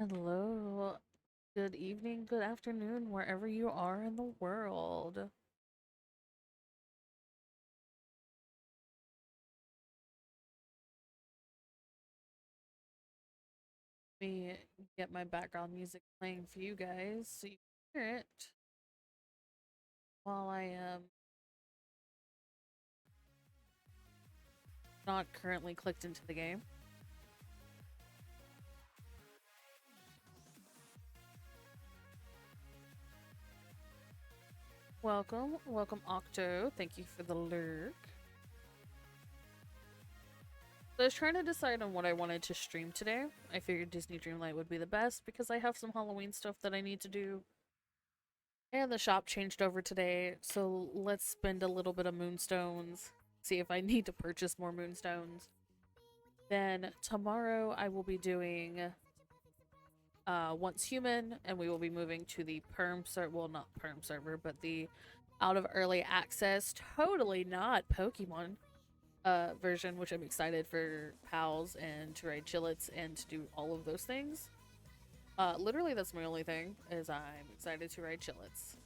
Hello, good evening, good afternoon, wherever you are in the world. Let me get my background music playing for you guys so you can hear it while I am not currently clicked into the game. Welcome Octo. Thank you for the lurk. So I was trying to decide on what I wanted to stream today. I figured Disney Dreamlight would be the best because I have some Halloween stuff that I need to do. And the shop changed over today, so let's spend a little bit of moonstones. See if I need to purchase more moonstones. Then tomorrow I will be doing Once Human, and we will be moving to the perm server. Well, not perm server, but the out of early access, totally not Pokemon version, which I'm excited for pals and to ride chillets and to do all of those things. Literally, that's my only thing is I'm excited to ride chillets.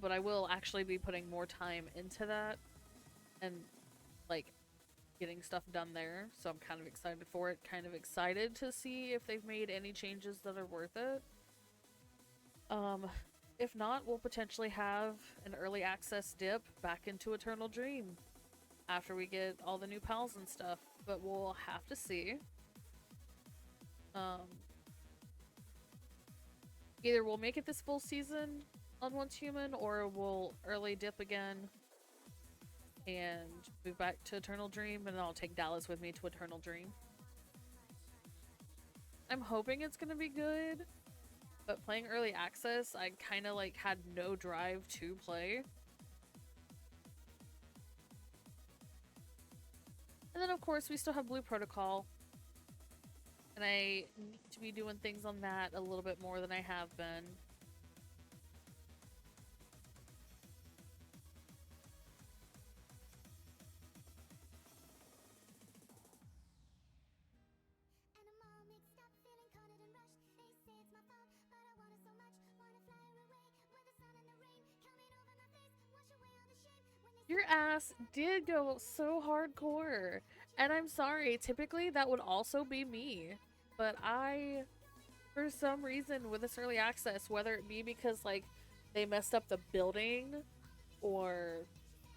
But I will actually be putting more time into that and like getting stuff done there. So I'm kind of excited for it. Kind of excited to see if they've made any changes that are worth it. Um, if not, we'll potentially have an early access dip back into Eternal Dream after we get all the new pals and stuff. But we'll have to see. Um, Either we'll make it this full season on Once Human, or we'll early dip again and move back to Eternal Dream, and I'll take Dallas with me to Eternal Dream. I'm hoping it's gonna be good, but playing early access, I kind of like had no drive to play. And then of course we still have Blue Protocol, and I need to be doing things on that a little bit more than I have been. Your ass did go so hardcore. And I'm sorry, typically that would also be me. But for some reason, with this early access, whether it be because, like, they messed up the building or,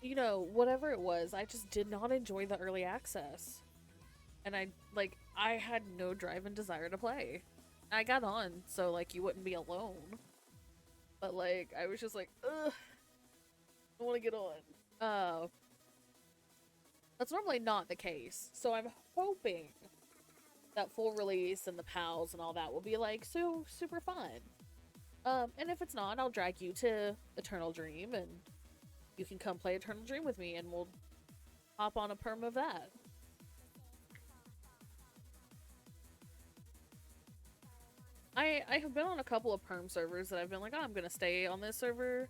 whatever it was, I just did not enjoy the early access. And I had no drive and desire to play. I got on, so, like, you wouldn't be alone. But, like, I was just like, ugh, I want to get on. That's normally not the case. So I'm hoping that full release and the pals and all that will be like so super fun. And if it's not, I'll drag you to Eternal Dream and you can come play Eternal Dream with me and we'll hop on a perm of that. I have been on a couple of perm servers that I've been like, oh, I'm gonna stay on this server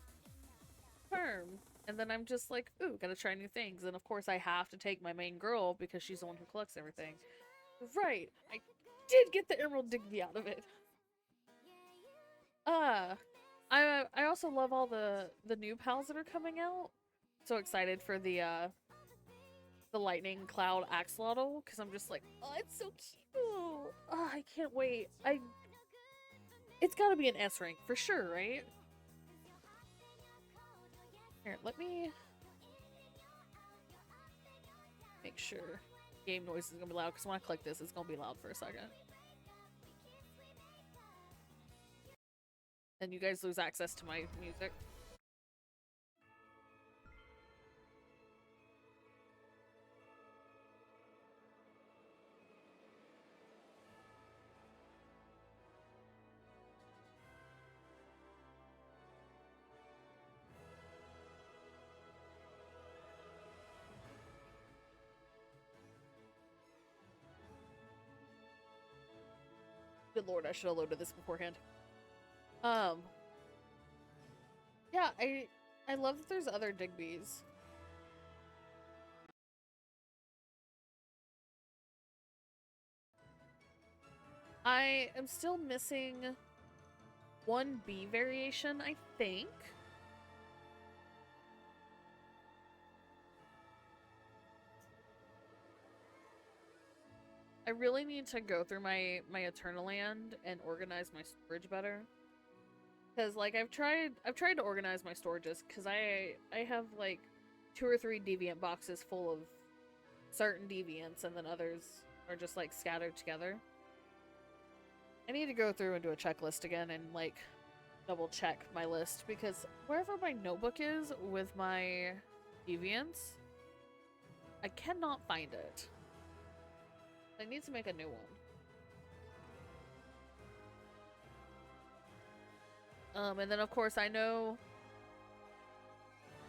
perm. And then I'm just like, ooh, gotta try new things. And of course I have to take my main girl because she's the one who collects everything. Right. I did get the Emerald Digby out of it. Uh I also love all the new pals that are coming out. So excited for the lightning cloud axolotl because I'm just like, oh, it's so cute. Oh, I can't wait. It's got to be an S rank for sure, right? Here, let me make sure. Game noise is gonna be loud because when I click this, it's gonna be loud for a second. And you guys lose access to my music. Good lord, I should have loaded this beforehand. Um, yeah, I love that there's other Digby's. I am still missing one bee variation, I think. I really need to go through my Eternaland and organize my storage better. Cause like I've tried to organize my storages because I have like 2 or 3 deviant boxes full of certain deviants and then others are just like scattered together. I need to go through and do a checklist again and like double check my list because wherever my notebook is with my deviants, I cannot find it. I need to make a new one. And then of course I know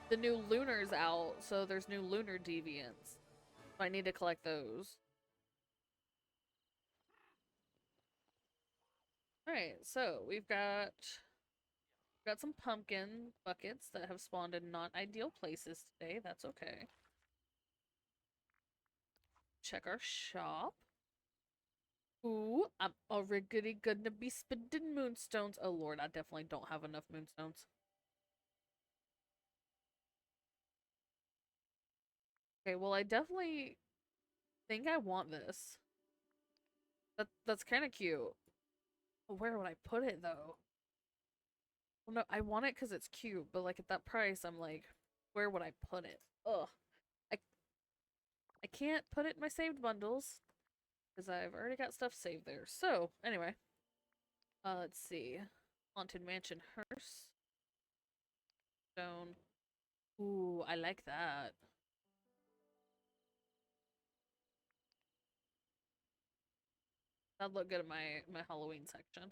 the new Lunar's out, so there's new Lunar deviants. I need to collect those. Alright, so we've got some pumpkin buckets that have spawned in not ideal places today. That's okay. Check our shop. Ooh, I'm already gonna be spending moonstones. Oh lord, I definitely don't have enough moonstones. Okay, well I definitely think I want this. That's kind of cute. Where would I put it though? Well, no, I want it because it's cute, but like at that price, I'm like, where would I put it? Ugh, I I can't put it in my saved bundles because I've already got stuff saved there. So anyway, let's see, Haunted Mansion Hearse Stone. Ooh, I like that. That'd look good in my Halloween section.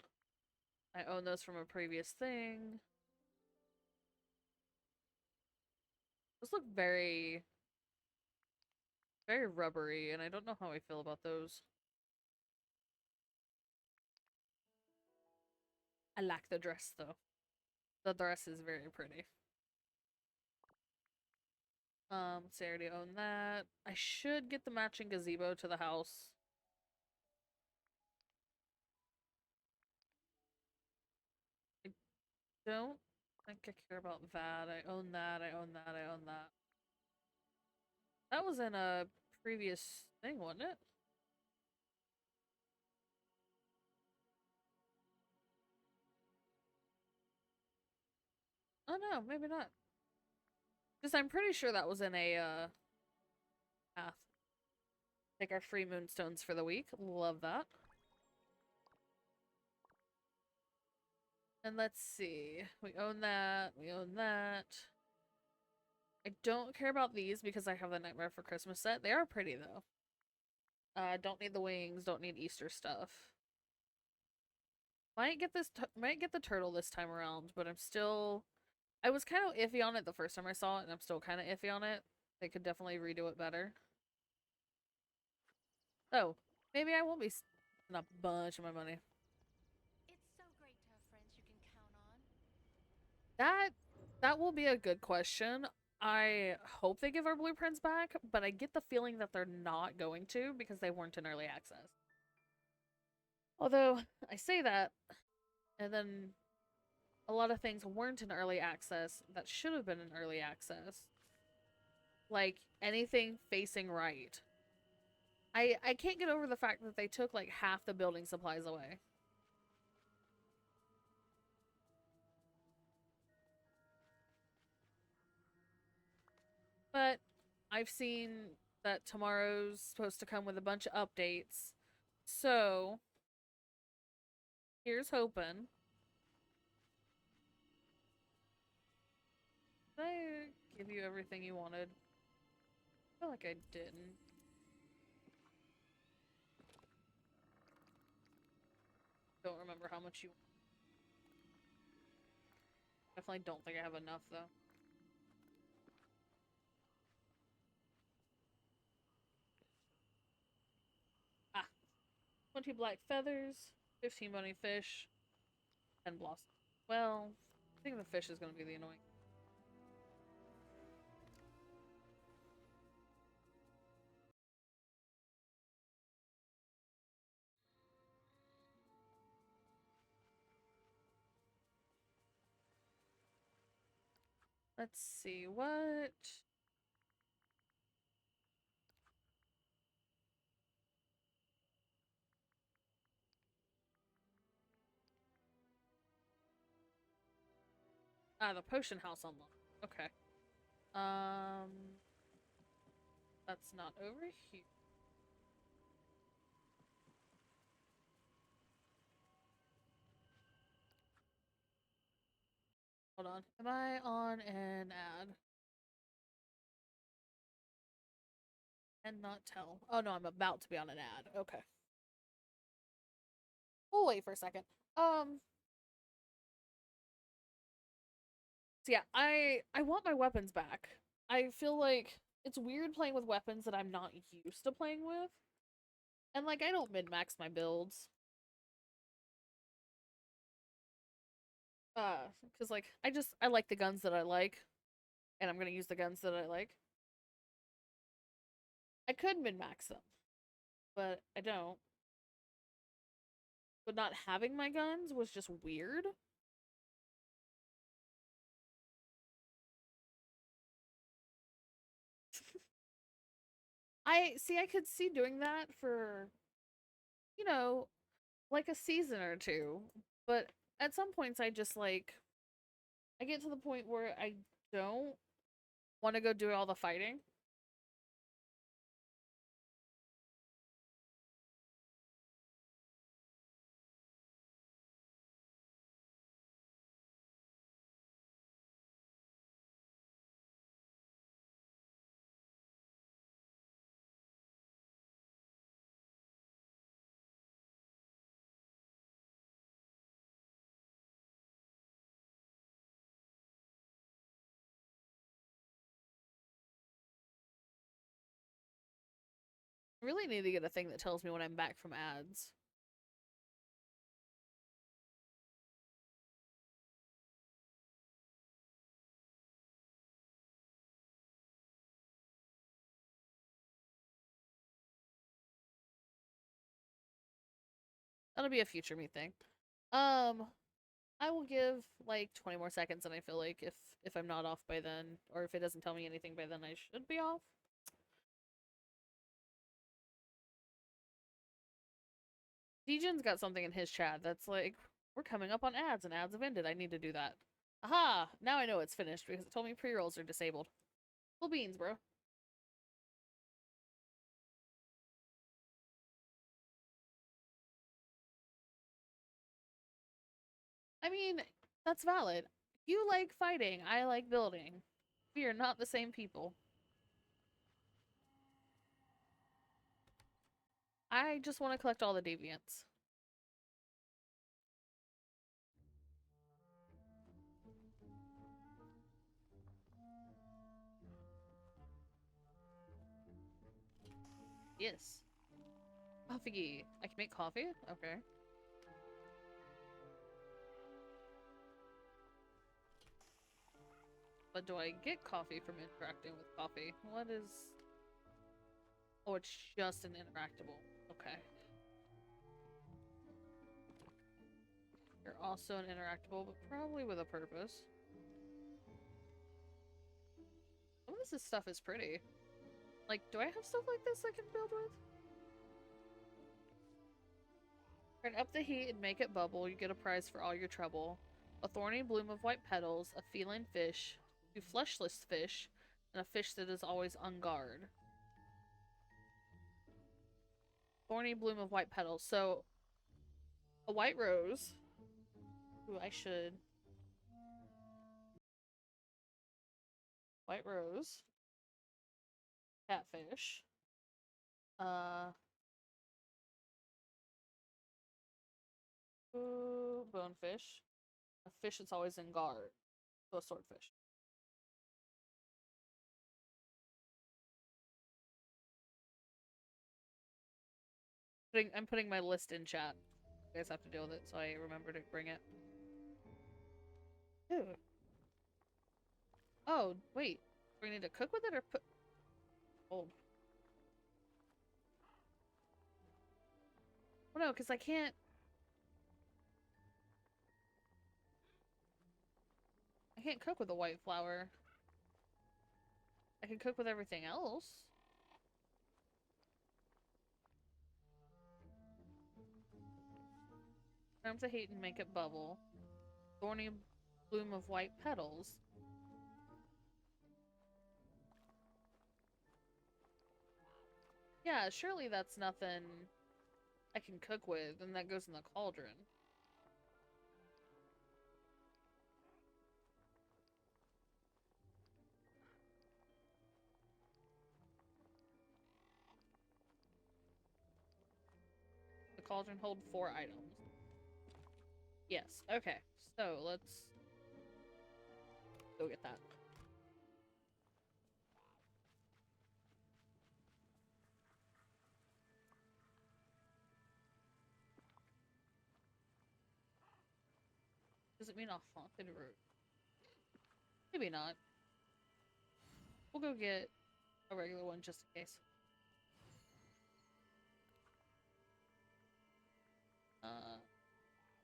I own those from a previous thing. Those look very, very rubbery, and I don't know how I feel about those. I like the dress though. The dress is very pretty. So I already own that. I should get the matching gazebo to the house. I don't think I care about that. I own that, I own that, I own that. That was in a previous thing, wasn't it? Oh no, maybe not. Because I'm pretty sure that was in a path. Take our free moonstones for the week. Love that. And let's see. We own that. We own that. I don't care about these because I have the Nightmare for Christmas set. They are pretty though. Don't need the wings. Don't need Easter stuff. Might get might get the turtle this time around, but I'm still. I was kind of iffy on it the first time I saw it, and I'm still kind of iffy on it. They could definitely redo it better. Oh, maybe I won't be spending a bunch of my money. It's so great to have friends you can count on. That that will be a good question. I hope they give our blueprints back, but I get the feeling that they're not going to because they weren't in early access. Although I say that, and then a lot of things weren't in early access that should have been in early access. Like anything facing right. I can't get over the fact that they took like half the building supplies away. But I've seen that tomorrow's supposed to come with a bunch of updates. So, here's hoping. Did I give you everything you wanted? I feel like I didn't. Don't remember how much you. Definitely don't think I have enough though. Ah, 20 black feathers, 15 bunny fish, 10 blossom. Well, I think the fish is gonna be the annoying. Let's see, what? Ah, the potion house unlocked. Okay. That's not over here. Hold on. Am I on an ad? And not tell. Oh no, I'm about to be on an ad. Okay. We'll wait for a second. So yeah, I want my weapons back. I feel like it's weird playing with weapons that I'm not used to playing with. And like I don't min-max my builds. Cuz like I like the guns that I like and I'm going to use the guns that I like. I could min-max them, but I don't. But not having my guns was just weird. I could see doing that for, you know, like a season or two, but at some points I just like I get to the point where I don't want to go do all the fighting. I really need to get a thing that tells me when I'm back from ads. That'll be a future me thing. Um, I will give like 20 more seconds, and I feel like if I'm not off by then, or if it doesn't tell me anything by then, I should be off. Dejan's got something in his chat that's like, we're coming up on ads, and ads have ended. I need to do that. Aha! Now I know it's finished because it told me pre-rolls are disabled. Cool beans, bro. I mean, that's valid. You like fighting, I like building. We are not the same people. I just want to collect all the deviants. Yes. Coffee. I can make coffee? Okay. But do I get coffee from interacting with coffee? What is... Oh, it's just an interactable. Okay. You're also an interactable, but probably with a purpose. Some of this stuff is pretty. Like, do I have stuff like this I can build with? Turn up the heat and make it bubble. You get a prize for all your trouble. A thorny bloom of white petals, a feline fish, 2 fleshless fish, and a fish that is always on guard. Thorny bloom of white petals. So, a white rose. Ooh, I should. White rose. Catfish. Uh. Ooh, bonefish. A fish that's always in guard. So a swordfish. I'm putting my list in chat. You guys have to deal with it, so I remember to bring it. Ew. Oh, wait. Do we need to cook with it or put... Hold. Oh no, because I can't... I can't cook with a white flower. I can cook with everything else. Time to heat and make it bubble. Thorny bloom of white petals. Yeah, surely that's nothing I can cook with, and that goes in the cauldron. The cauldron hold 4 items. Yes, okay. So, let's go get that. Does it mean a haunted room? Maybe not. We'll go get a regular one just in case.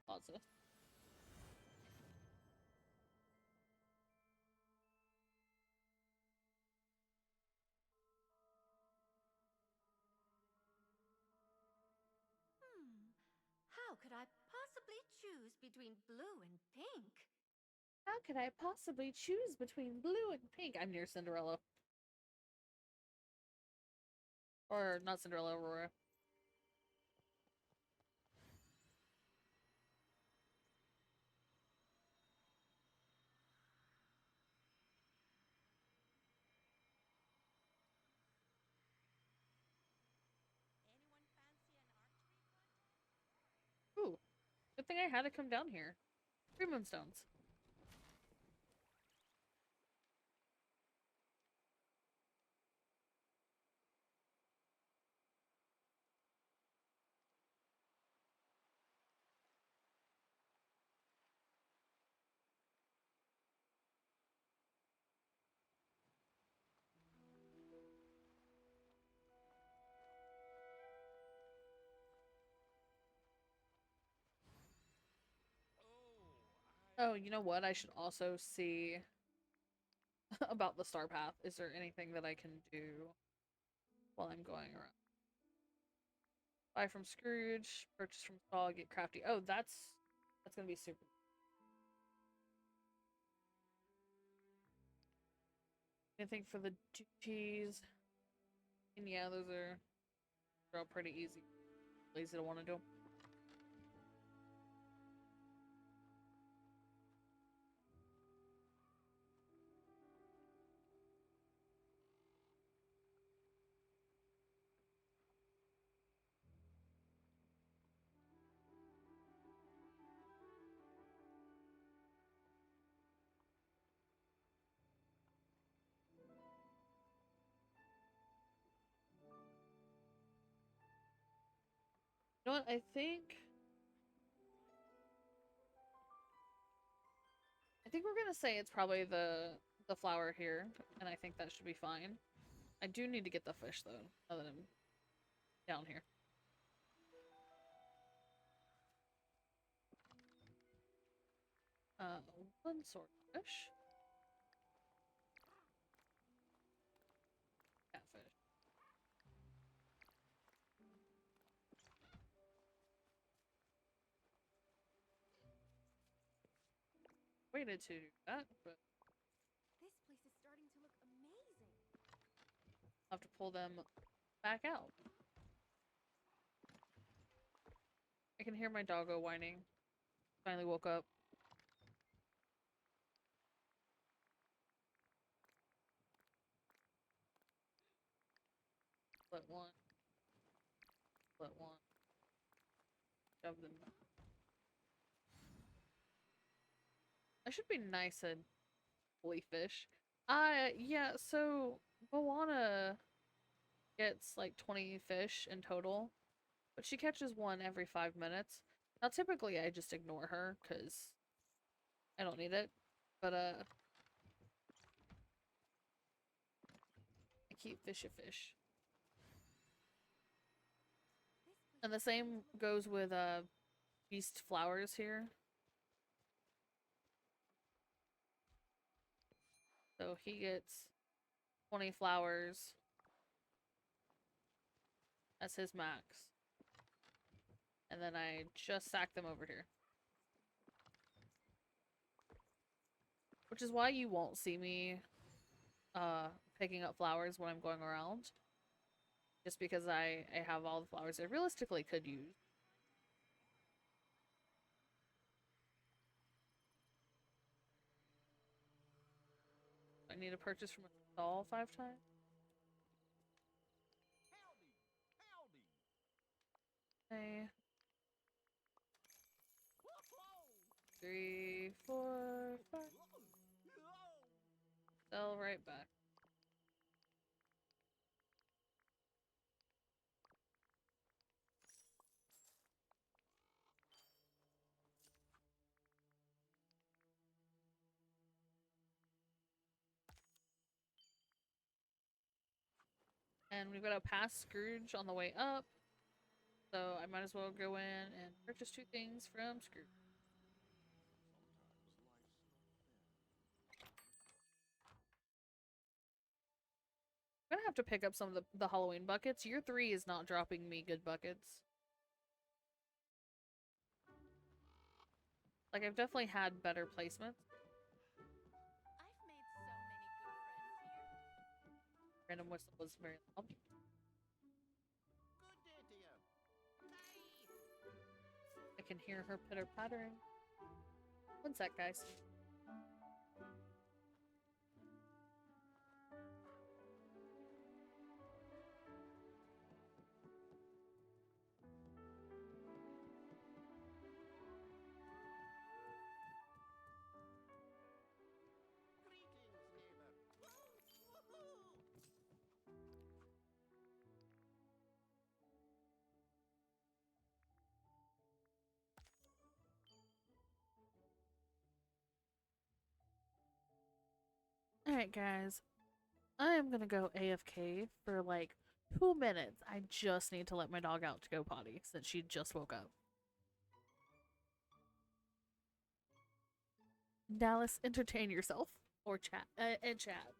Plaza. How could I possibly choose between blue and pink? How could I possibly choose between blue and pink? I'm near Cinderella. Or not Cinderella, Aurora. Anyone fancy an archery contest? Ooh, good thing I had to come down here. 3 moonstones. Oh, you know what? I should also see about the star path. Is there anything that I can do while I'm going around? Buy from Scrooge, purchase from Stall, get crafty. Oh, that's gonna be super. Anything for the duties? And yeah, they're all pretty easy. Lazy to want to do 'em. You know what? I think we're gonna say it's probably the flower here, and I think that should be fine. I do need to get the fish though, now that I'm down here. One swordfish. Catfish. Waited to do that, but This place is starting to look amazing. I'll have to pull them back out. I can hear my doggo whining. Finally woke up. Let one. Let one. Shove them. I should be nice and fully fish. Yeah, so Moana gets like 20 fish in total, but she catches one every 5 minutes. Now, typically I just ignore her because I don't need it, but I keep fish a fish. And the same goes with Beast Flowers here. So he gets 20 flowers as his max. And then I just sack them over here. Which is why you won't see me picking up flowers when I'm going around. Just because I have all the flowers I realistically could use. I need to purchase from a stall 5 times. Okay. 3, 4, 5. Sell right back. And we've got to pass Scrooge on the way up. So I might as well go in and purchase 2 things from Scrooge. I'm gonna have to pick up some of the Halloween buckets. Year 3 is not dropping me good buckets. Like, I've definitely had better placements. I've made so many good friends here. Random whistle was very loud. Good day to you. I can hear her pitter-pattering. One sec, guys. Greetings, neighbor. Alright, guys. I am gonna go AFK for like 2 minutes. I just need to let my dog out to go potty since she just woke up. Dallas, entertain yourself. Or chat. And chat.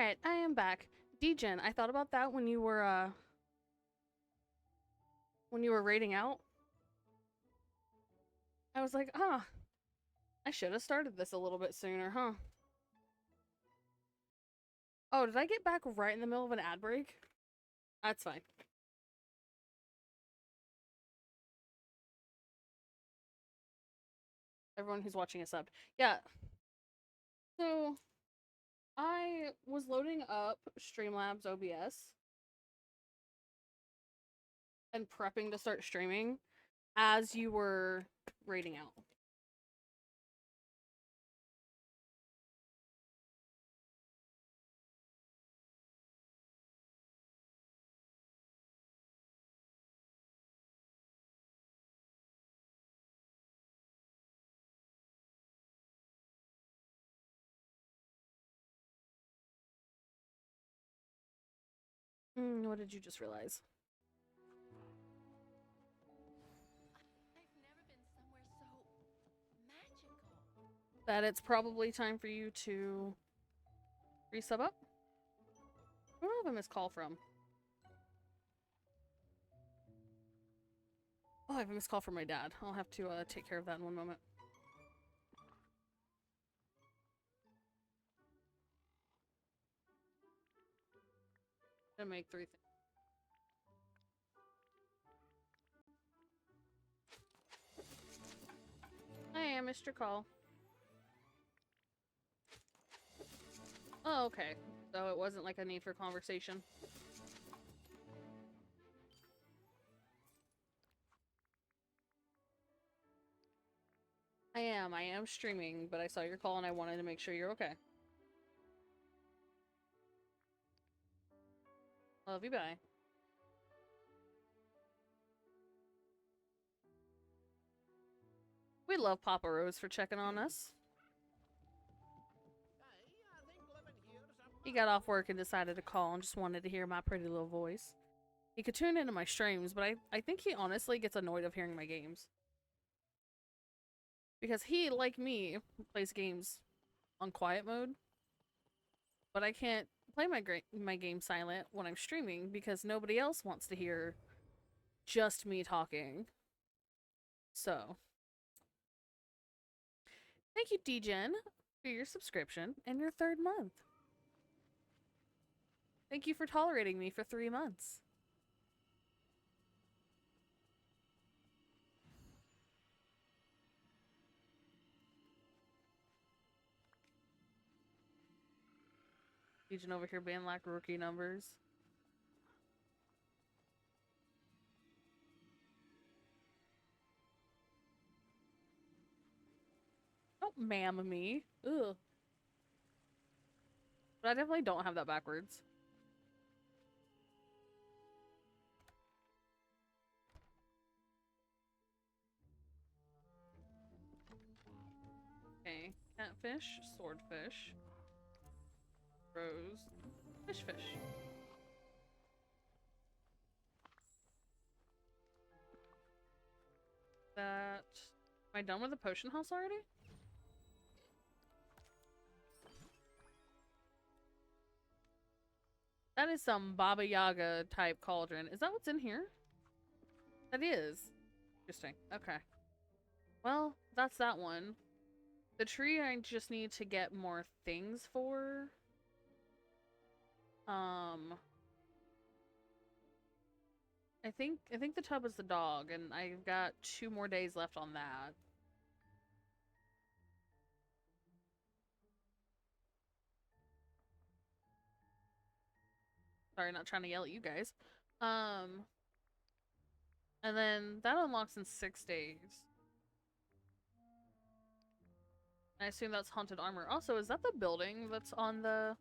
Alright, I am back. Degen, I thought about that when you were raiding out. I was like, ah, I should have started this a little bit sooner, huh? Oh, did I get back right in the middle of an ad break? That's fine. Everyone who's watching us up. Yeah. So, I was loading up Streamlabs OBS and prepping to start streaming as you were raiding out. What did you just realize? I've never been somewhere so magical. That it's probably time for you to resub up? Who do I have a missed call from? Oh, I have a missed call from my dad. I'll have to take care of that in one moment. Gonna make 3 things. Hey, I missed your call. Oh, okay. So it wasn't like a need for conversation. I am streaming, but I saw your call and I wanted to make sure you're okay. Love you, bye. We love Papa Rose for checking on us. I think living here's a He got off work and decided to call and just wanted to hear my pretty little voice. He could tune into my streams, but I think he honestly gets annoyed of hearing my games. Because he, like me, plays games on quiet mode. But I can't play my game silent when I'm streaming because nobody else wants to hear just me talking. So, thank you, Degen, for your subscription and your 3rd month. Thank you for tolerating me for 3 months. Degen over here being like rookie numbers. Don't ma'am me. Ugh. But I definitely don't have that backwards. Okay. Catfish, swordfish, rose, fish. That... Am I done with the potion house already? That is some Baba Yaga type cauldron. Is that what's in here? That is. Interesting. Okay. Well, that's that one. The tree I just need to get more things for. I think the tub is the dog, and I've got 2 more days left on that. Sorry, not trying to yell at you guys. And then that unlocks in 6 days. I assume that's haunted armor. Also, is that the building that's on the...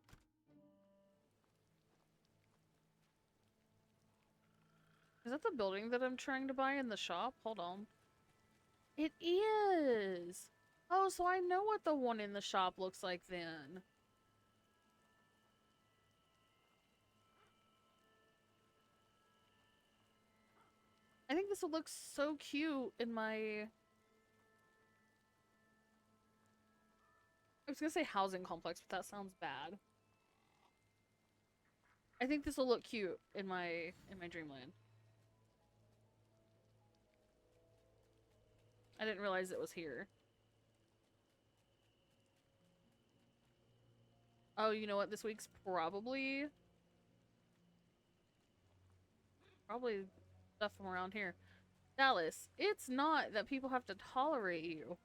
Is that the building that I'm trying to buy in the shop? Hold on. It is! Oh, so I know what the one in the shop looks like then. I think this would look so cute in my... I was gonna say housing complex, but that sounds bad. I think this will look cute in my dreamland. I didn't realize it was here. Oh, you know what? This week's probably stuff from around here. Dallas, it's not that people have to tolerate you.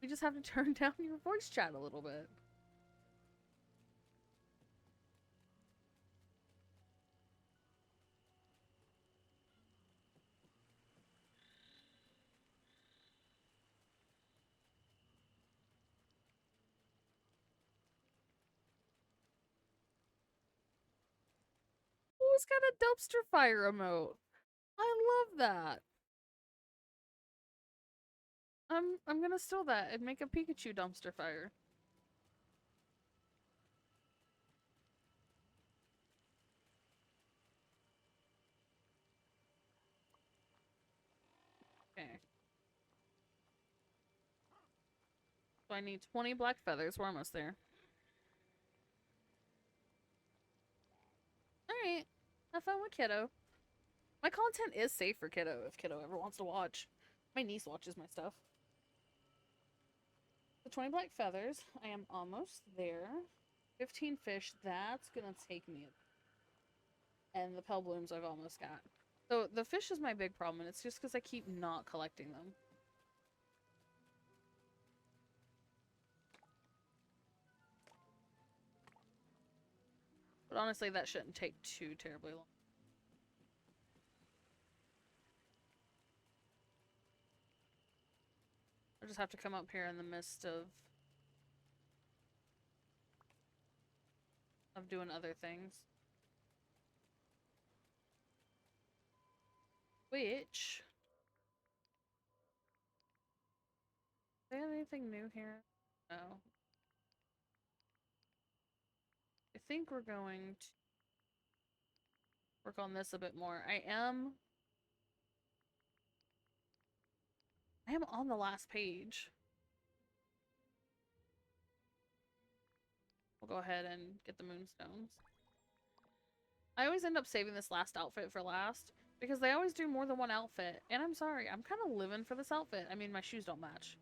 We just have to turn down your voice chat a little bit. Oh, it's got a dumpster fire emote. I love that. I'm gonna steal that and make a Pikachu dumpster fire. Okay. So I need 20 black feathers. We're almost there. Alright. Have fun with Kiddo. My content is safe for Kiddo if Kiddo ever wants to watch. My niece watches my stuff. The 20 black feathers. I am almost there. 15 fish. That's gonna take me. And the pale blooms I've almost got. So the fish is my big problem, and it's just because I keep not collecting them. But honestly, that shouldn't take too terribly long. I just have to come up here in the midst of doing other things. Which... Do they have anything new here? No. I think we're going to work on this a bit more. I am on the last page. We'll go ahead and get the moonstones. I always end up saving this last outfit for last because they always do more than one outfit. And I'm sorry, I'm kind of living for this outfit. I mean, my shoes don't match.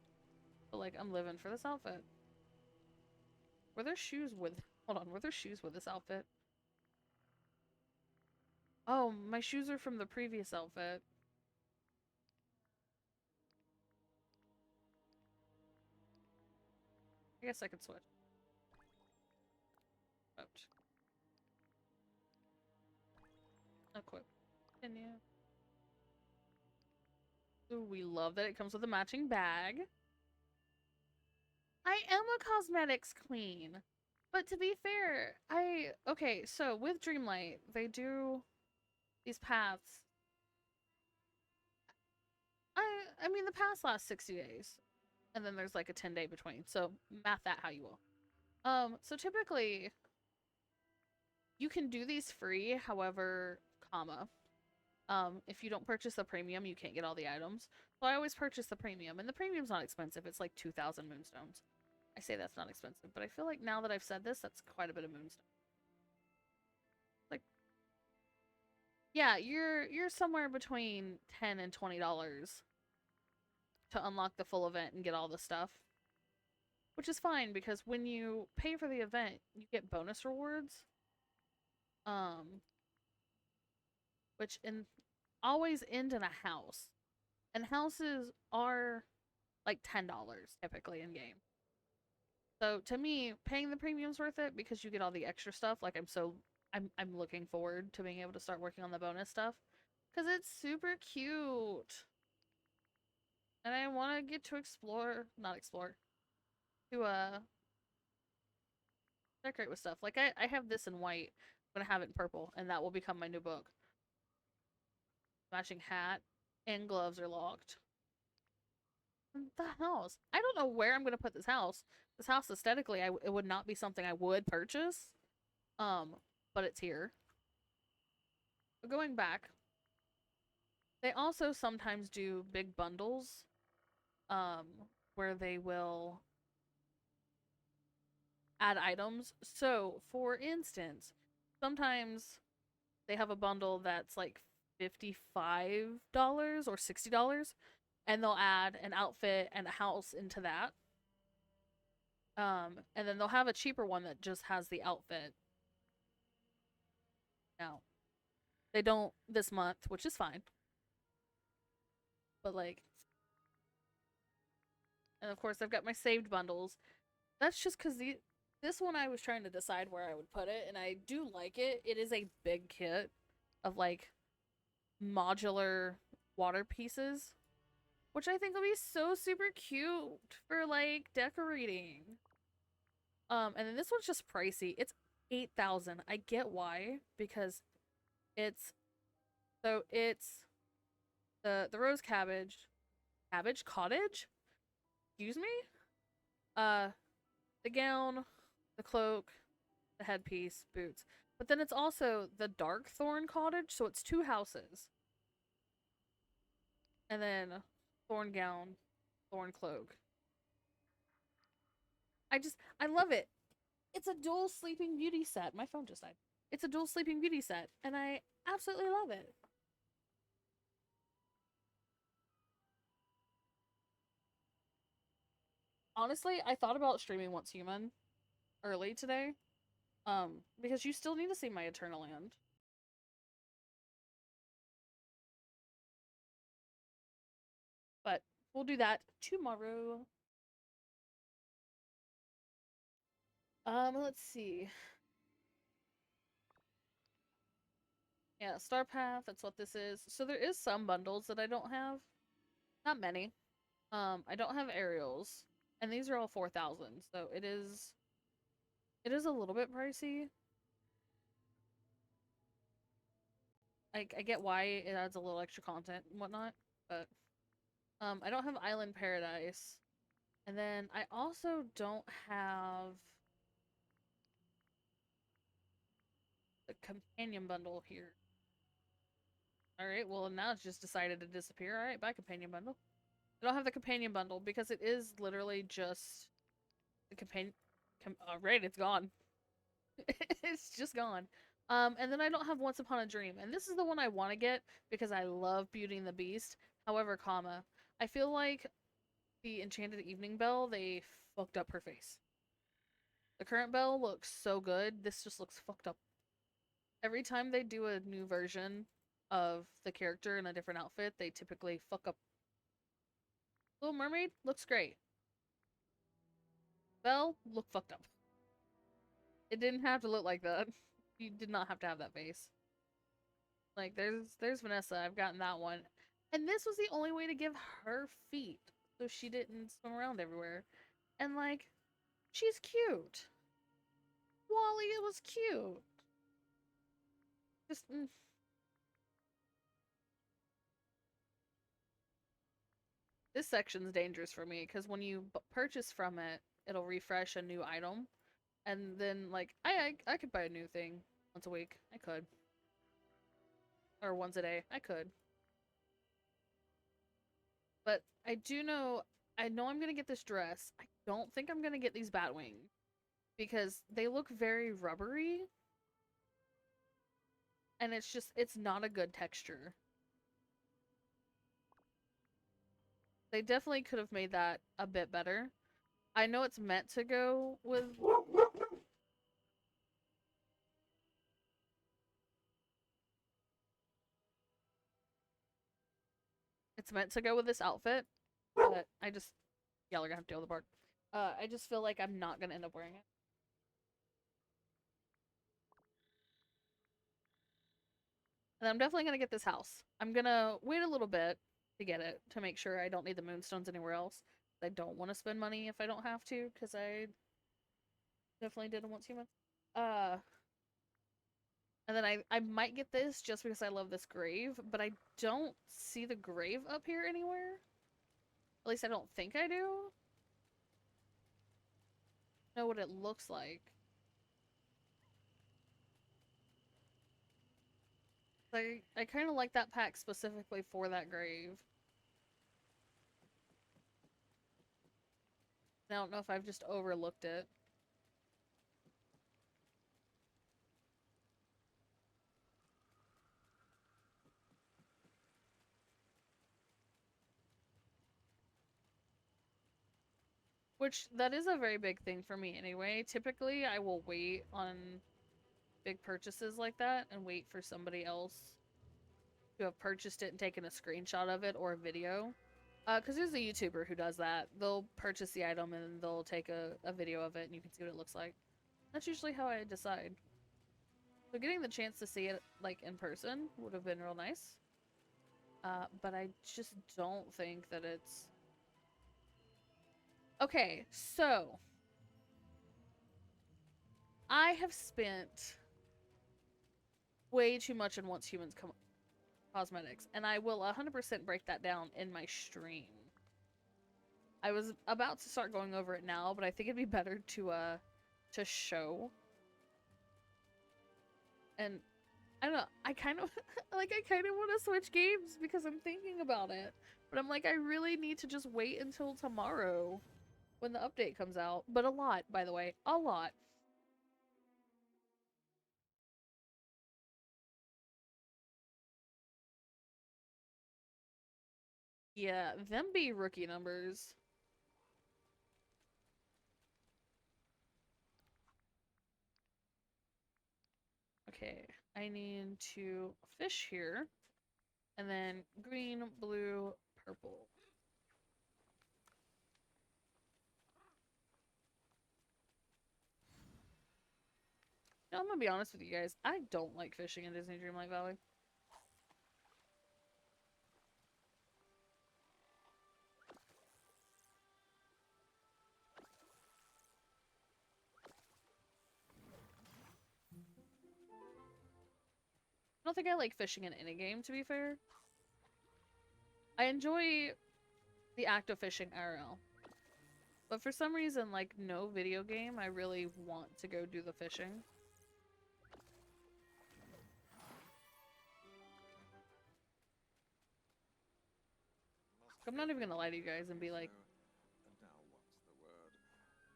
But like, I'm living for this outfit. Were there shoes with... Hold on, were there shoes with this outfit? Oh, my shoes are from the previous outfit. I guess I could switch. Ouch. Equip. Continue. Ooh, we love that it comes with a matching bag. I am a cosmetics queen. But to be fair, okay, so with Dreamlight, they do these paths. I mean, the paths last 60 days. And then there's like a 10-day between. So math that how you will. So typically you can do these free, however, if you don't purchase the premium, you can't get all the items. So I always purchase the premium, and the premium's not expensive. It's like 2,000 moonstones. I say that's not expensive, but I feel like now that I've said this, that's quite a bit of moonstone. Like, yeah, you're somewhere between $10 and $20 to unlock the full event and get all the stuff. Which is fine, because when you pay for the event, you get bonus rewards. Which always end in a house. And houses are like $10 typically in game. So to me, paying the premium's worth it because you get all the extra stuff. Like I'm looking forward to being able to start working on the bonus stuff because it's super cute. And I want to get to to decorate with stuff. Like I have this in white. I'm gonna have it in purple, and that will become my new book. Matching hat and gloves are locked. The house. I don't know where I'm gonna put this house. This house aesthetically, it would not be something I would purchase. But it's here. But going back, they also sometimes do big bundles, where they will add items. So, for instance, sometimes they have a bundle that's like $55 or $60, and they'll add an outfit and a house into that. And then they'll have a cheaper one that just has the outfit. Now, they don't this month, which is fine. But like, and of course I've got my saved bundles. That's just because this one I was trying to decide where I would put it, and I do like it. It is a big kit of like modular water pieces, which I think will be so super cute for like decorating. And then this one's just pricey. It's 8,000. I get why, because it's it's the rose cabbage cottage. Excuse me. The gown, the cloak, the headpiece, boots. But then it's also the dark thorn cottage, so it's 2 houses. And then thorn gown, thorn cloak. I love it. It's a dual sleeping beauty set. My phone just died. It's a dual sleeping beauty set, and I absolutely love it. Honestly, I thought about streaming Once Human early today. Because you still need to see my Eternal Land. But we'll do that tomorrow. Let's see. Yeah, Star Path, that's what this is. So there is some bundles that I don't have. Not many. I don't have aerials. And these are all 4,000, so it is a little bit pricey. I get why it adds a little extra content and whatnot, but I don't have Island Paradise. And then I also don't have the companion bundle here. Alright, well now it's just decided to disappear. Alright, bye companion bundle. I don't have the companion bundle because it is literally just the companion. Alright, it's gone. It's just gone. And then I don't have Once Upon a Dream, and this is the one I want to get because I love Beauty and the Beast. However, I feel like the Enchanted Evening Belle, they fucked up her face. The current Belle looks so good. This just looks fucked up. Every time they do a new version of the character in a different outfit, they typically fuck up. Little Mermaid looks great. Belle look fucked up. It didn't have to look like that. You did not have to have that face. Like, there's Vanessa. I've gotten that one. And this was the only way to give her feet, so she didn't swim around everywhere. And, like, she's cute. Wally was cute. Just, This section's dangerous for me, because when you purchase from it, it'll refresh a new item. And then, like, I could buy a new thing once a week. I could. Or once a day. I could. But I know I'm gonna get this dress. I don't think I'm gonna get these Batwing. Because they look very rubbery. And it's not a good texture. They definitely could have made that a bit better. I know it's meant to go with... It's meant to go with this outfit, but y'all are gonna have to deal with the bark. I just feel like I'm not gonna end up wearing it. And I'm definitely gonna get this house. I'm gonna wait a little bit to get it, to make sure I don't need the moonstones anywhere else. I don't want to spend money if I don't have to, because I definitely did Once Human. And then I might get this just because I love this grave, but I don't see the grave up here anywhere. At least I don't think I do. Know what it looks like. I kind of like that pack specifically for that grave. I don't know if I've just overlooked it. Which, that is a very big thing for me anyway. Typically, I will wait on big purchases like that and wait for somebody else to have purchased it and taken a screenshot of it or a video. Because there's a YouTuber who does that. They'll purchase the item and they'll take a video of it and you can see what it looks like. That's usually how I decide. So getting the chance to see it, like, in person would have been real nice. But I just don't think that it's... Okay, so... I have spent way too much on Once Humans cosmetics, and I will 100% break that down in my stream. I was about to start going over it now, but I think it'd be better to show. And I don't know, I kind of like I kind of want to switch games because I'm thinking about it. But I'm like, I really need to just wait until tomorrow when the update comes out. But a lot, by the way, a lot. Yeah, them be rookie numbers. Okay, I need to fish here. And then green, blue, purple. Now, I'm gonna be honest with you guys. I don't like fishing in Disney Dreamlight Valley. I don't think I like fishing in any game, to be fair. I enjoy the act of fishing IRL. But for some reason, like, no video game, I really want to go do the fishing. I'm not even gonna lie to you guys and be like... And now what's the word? Nice.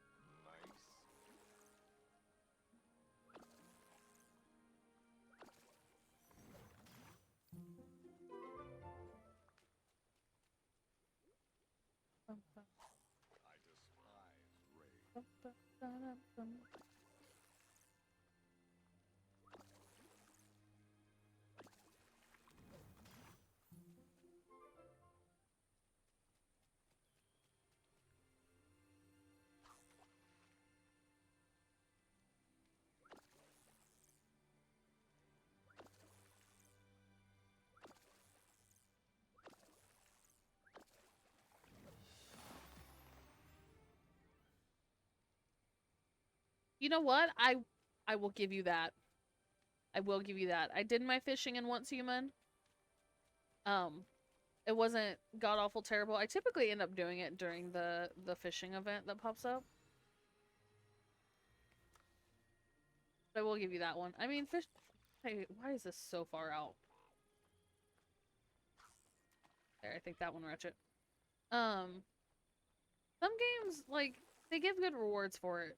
I despise rain. You know what? I will give you that. I will give you that. I did my fishing in Once Human. It wasn't god awful terrible. I typically end up doing it during the fishing event that pops up. But I will give you that one. I mean, fish... Hey, why is this so far out? There, I think that one wretched. Some games, like, they give good rewards for it.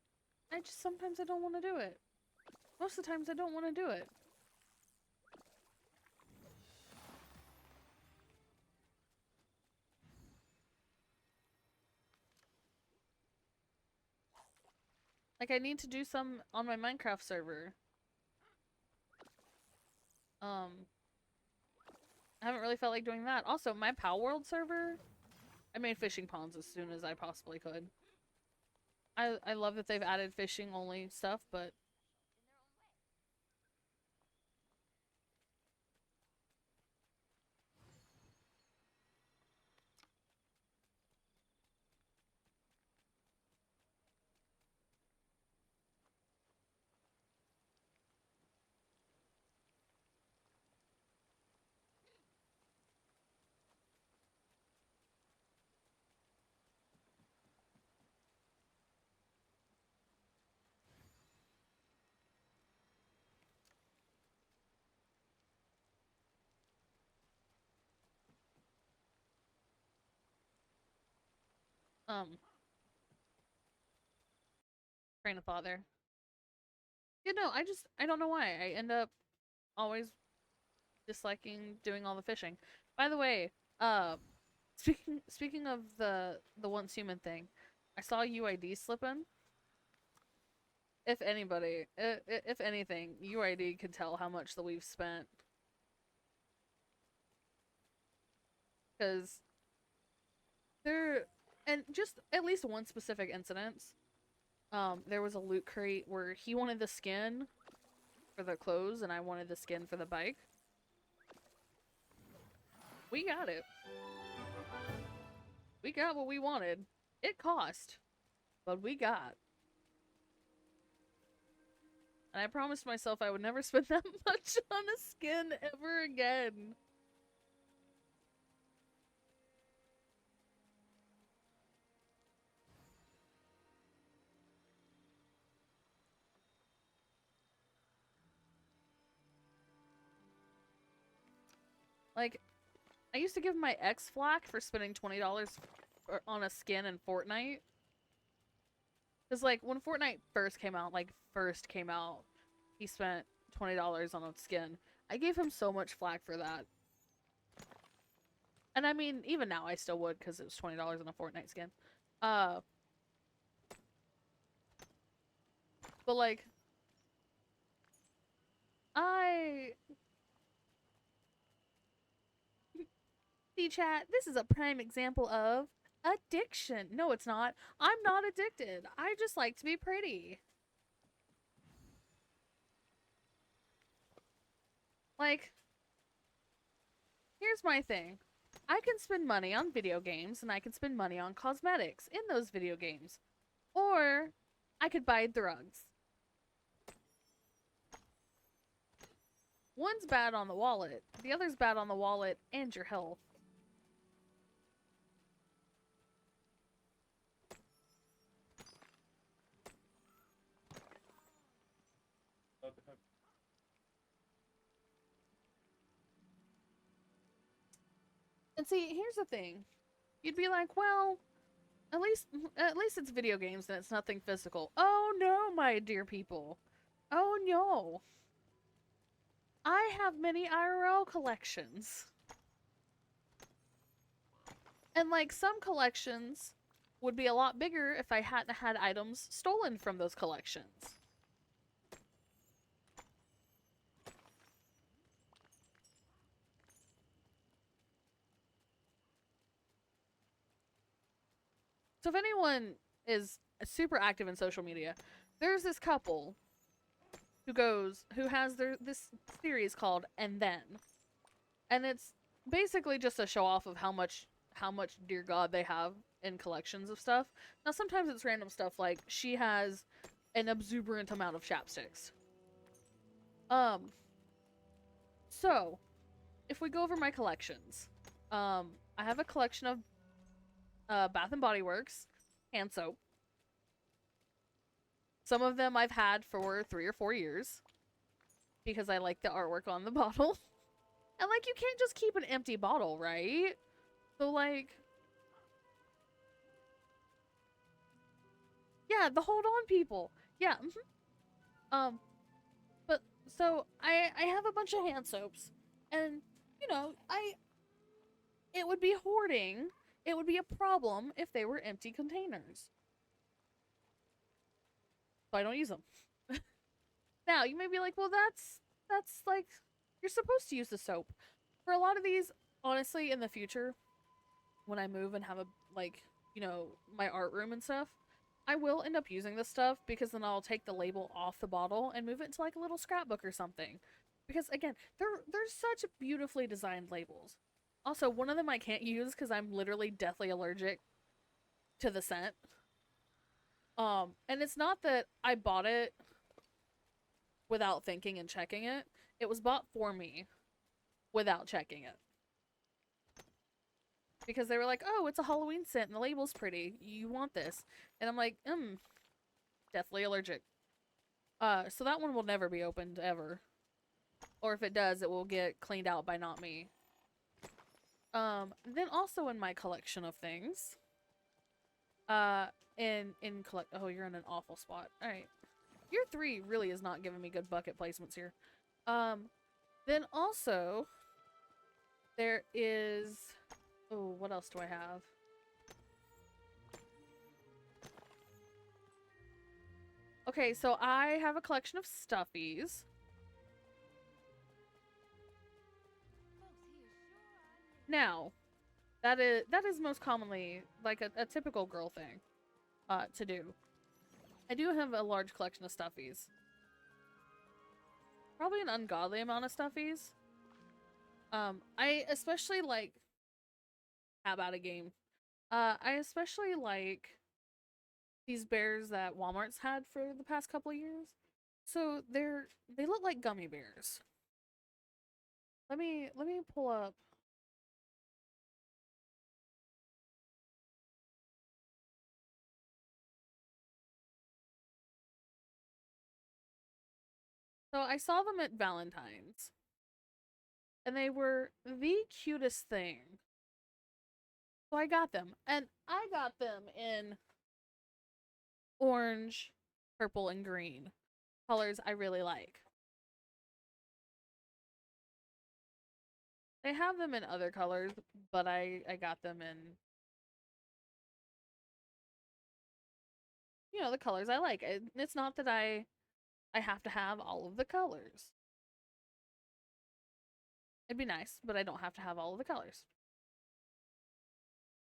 Sometimes I don't want to do it. Most of the times I don't want to do it. Like, I need to do some on my Minecraft server. I haven't really felt like doing that. Also, my Pal World server, I made fishing ponds as soon as I possibly could. I love that they've added fishing only stuff, but train of thought there. You know, I don't know why. I end up always disliking doing all the fishing. By the way, speaking of the Once Human thing, I saw UID slipping. If anybody, if anything, UID could tell how much that we've spent. Because there, and just at least one specific incident, there was a loot crate where he wanted the skin for the clothes and I wanted the skin for the bike. We got it. We got what we wanted. It cost, but we got. And I promised myself I would never spend that much on a skin ever again. Like, I used to give my ex flack for spending $20 on a skin in Fortnite. Because, like, when Fortnite first came out, he spent $20 on a skin. I gave him so much flack for that. And I mean, even now I still would, because it was $20 on a Fortnite skin. But, like, See, chat, this is a prime example of addiction. No, it's not. I'm not addicted. I just like to be pretty. Like, here's my thing. I can spend money on video games, and I can spend money on cosmetics in those video games. Or, I could buy drugs. One's bad on the wallet, the other's bad on the wallet and your health. And see, here's the thing. You'd be like, well, at least it's video games and it's nothing physical. Oh no, my dear people. Oh no. I have many IRL collections. And like some collections would be a lot bigger if I hadn't had items stolen from those collections. So if anyone is super active in social media, there's this couple who has this series called And Then. And it's basically just a show off of how much dear God they have in collections of stuff. Now sometimes it's random stuff like she has an exuberant amount of chapsticks. So if we go over my collections, I have a collection of Bath and Body Works hand soap. Some of them I've had for 3 or 4 years because I like the artwork on the bottle. And like, you can't just keep an empty bottle, right? So like, yeah, the hold on people. Yeah. But so I have a bunch of hand soaps, and you know, it would be hoarding. It would be a problem if they were empty containers. So I don't use them. Now, you may be like, well, that's like, you're supposed to use the soap. For a lot of these, honestly, in the future, when I move and have a, like, you know, my art room and stuff, I will end up using this stuff because then I'll take the label off the bottle and move it into like a little scrapbook or something. Because again, they're such beautifully designed labels. Also, one of them I can't use because I'm literally deathly allergic to the scent. And it's not that I bought it without thinking and checking it. It was bought for me without checking it. Because they were like, oh, it's a Halloween scent and the label's pretty. You want this. And I'm like, deathly allergic. So that one will never be opened, ever. Or if it does, it will get cleaned out by not me. Then also in my collection of things, oh, you're in an awful spot. Alright. Year 3 really is not giving me good bucket placements here. Then also, there is, oh, what else do I have? Okay, so I have a collection of stuffies. Now, that is most commonly like a typical girl thing to do. I do have a large collection of stuffies. Probably an ungodly amount of stuffies. I especially like... How about a game? I especially like these bears that Walmart's had for the past couple of years. So they look like gummy bears. Let me pull up. So I saw them at Valentine's. And they were the cutest thing. So I got them. And I got them in orange, purple, and green. Colors I really like. They have them in other colors, but I got them in, you know, the colors I like. It's not that I have to have all of the colors. It'd be nice, but I don't have to have all of the colors.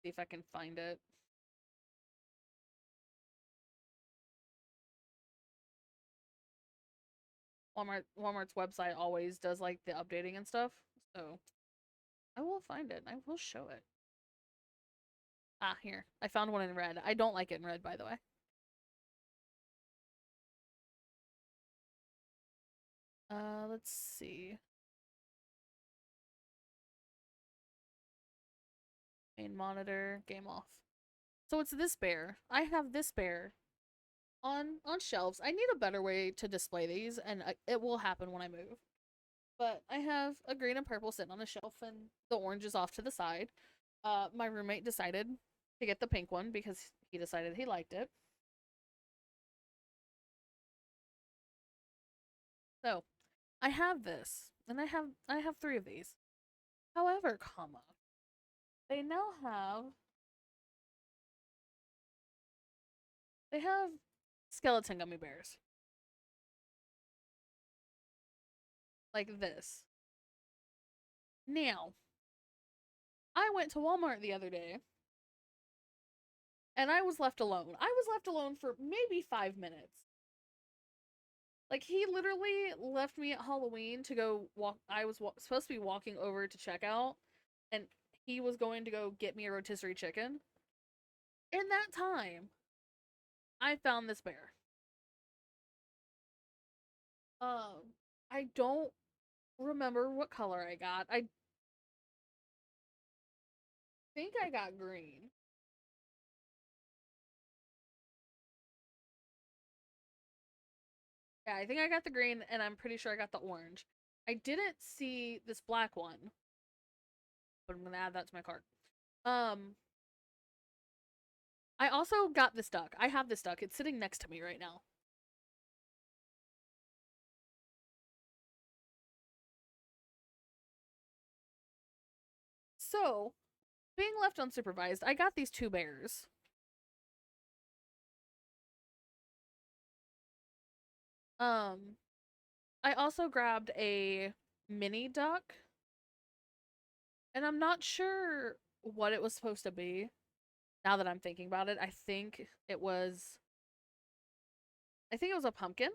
See if I can find it. Walmart's website always does like the updating and stuff, so I will find it and I will show it. Ah, here. I found one in red. I don't like it in red, by the way. Let's see. Main monitor, game off. So it's this bear. I have this bear on shelves. I need a better way to display these, and it will happen when I move. But I have a green and purple sitting on a shelf, and the orange is off to the side. My roommate decided to get the pink one because he decided he liked it. So, I have this, and I have 3 of these. However, comma, they now have skeleton gummy bears. Like this. Now, I went to Walmart the other day and I was left alone. I was left alone for maybe 5 minutes. Like, he literally left me at Halloween to go walk. I was supposed to be walking over to checkout, and he was going to go get me a rotisserie chicken. In that time, I found this bear. I don't remember what color I got. I think I got green. Yeah, I think I got the green, and I'm pretty sure I got the orange. I didn't see this black one, but I'm gonna add that to my cart. I also got this duck. I have this duck. It's sitting next to me right now. So, being left unsupervised, I got these 2 bears. I also grabbed a mini duck. And I'm not sure what it was supposed to be. Now that I'm thinking about it, I think it was a pumpkin.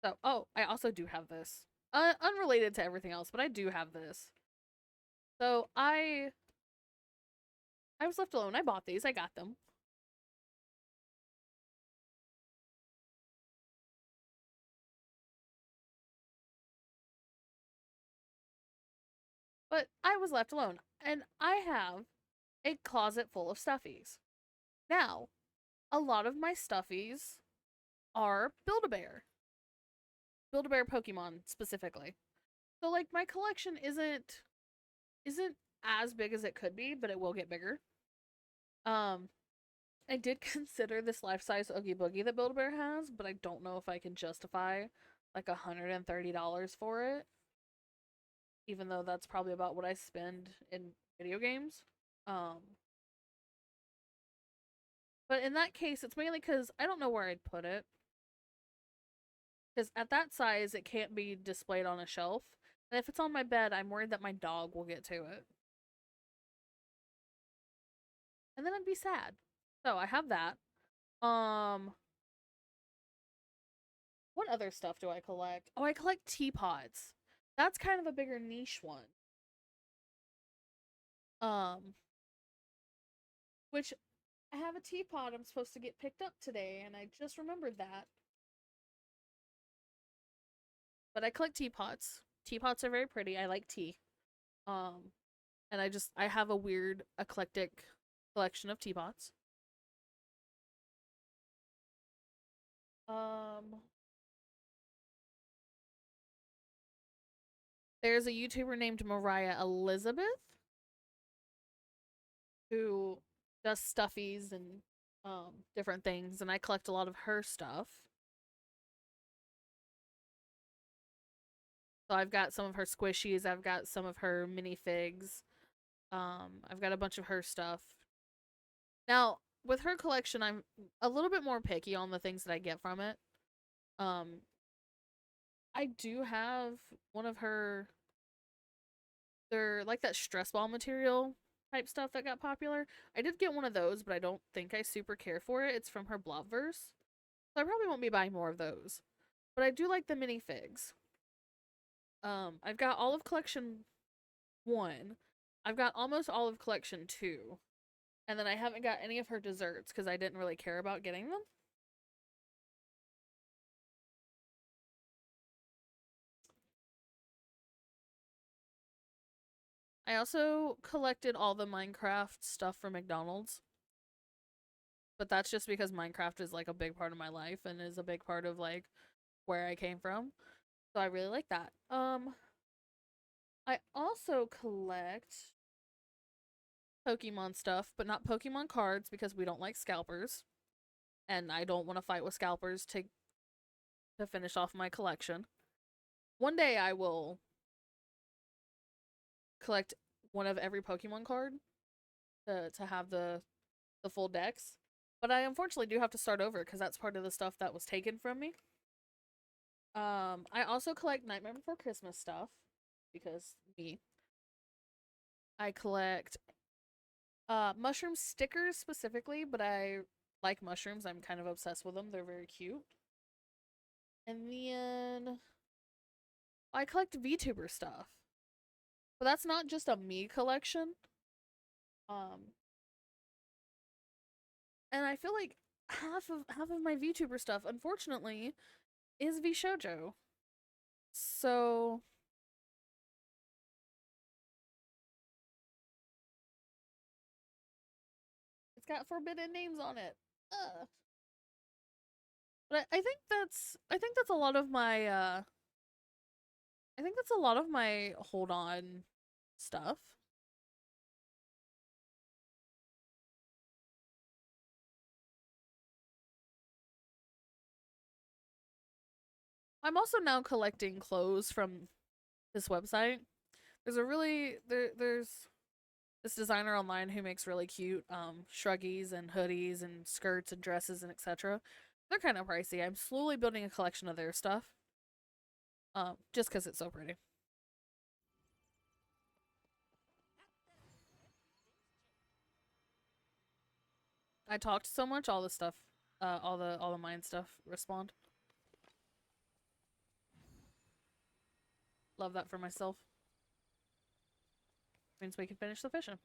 So, oh, I also do have this. Unrelated to everything else, but I do have this. So, I was left alone. I bought these. I got them. But I was left alone, and I have a closet full of stuffies. Now, a lot of my stuffies are Build-A-Bear. Build-A-Bear Pokemon specifically. So like my collection isn't as big as it could be, but it will get bigger. I did consider this life-size Oogie Boogie that Build-A-Bear has, but I don't know if I can justify like $130 for it. Even though that's probably about what I spend in video games. But But in that case, it's mainly because I don't know where I'd put it. Because at that size, it can't be displayed on a shelf. And if it's on my bed, I'm worried that my dog will get to it. And then I'd be sad. So I have that. What other stuff do I collect? Oh, I collect teapots. That's kind of a bigger niche one. Which I have a teapot I'm supposed to get picked up today, and I just remembered that. But I collect teapots. Teapots are very pretty. I like tea. And I have a weird eclectic collection of teapots. There's a YouTuber named Mariah Elizabeth who does stuffies and different things, and I collect a lot of her stuff. So I've got some of her squishies, I've got some of her minifigs. I've got a bunch of her stuff. Now, with her collection, I'm a little bit more picky on the things that I get from it. I do have one of her, they're like that stress ball material type stuff that got popular. I did get one of those, but I don't think I super care for it. It's from her Blobverse. So I probably won't be buying more of those. But I do like the minifigs. I've got all of collection 1. I've got almost all of collection 2. And then I haven't got any of her desserts because I didn't really care about getting them. I also collected all the Minecraft stuff from McDonald's. But that's just because Minecraft is like a big part of my life and is a big part of like where I came from. So I really like that. I also collect Pokemon stuff, but not Pokemon cards because we don't like scalpers. And I don't want to fight with scalpers to finish off my collection. One day I will collect one of every Pokemon card to have the full decks. But I unfortunately do have to start over because that's part of the stuff that was taken from me. I also collect Nightmare Before Christmas stuff because me. I collect mushroom stickers specifically, but I like mushrooms. I'm kind of obsessed with them. They're very cute. And then I collect VTuber stuff. But that's not just a me collection. And I feel like half of my VTuber stuff, unfortunately, is VShojo. So it's got forbidden names on it. Ugh. But I think that's a lot of my I think that's a lot of my hold on stuff. I'm also now collecting clothes from this website. There's this designer online who makes really cute shruggies and hoodies and skirts and dresses and etc. They're kind of pricey. I'm slowly building a collection of their stuff. Just because it's so pretty. I talked so much, all the stuff, all the mine stuff respond. Love that for myself. Means we can finish the fishing.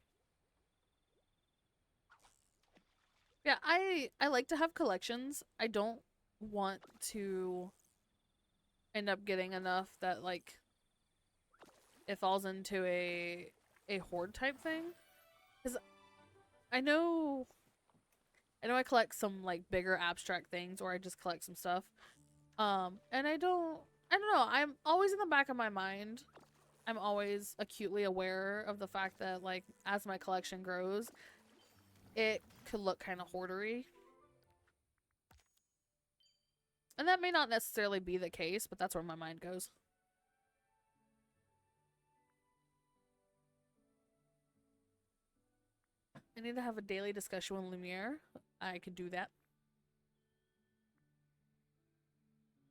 Yeah, I like to have collections. I don't want to end up getting enough that like it falls into a hoard type thing. Cuz I know I collect some like bigger abstract things or I just collect some stuff. And I don't know. I'm always in the back of my mind. I'm always acutely aware of the fact that like as my collection grows, it could look kind of hoardery. And that may not necessarily be the case, but that's where my mind goes. I need to have a daily discussion with Lumiere I could do that.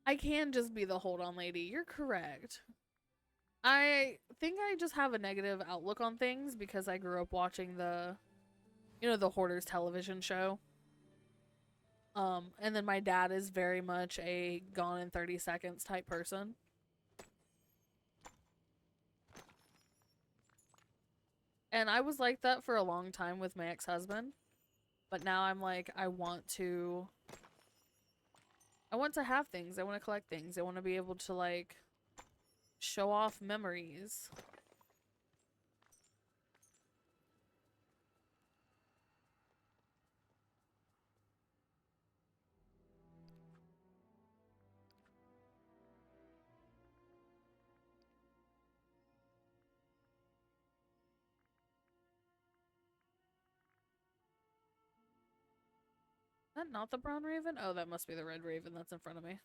I can just be the hold on lady. You're correct. I think I just have a negative outlook on things because I grew up watching the Hoarders television show. And then my dad is very much a Gone in 30 Seconds type person. And I was like that for a long time with my ex-husband. But now I'm like, I want to have things. I want to collect things. I want to be able to, like, show off memories. Is that not the brown raven? Oh, that must be the red raven that's in front of me.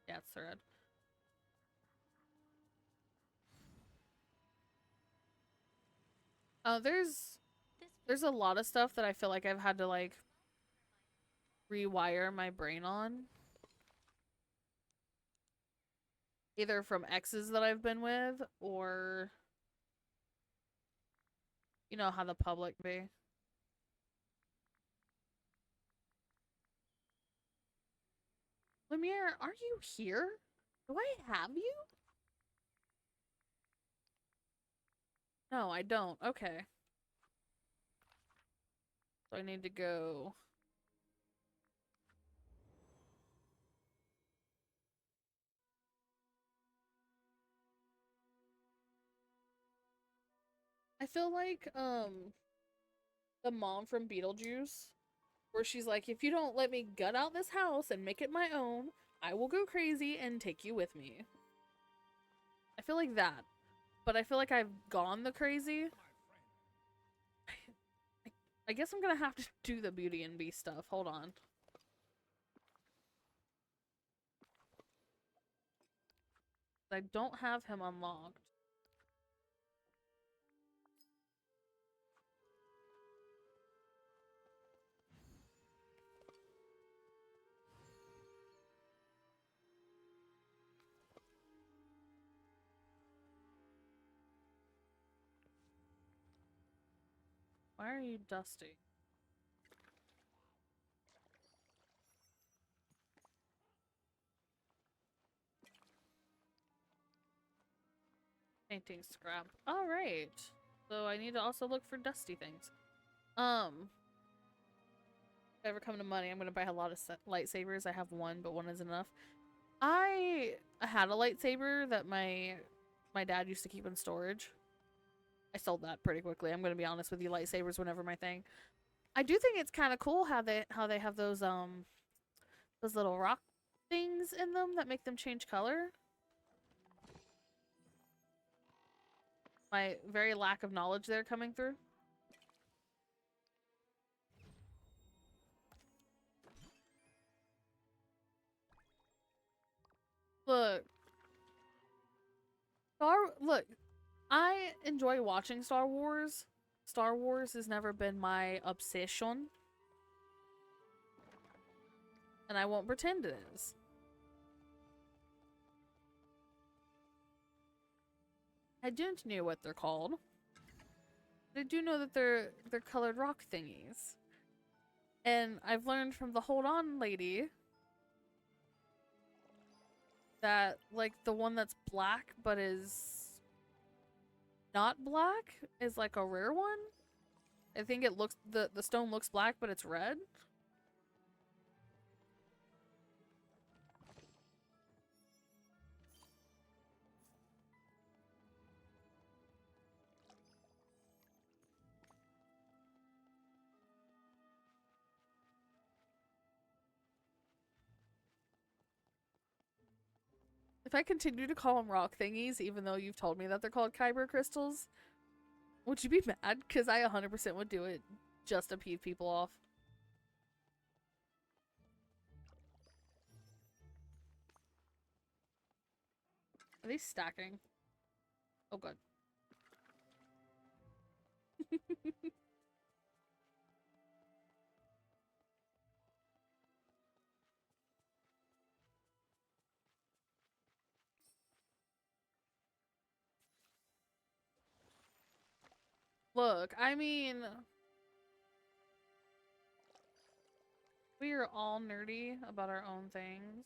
Yeah, it's the red. There's a lot of stuff that I feel like I've had to, like, rewire my brain on. Either from exes that I've been with, or you know how the public be. Lumiere, are you here? Do I have you? No, I don't. Okay. So I need to go. I feel like, the mom from Beetlejuice, where she's like, if you don't let me gut out this house and make it my own, I will go crazy and take you with me. I feel like that. But I feel like I've gone the crazy. I guess I'm gonna have to do the Beauty and Beast stuff. Hold on. I don't have him unlocked. Why are you dusty? Painting scrap. Alright. So I need to also look for dusty things. If I ever come to money, I'm gonna buy a lot of lightsabers. I have one, but one isn't enough. I had a lightsaber that my dad used to keep in storage. I sold that pretty quickly. I'm gonna be honest with you. Lightsabers were never my thing. I do think it's kind of cool how they have those little rock things in them that make them change color. My very lack of knowledge there coming through. Look. Look, I enjoy watching Star Wars. Star Wars has never been my obsession. And I won't pretend it is. I don't know what they're called. But I do know that they're colored rock thingies. And I've learned from the Hold On lady that, like, the one that's black but is not black is like a rare one. I think it looks, the stone looks black but it's red. If I continue to call them rock thingies, even though you've told me that they're called kyber crystals, would you be mad? Because I 100% would do it just to peeve people off. Are they stacking? Oh, good. Look, I mean, we are all nerdy about our own things.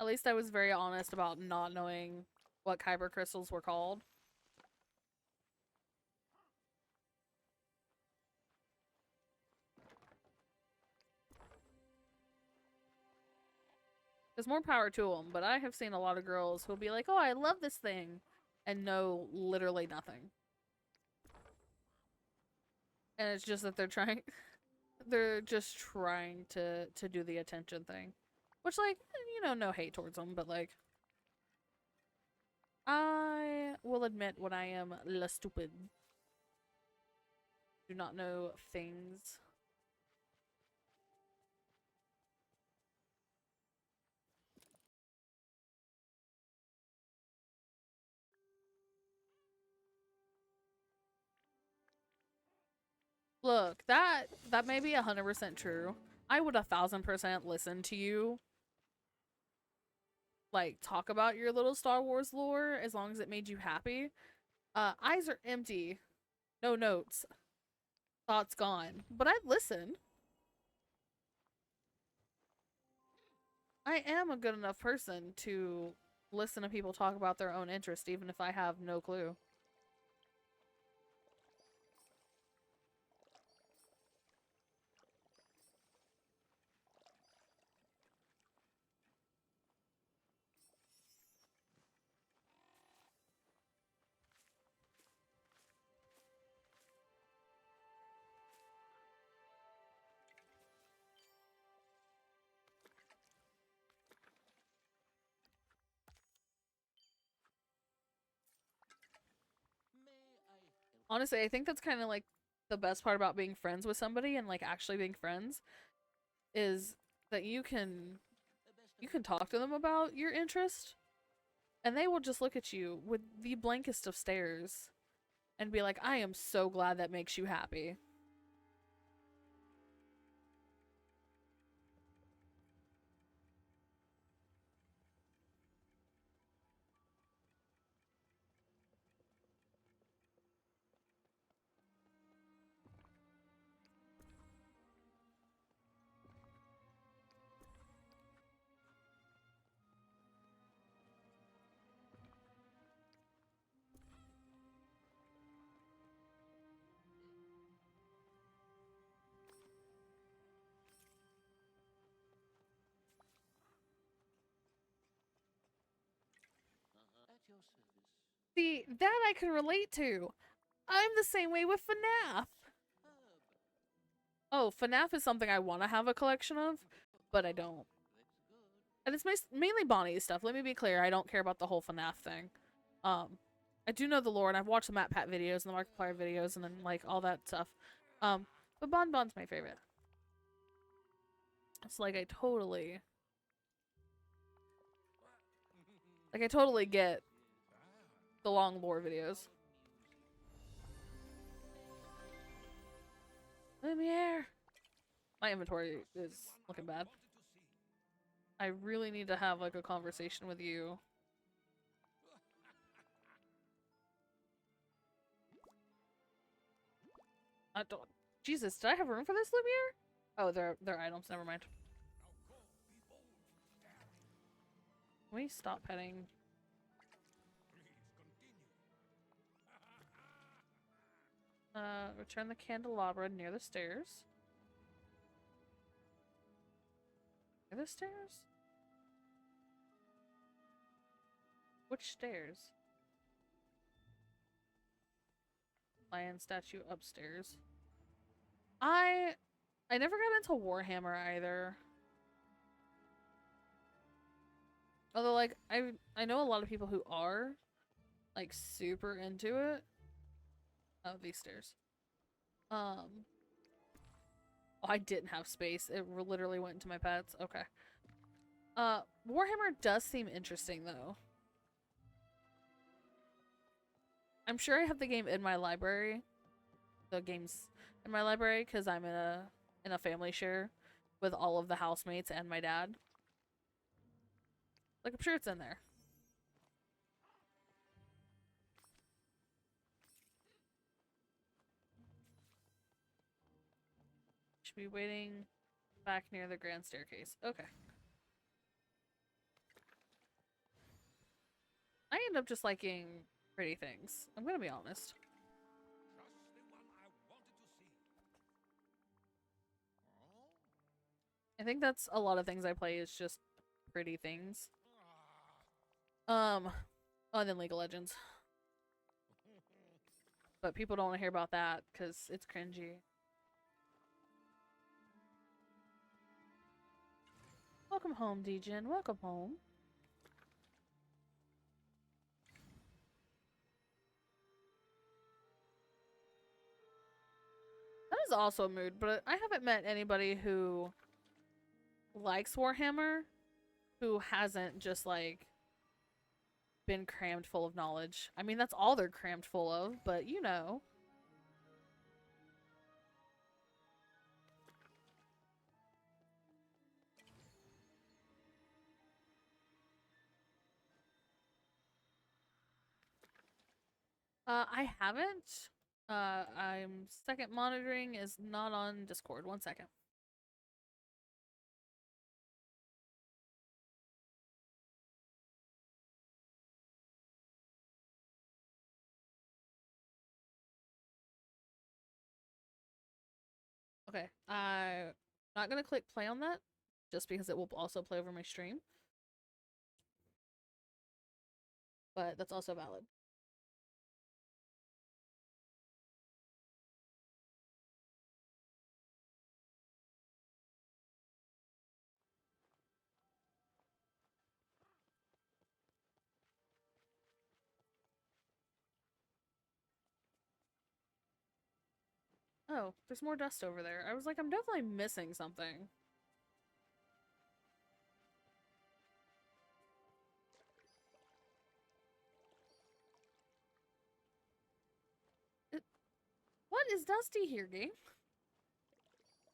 At least I was very honest about not knowing what kyber crystals were called. There's more power to them, but I have seen a lot of girls who'll be like, oh, I love this thing, and know literally nothing. And it's just that they're trying, they're just trying to do the attention thing. Which, like, you know, no hate towards them, but like, I will admit when I am la stupid. Do not know things. Look, that may be 100% true. I would 1000% listen to you, like, talk about your little Star Wars lore as long as it made you happy. Eyes are empty. No notes. Thoughts gone. But I'd listen. I am a good enough person to listen to people talk about their own interest, even if I have no clue. Honestly, I think that's kind of like the best part about being friends with somebody and like actually being friends is that you can talk to them about your interest and they will just look at you with the blankest of stares and be like, I am so glad that makes you happy. See, that I can relate to. I'm the same way with FNAF. Oh, FNAF is something I want to have a collection of, but I don't. And it's mainly Bonnie's stuff. Let me be clear, I don't care about the whole FNAF thing. I do know the lore, and I've watched the MatPat videos and the Markiplier videos, and then like all that stuff. But Bon's my favorite. It's like I totally get the long lore videos. Lumiere! My inventory is looking bad. I really need to have like a conversation with you. I don't. Jesus, did I have room for this, Lumiere? Oh, they're items. Never mind. Can we stop petting? Return the candelabra near the stairs. Near the stairs? Which stairs? Lion statue upstairs. I never got into Warhammer either. Although, like, I know a lot of people who are, like, super into it. Oh, these stairs. Oh, I didn't have space. It literally went into my pets. Okay. Warhammer does seem interesting, though. I'm sure I have the game in my library. The game's in my library because I'm in a family share with all of the housemates and my dad. Like, I'm sure it's in there. Should be waiting back near the grand staircase. Okay. I end up just liking pretty things. I'm gonna be honest. Just the one I wanted to see. Oh? I think that's a lot of things I play is just pretty things. Ah. Oh, and then League of Legends. But people don't want to hear about that because it's cringy. Welcome home, Dejin. Welcome home. That is also a mood, but I haven't met anybody who likes Warhammer who hasn't just like been crammed full of knowledge. I mean, that's all they're crammed full of, but you know. I haven't. I'm second monitoring is not on Discord. 1 second. Okay, I'm not gonna click play on that just because it will also play over my stream. But that's also valid. Oh, there's more dust over there. I was like, I'm definitely missing something. What is dusty here, game?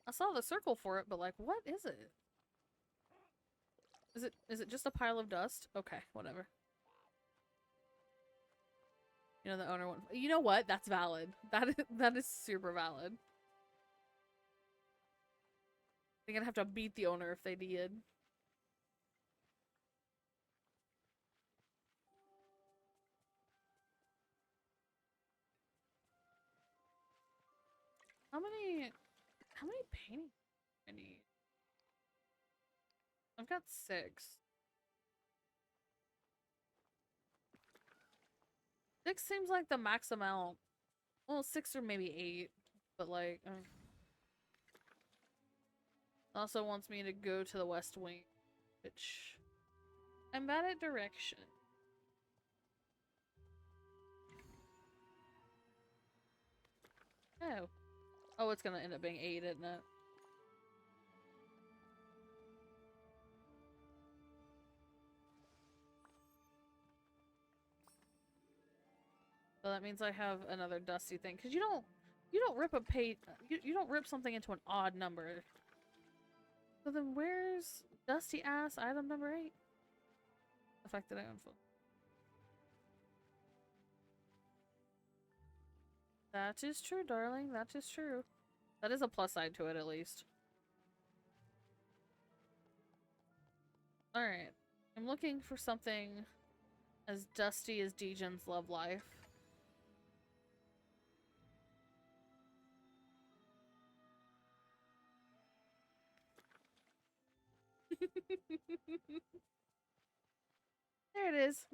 I saw the circle for it, but like, what is it? Is it just a pile of dust? Okay, whatever. You know the owner one. You know what? That's valid. That is super valid. They're gonna have to beat the owner if they did. How many painting I need? I've got 6. 6 seems like the max amount. Well, 6 or maybe 8, but like, also wants me to go to the West Wing, which I'm bad at direction. Oh. Oh, it's gonna end up being 8, isn't it? So that means I have another dusty thing. Cause you don't rip a page, you don't rip something into an odd number. So then where's dusty ass item number 8? Affected item. That is true, darling. That is true. That is a plus side to it, at least. Alright. I'm looking for something as dusty as Dejin's love life. There it is.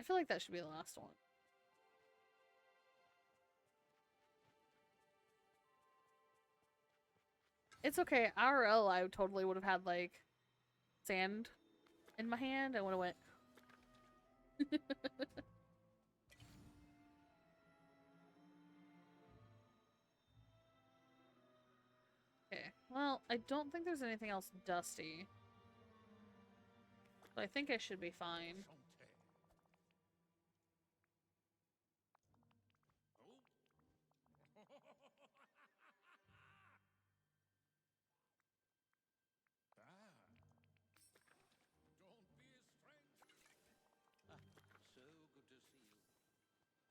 I feel like that should be the last one. It's okay. IRL, I totally would have had like sand in my hand. I would have went. Okay. Well, I don't think there's anything else dusty. So I think I should be fine.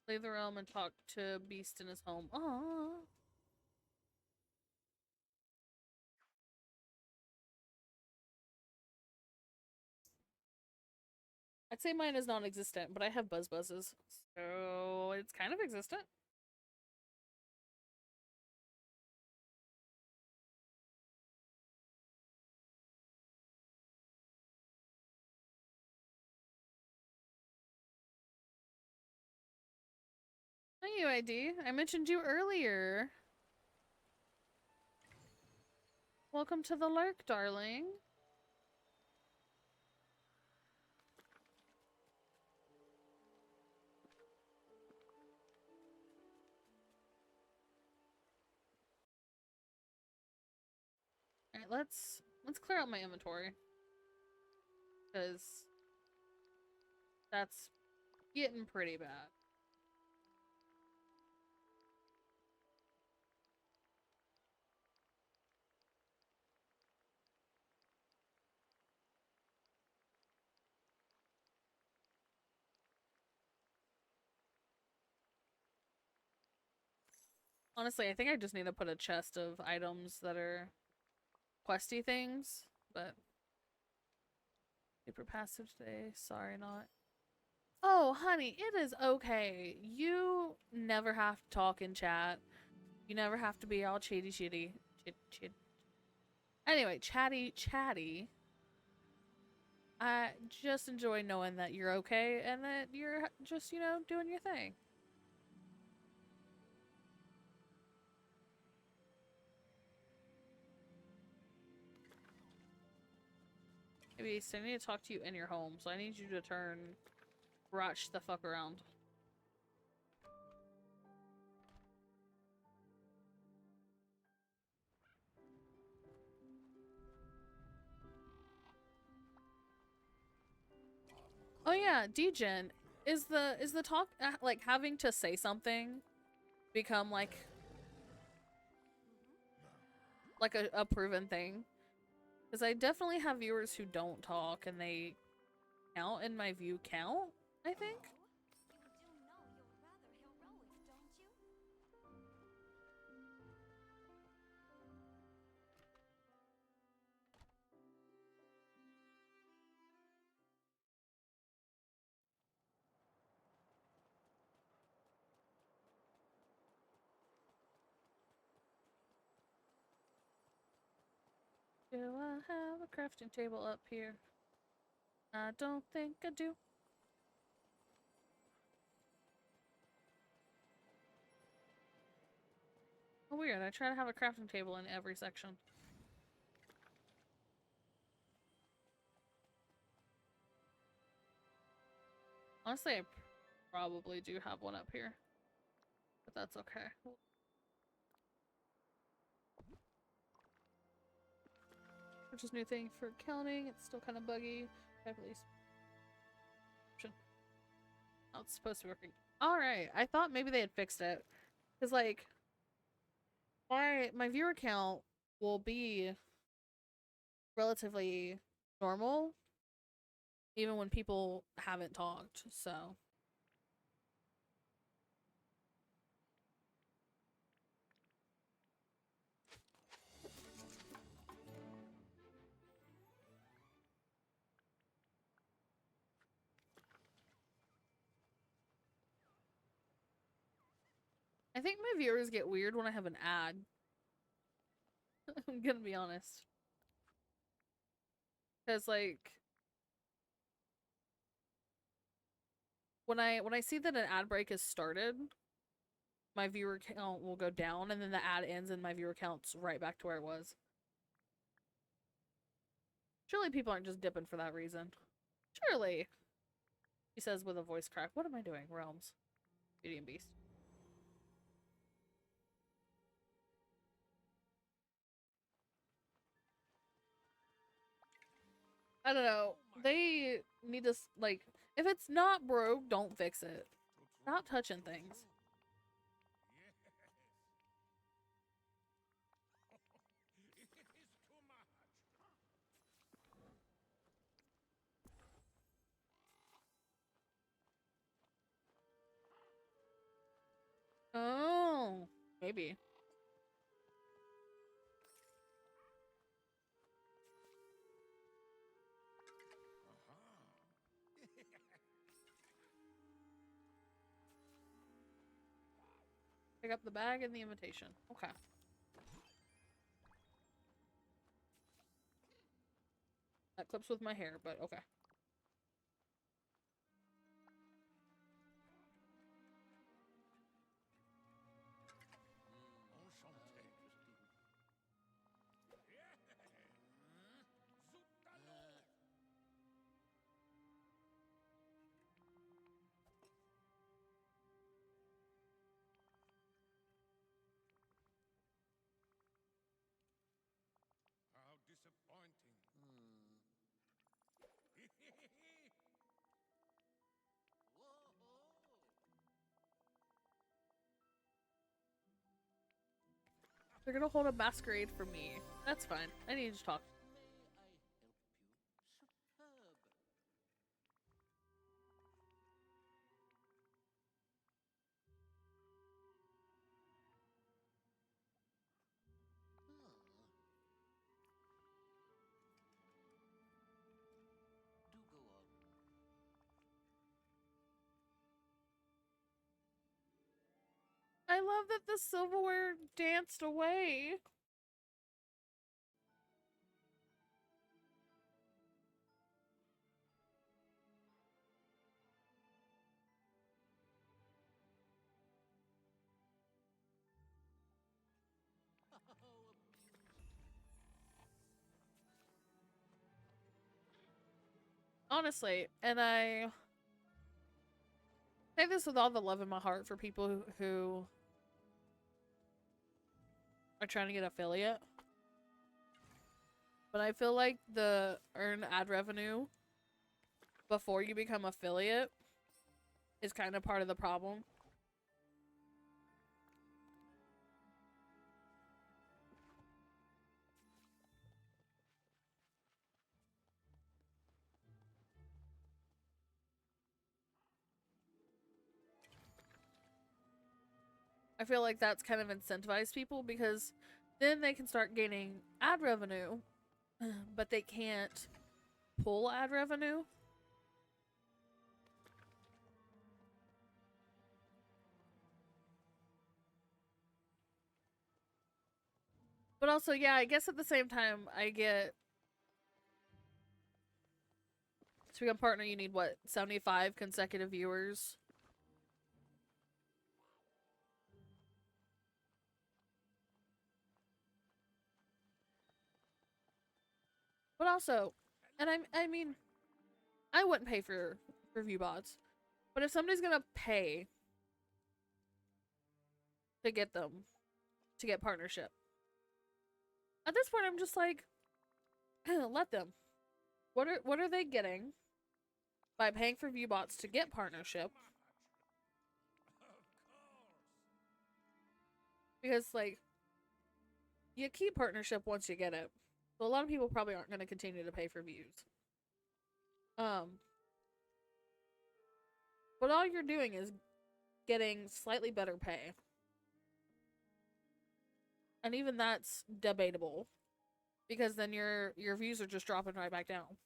Leave the realm and talk to Beast in his home. Aww. I'd say mine is non-existent, but I have buzzes, so it's kind of existent. Hi, UID. I mentioned you earlier. Welcome to the lurk, darling. Alright, let's clear out my inventory. Because that's getting pretty bad. Honestly, I think I just need to put a chest of items that are questy things, but super passive today. Sorry, not. Oh, honey, it is okay. You never have to talk in chat. You never have to be all chitty. Chit. Anyway, chatty. I just enjoy knowing that you're okay and that you're just, you know, doing your thing. Maybe I need to talk to you in your home, so I need you to turn Rotch the fuck around. Oh yeah, Degen, is the talk like having to say something become like a proven thing? Because I definitely have viewers who don't talk and they count in my view count, I think. Do I have a crafting table up here? I don't think I do. Oh, weird. I try to have a crafting table in every section. Honestly, I probably do have one up here. But that's okay. Purchase new thing for counting. It's still kind of buggy. At least. Oh, it's supposed to be working. Alright, I thought maybe they had fixed it. Because, like, my viewer count will be relatively normal even when people haven't talked, so. I think my viewers get weird when I have an ad. I'm gonna be honest. Because, like, when I see that an ad break has started, my viewer count will go down, and then the ad ends and my viewer count's right back to where it was. Surely people aren't just dipping for that reason. Surely. He says with a voice crack. What am I doing? Realms. Beauty and Beast. I don't know. They need to, like, if it's not broke, don't fix it. Stop touching things. Oh, maybe. Pick up the bag and the invitation. Okay. That clips with my hair, but okay. How disappointing. They're gonna hold a masquerade for me. That's fine. I need to talk. Do go on. I love that the silverware danced away. Honestly, and I say this with all the love in my heart for people who are trying to get affiliate. But I feel like the earn ad revenue before you become affiliate is kind of part of the problem. I feel like that's kind of incentivized people because then they can start gaining ad revenue, but they can't pull ad revenue. But also, yeah, I guess at the same time, I get to become partner, you need what, 75 consecutive viewers? But also, and I mean, I wouldn't pay for view bots, but if somebody's gonna pay to get them, to get partnership, at this point, I'm just like, let them. What are they getting by paying for view bots to get partnership? Because like, you keep partnership once you get it. So a lot of people probably aren't going to continue to pay for views. But all you're doing is getting slightly better pay. And even that's debatable. Because then your views are just dropping right back down.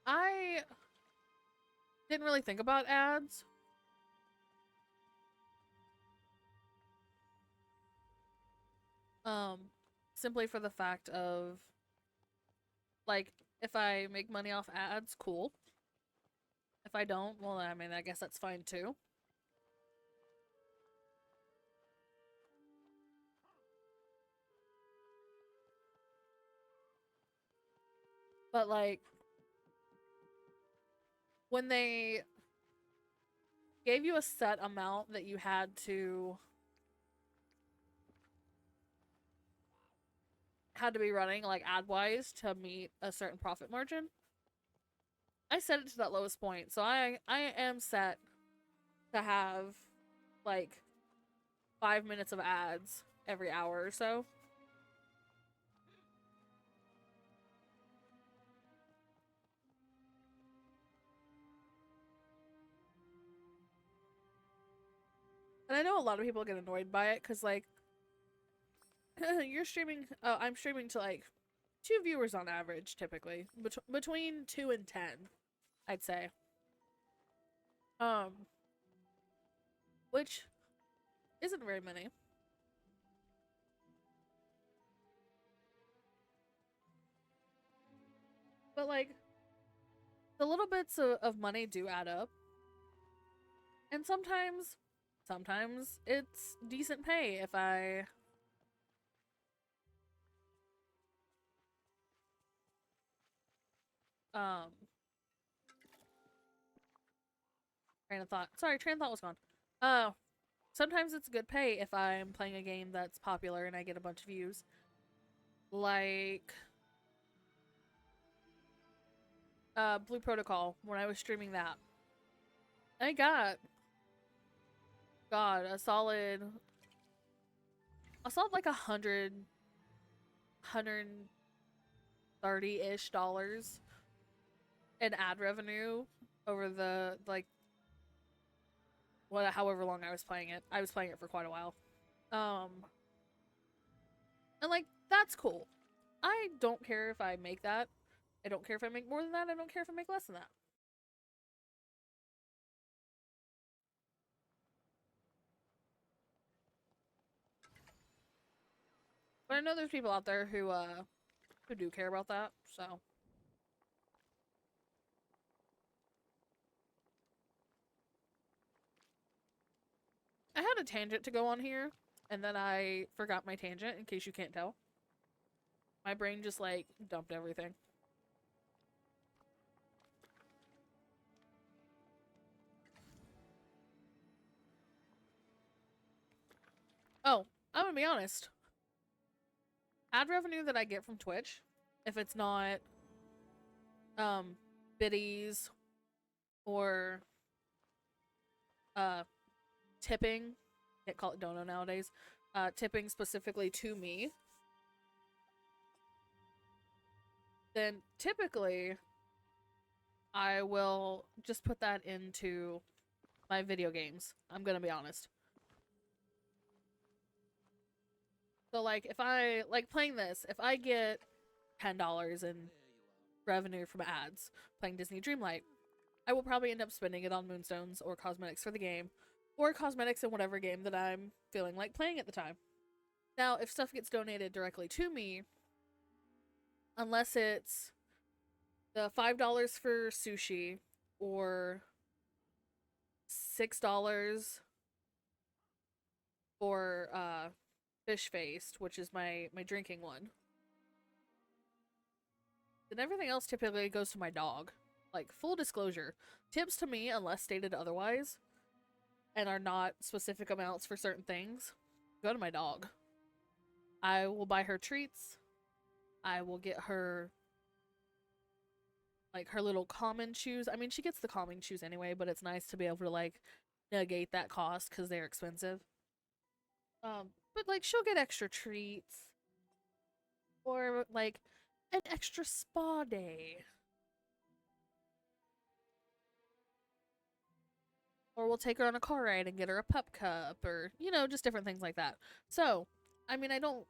I didn't really think about ads. Simply for the fact of, like, if I make money off ads, cool. If I don't, well, I mean, I guess that's fine too. But like when they gave you a set amount that you had to be running like ad wise to meet a certain profit margin, I set it to that lowest point. So I am set to have like 5 minutes of ads every hour or so. And I know a lot of people get annoyed by it because, like, you're streaming. I'm streaming to like 2 viewers on average, typically between 2 and 10, I'd say. Um, which isn't very many. But like, the little bits of money do add up, and sometimes it's decent pay if I train of thought. Sorry, train of thought was gone. Sometimes it's good pay if I'm playing a game that's popular and I get a bunch of views. Like Blue Protocol, when I was streaming that. I got a solid like 130-ish dollars in ad revenue over the like however long I was playing it. I was playing it for quite a while. And like that's cool. I don't care if I make that. I don't care if I make more than that. I don't care if I make less than that. But I know there's people out there who do care about that, so. I had a tangent to go on here, and then I forgot my tangent, in case you can't tell. My brain just, like, dumped everything. Oh, I'm gonna be honest. Ad revenue that I get from Twitch, if it's not, biddies or, tipping, can't call it dono nowadays, tipping specifically to me, then typically I will just put that into my video games. I'm gonna be honest. So like if I like playing this, if I get $10 in revenue from ads playing Disney Dreamlight, I will probably end up spending it on moonstones or cosmetics for the game, or cosmetics in whatever game that I'm feeling like playing at the time. Now, if stuff gets donated directly to me, unless it's the $5 for sushi or $6 for fish faced, which is my drinking one, then everything else typically goes to my dog. Like, full disclosure, tips to me, unless stated otherwise, and are not specific amounts for certain things, go to my dog. I will buy her treats. I will get her, like, her little common shoes. I mean, she gets the calming shoes anyway, but it's nice to be able to, like, negate that cost because they're expensive. But, like, she'll get extra treats. Or, like, an extra spa day. Or we'll take her on a car ride and get her a pup cup, or, you know, just different things like that. So, I mean, I don't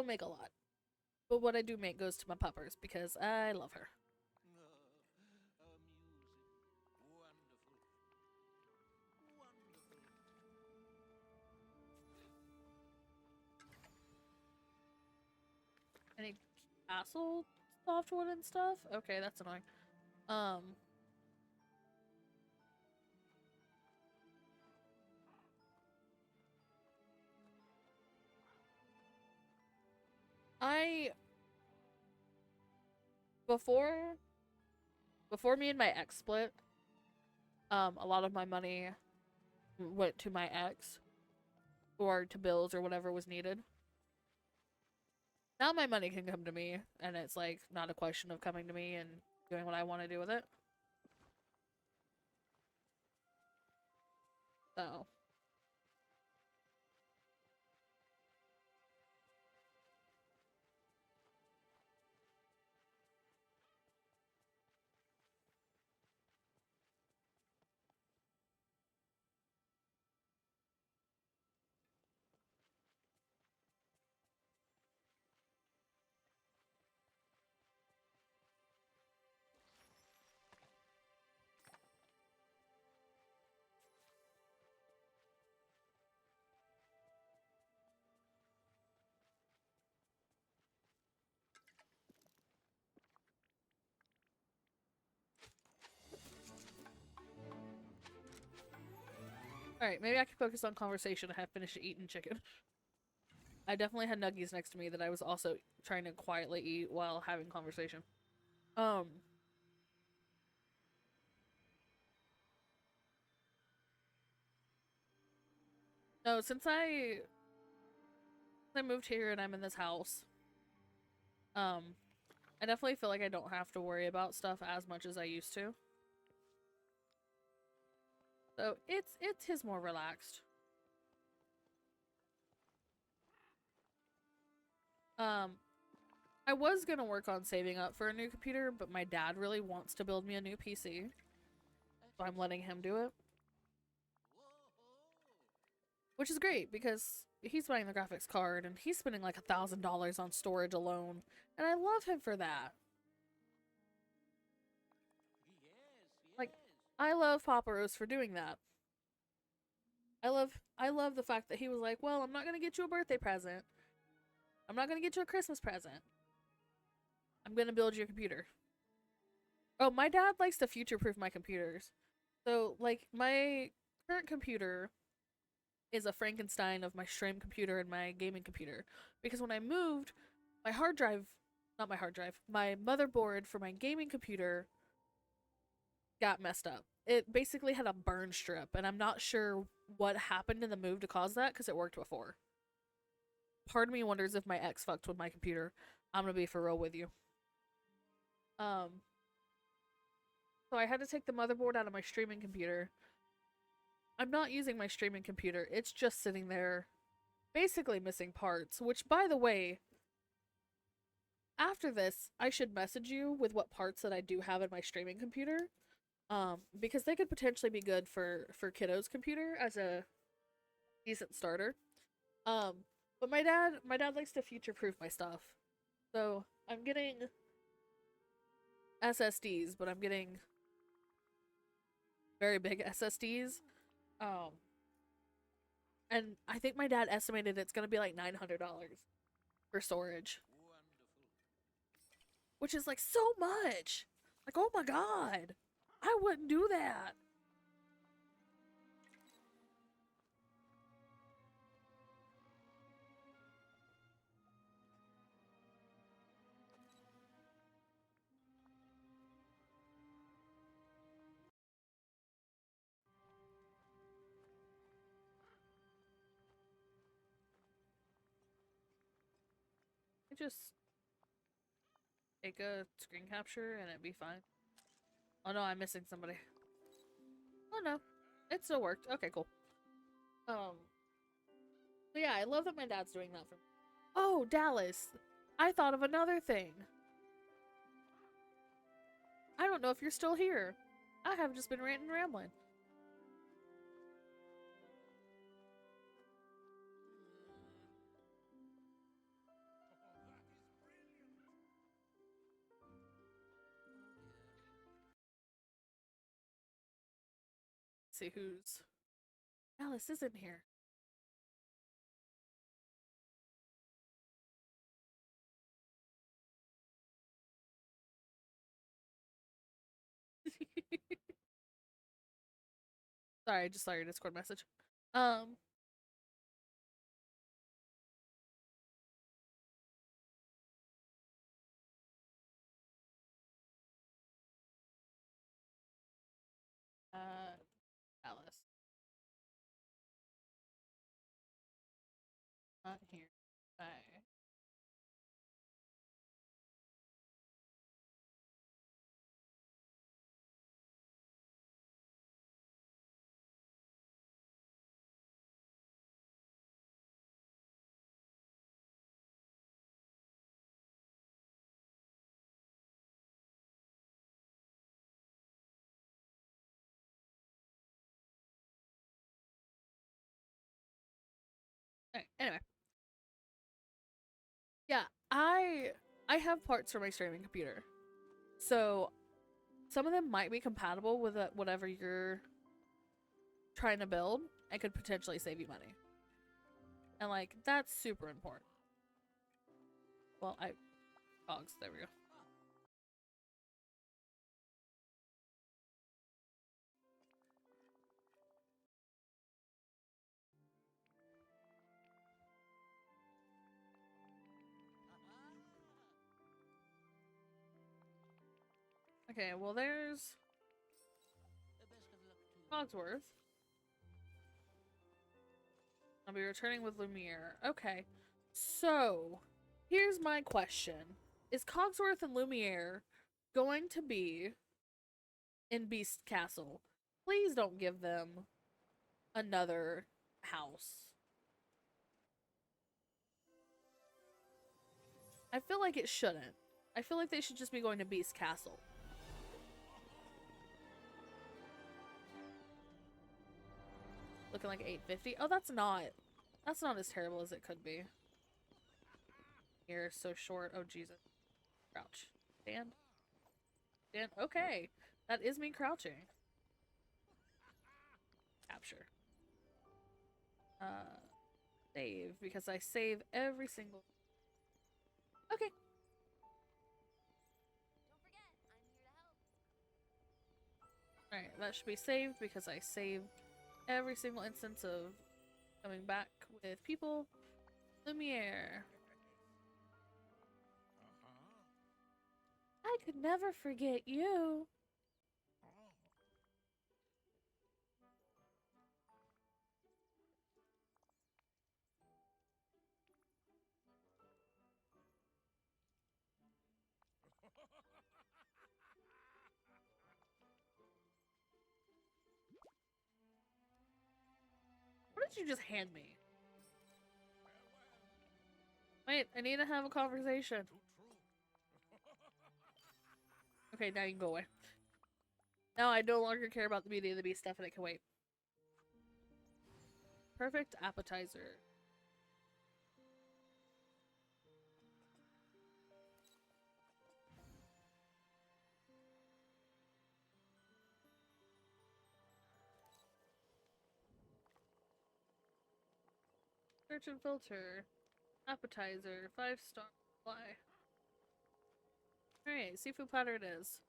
make a lot. But what I do make goes to my puppers because I love her. Any castle softwood and stuff? Okay, that's annoying. I before me and my ex split, a lot of my money went to my ex or to bills or whatever was needed. Now my money can come to me, and it's like not a question of coming to me and doing what I want to do with it. So alright, maybe I can focus on conversation. I have finished eating chicken. I definitely had nuggies next to me that I was also trying to quietly eat while having conversation. No, since I moved here and I'm in this house, I definitely feel like I don't have to worry about stuff as much as I used to. So it is more relaxed. I was gonna work on saving up for a new computer, but my dad really wants to build me a new PC. So I'm letting him do it. Which is great because he's buying the graphics card and he's spending like $1,000 on storage alone. And I love him for that. Like, I love Papa Rose for doing that. I love the fact that he was like, well, I'm not gonna get you a birthday present. I'm not gonna get you a Christmas present. I'm gonna build you a computer. Oh, my dad likes to future-proof my computers. So, like, my current computer is a Frankenstein of my stream computer and my gaming computer. Because when I moved, my hard drive, not my hard drive, my motherboard for my gaming computer got messed up. It basically had a burn strip, and I'm not sure what happened in the move to cause that because it worked before. Part of me wonders if my ex fucked with my computer. I'm gonna be for real with you. So I had to take the motherboard out of my streaming computer. I'm not using my streaming computer. It's just sitting there, basically missing parts, which, by the way, after this, I should message you with what parts that I do have in my streaming computer. Because they could potentially be good for Kiddo's computer as a decent starter. But my dad likes to future-proof my stuff. So, I'm getting SSDs, but I'm getting very big SSDs. And I think my dad estimated it's gonna be like $900 for storage. Which is like so much! Like, oh my god! I wouldn't do that! I just take a screen capture and it'd be fine. Oh no, I'm missing somebody. Oh no, it still worked. Okay, cool. So yeah, I love that my dad's doing that for me. Oh, Dallas, I thought of another thing. I don't know if you're still here. I have just been ranting and rambling. Let's see who's... Dallas isn't here. Sorry, I just saw your Discord message. Not here. Bye. Anyway, yeah, I have parts for my streaming computer, so some of them might be compatible with whatever you're trying to build and could potentially save you money, and like that's super important. Well, cogs. There we go. Okay, well there's Cogsworth. I'll be returning with Lumiere. Okay, so here's my question: is Cogsworth and Lumiere going to be in Beast Castle? Please don't give them another house. I feel like it shouldn't. I feel like they should just be going to Beast Castle. Looking like 850. Oh, that's not as terrible as it could be. Here, so short. Oh, Jesus. Crouch. Stand. Stand. Okay. That is me crouching. Capture. Save. Because I save every single... Okay. Alright, that should be saved because I saved every single instance of coming back with people. Lumiere. I could never forget you. What did you just hand me? Wait, I need to have a conversation. Okay, now you can go away. Now I no longer care about the Beauty and the Beast stuff and it can wait. Perfect appetizer. Search and filter. Appetizer. 5-star. Fly. Alright, seafood platter it is.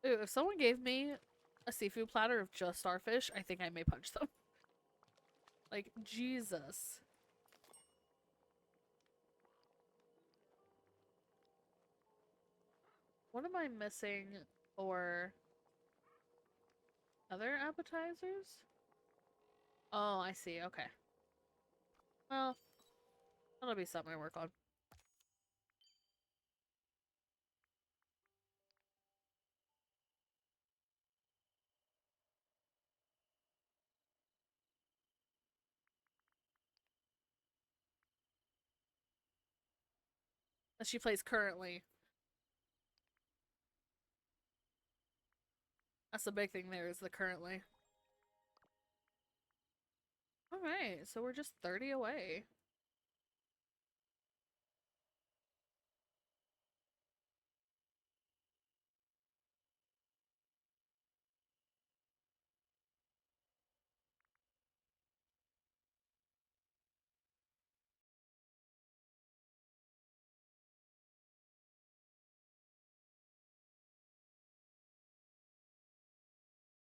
Ooh, if someone gave me a seafood platter of just starfish, I think I may punch them. Like, Jesus. What am I missing for other appetizers? Oh, I see. Okay. Well, that'll be something I work on. That she plays currently. That's the big thing there is the currently. Alright, so we're just 30 away.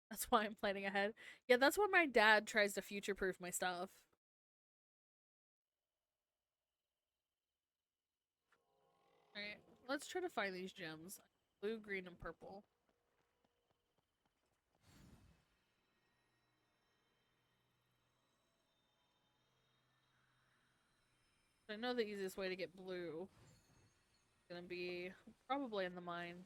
That's why I'm planning ahead. Yeah, that's why my dad tries to future-proof my stuff. Alright, let's try to find these gems. Blue, green, and purple. I know the easiest way to get blue is gonna be probably in the mine.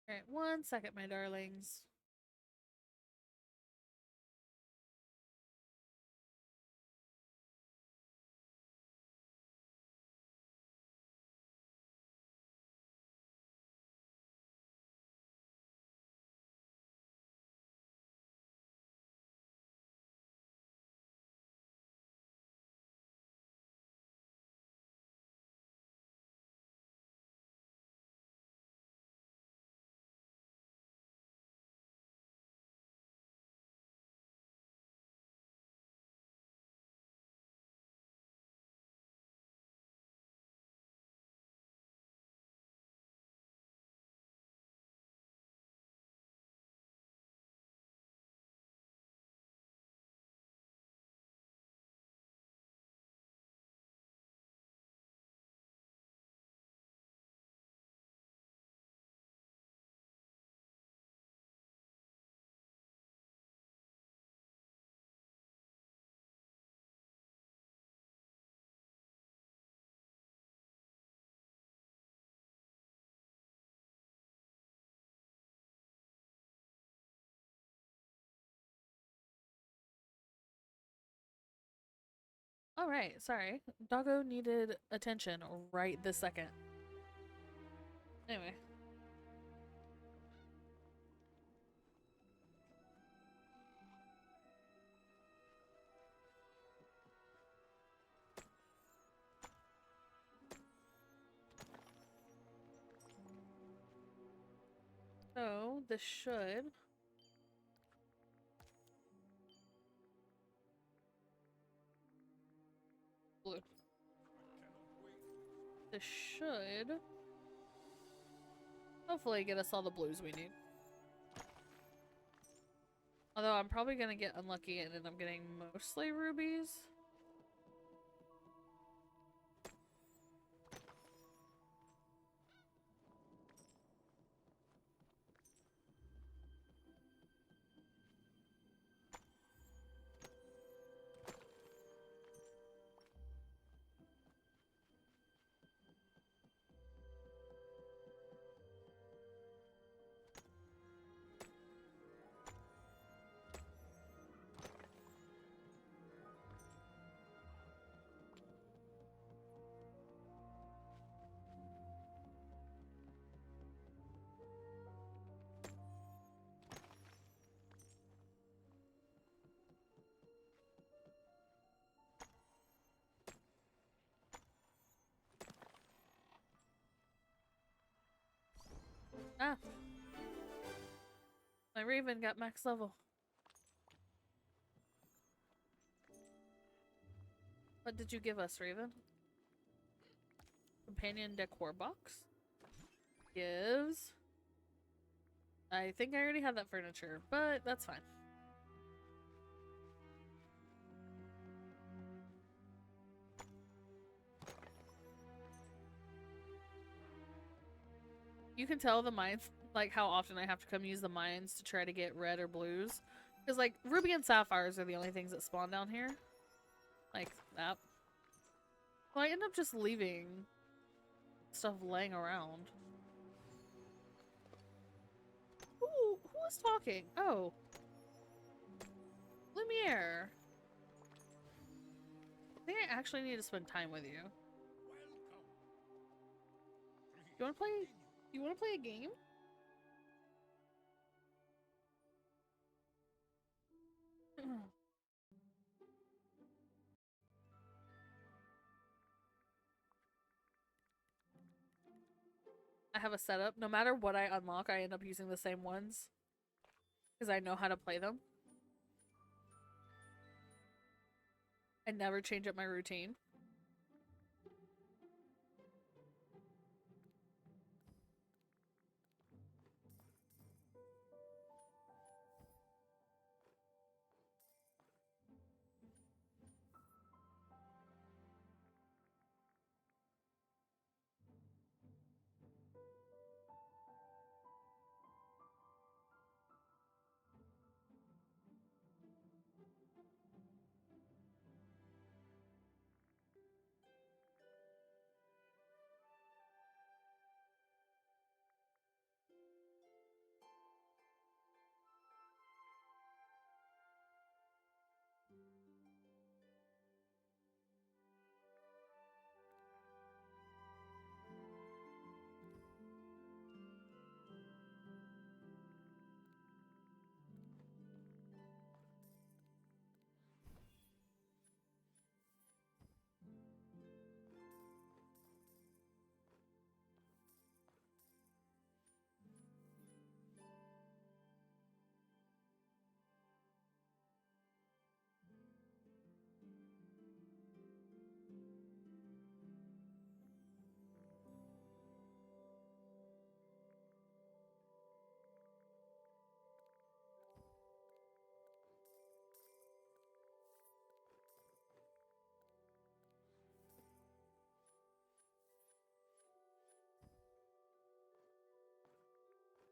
Alright, 1 second, my darlings. Alright, sorry. Doggo needed attention right this second. Anyway. So, this should... Blue. This should... hopefully get us all the blues we need. Although I'm probably gonna get unlucky and end up getting mostly rubies. Ah! My Raven got max level. What did you give us, Raven? Companion decor box? Gives... I think I already had that furniture, but that's fine. You can tell the mines, like, how often I have to come use the mines to try to get red or blues. Because, like, ruby and sapphires are the only things that spawn down here. Like that. Well, I end up just leaving stuff laying around. Who was talking? Oh. Lumiere. I think I actually need to spend time with you. You wanna play? You wanna play a game? I have a setup. No matter what I unlock, I end up using the same ones. Because I know how to play them. I never change up my routine.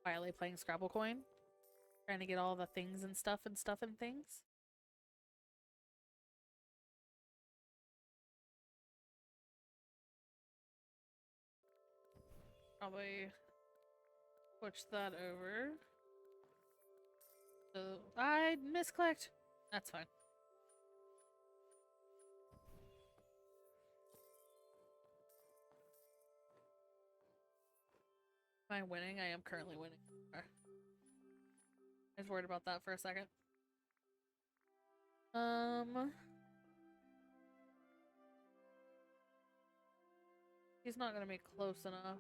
quietly playing Scrabble Coin. Trying to get all the things and stuff and things. Probably switch that over. So I misclicked. That's fine. Am I winning? I am currently winning. Okay. I was worried about that for a second. He's not gonna be close enough.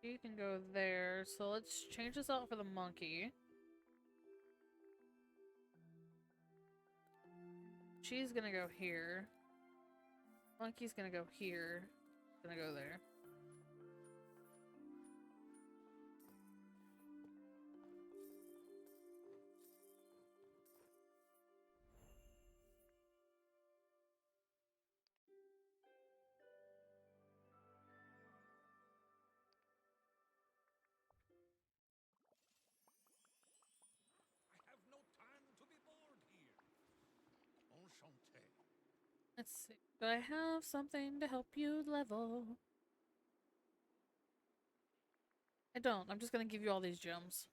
He can go there, so let's change this out for the monkey. She's gonna go here. Monkey's gonna go here. Gonna go there. I have no time to be bored here. Enchanté. Let's see. Do I have something to help you level? I don't. I'm just gonna give you all these gems.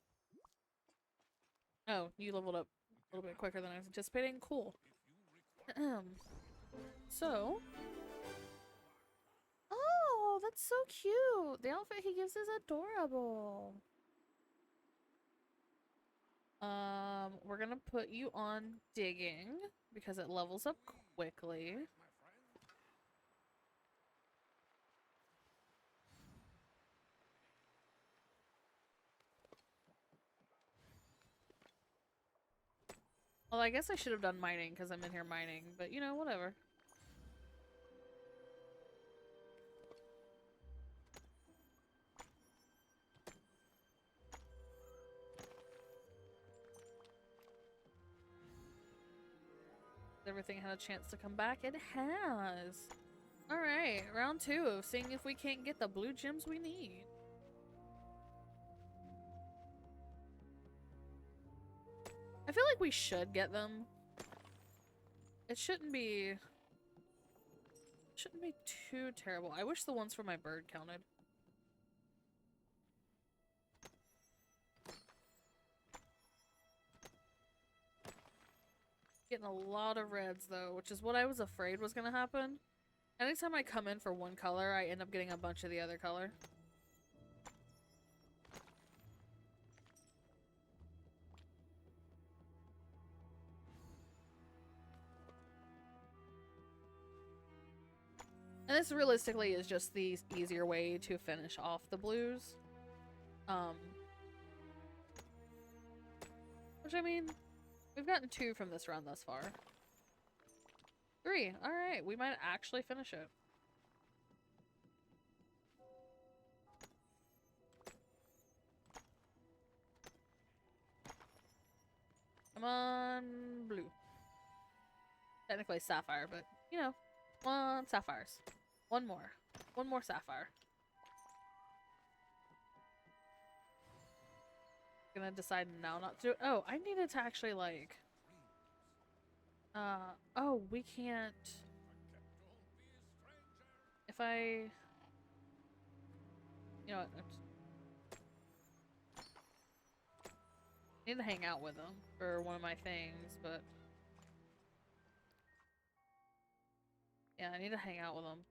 Oh, you leveled up a little bit quicker than I was anticipating. Cool. So. Oh, that's so cute. The outfit he gives is adorable. We're gonna put you on digging because it levels up quickly. My friend. Well, I guess I should have done mining because I'm in here mining, but you know, whatever. Everything had a chance to come back. It has. Alright, round 2 of seeing if we can't get the blue gems we need. I feel like we should get them. It shouldn't be too terrible. I wish the ones for my bird counted. Getting a lot of reds though, which is what I was afraid was gonna happen. Anytime I come in for one color, I end up getting a bunch of the other color. And this realistically is just the easier way to finish off the blues. Which I mean, we've gotten 2 from this run thus far. 3. Alright, we might actually finish it. Come on, blue. Technically sapphire, but, you know, one sapphires. One more. One more sapphire. Gonna decide now not to do it. Oh, I needed to actually, like... oh, we can't... If I... You know what? I need to hang out with them for one of my things, but... Yeah, I need to hang out with them.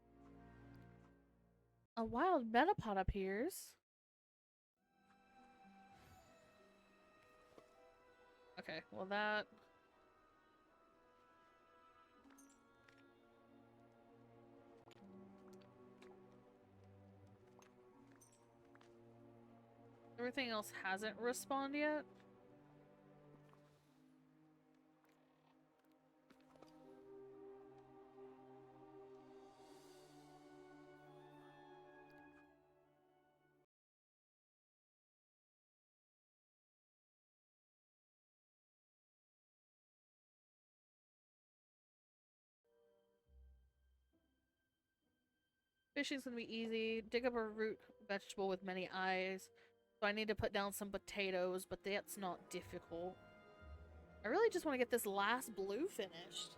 A wild Metapod appears. Okay, well that... Everything else hasn't respawned yet. Fishing's gonna be easy. Dig up a root vegetable with many eyes. So I need to put down some potatoes, but that's not difficult. I really just want to get this last blue finished.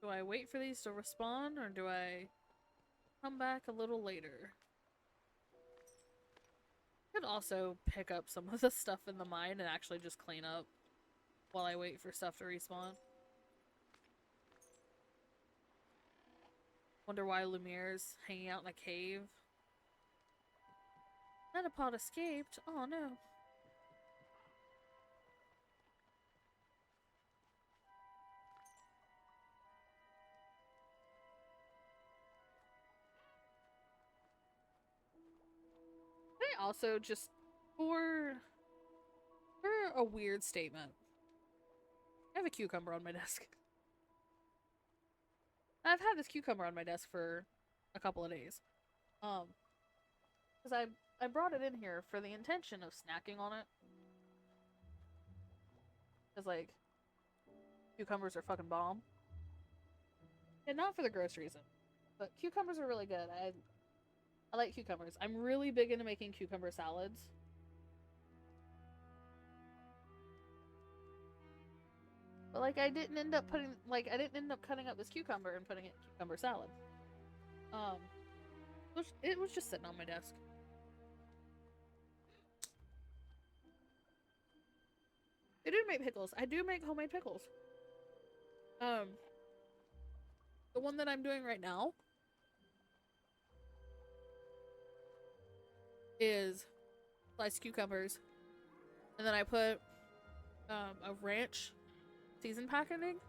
Do I wait for these to respawn, or do I come back a little later? Could also pick up some of the stuff in the mine and actually just clean up while I wait for stuff to respawn. Wonder why Lumiere's hanging out in a cave. Metapod escaped? Oh no. I also just for a weird statement. I have a cucumber on my desk. I've had this cucumber on my desk for a couple of days. Because I brought it in here for the intention of snacking on it. Because, like, cucumbers are fucking bomb. And not for the gross reason. But cucumbers are really good. I like cucumbers. I'm really big into making cucumber salads. But, like, I didn't end up cutting up this cucumber and putting it in cucumber salad. It was just sitting on my desk. They do make pickles. I do make homemade pickles. The one that I'm doing right now is sliced cucumbers, and then I put a ranch seasoned packing,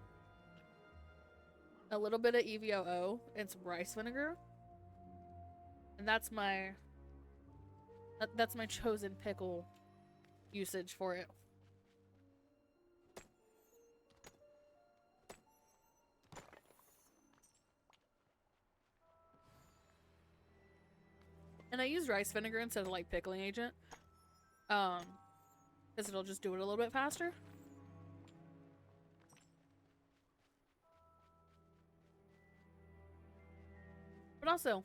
a little bit of EVOO, and some rice vinegar, and that's my chosen pickle usage for it. And I use rice vinegar instead of like pickling agent. Because it'll just do it a little bit faster. But also,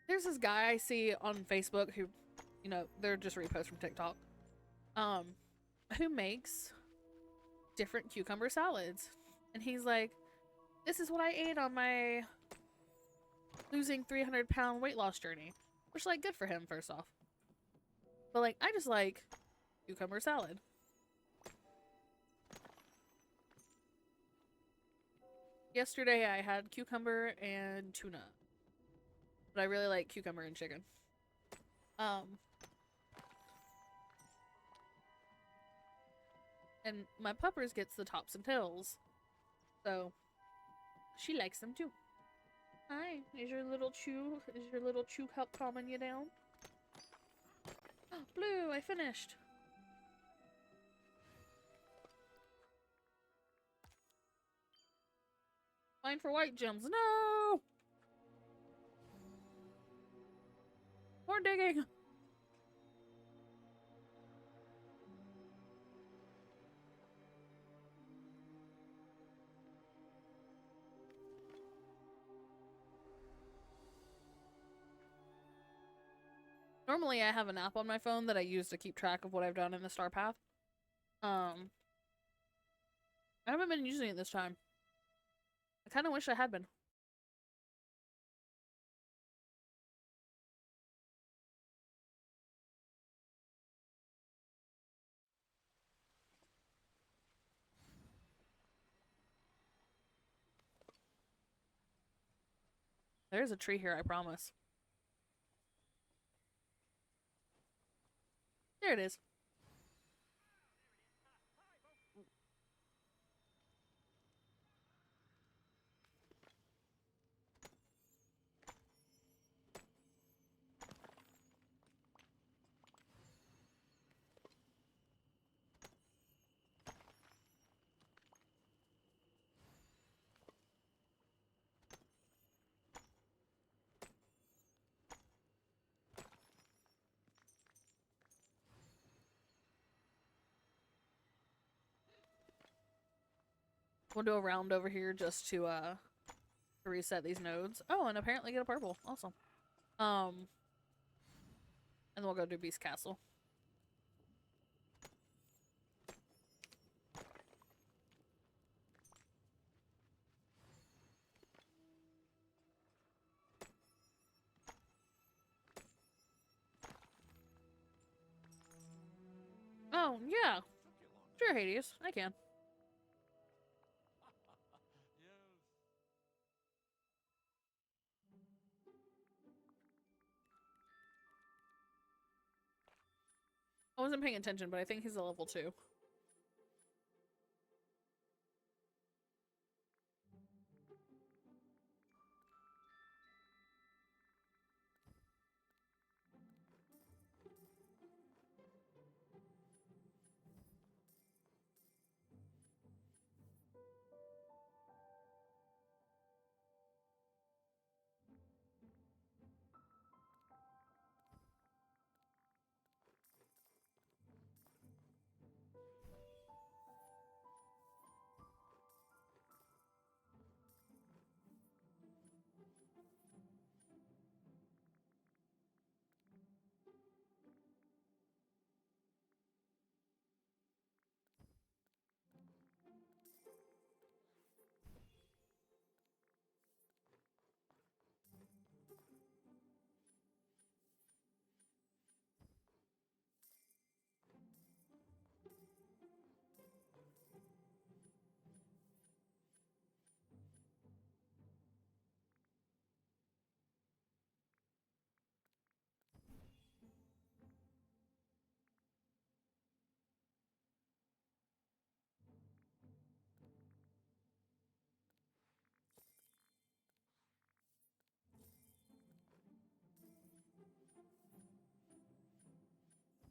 there's this guy I see on Facebook who, you know, they're just reposts from TikTok. Who makes different cucumber salads. And he's like, this is what I ate on my losing 300-pound weight loss journey. Which, like, good for him, first off. But, like, I just like cucumber salad. Yesterday I had cucumber and tuna. But I really like cucumber and chicken. And my puppers gets the tops and tails. So, she likes them too. Hi, is your little chew cup calming you down? Blue, I finished. Mine for white gems. No! More digging. Normally I have an app on my phone that I use to keep track of what I've done in the star path. I haven't been using it this time. I kind of wish I had been. There's a tree here, I promise. There it is. We'll do a round over here just to reset these nodes. Oh, and apparently get a purple. Awesome. And then we'll go do Beast Castle. Oh, yeah. Took you long Sure, Hades. I can. Yes. I wasn't paying attention, but I think he's a level 2.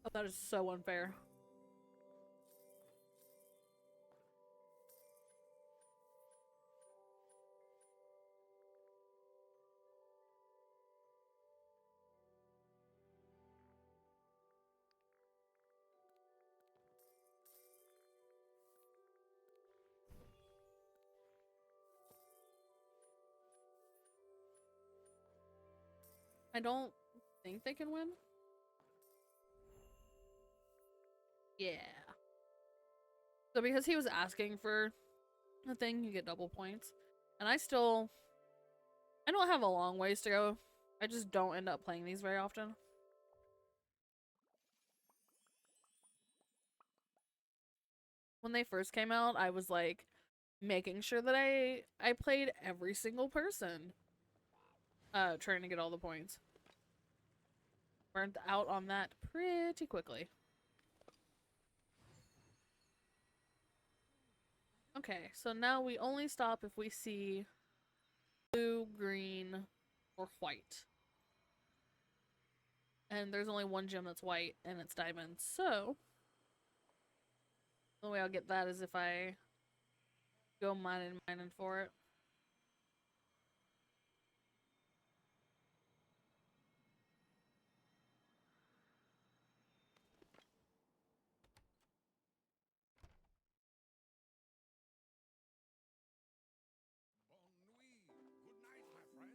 Oh, that is so unfair. I don't think they can win. Yeah. So because he was asking for a thing, you get double points. And I don't have a long ways to go. I just don't end up playing these very often. When they first came out, I was like making sure that I played every single person. Trying to get all the points. Burnt out on that pretty quickly. Okay, so now we only stop if we see blue, green, or white. And there's only one gem that's white, and it's diamond. So the way I'll get that is if I go mining for it. Bon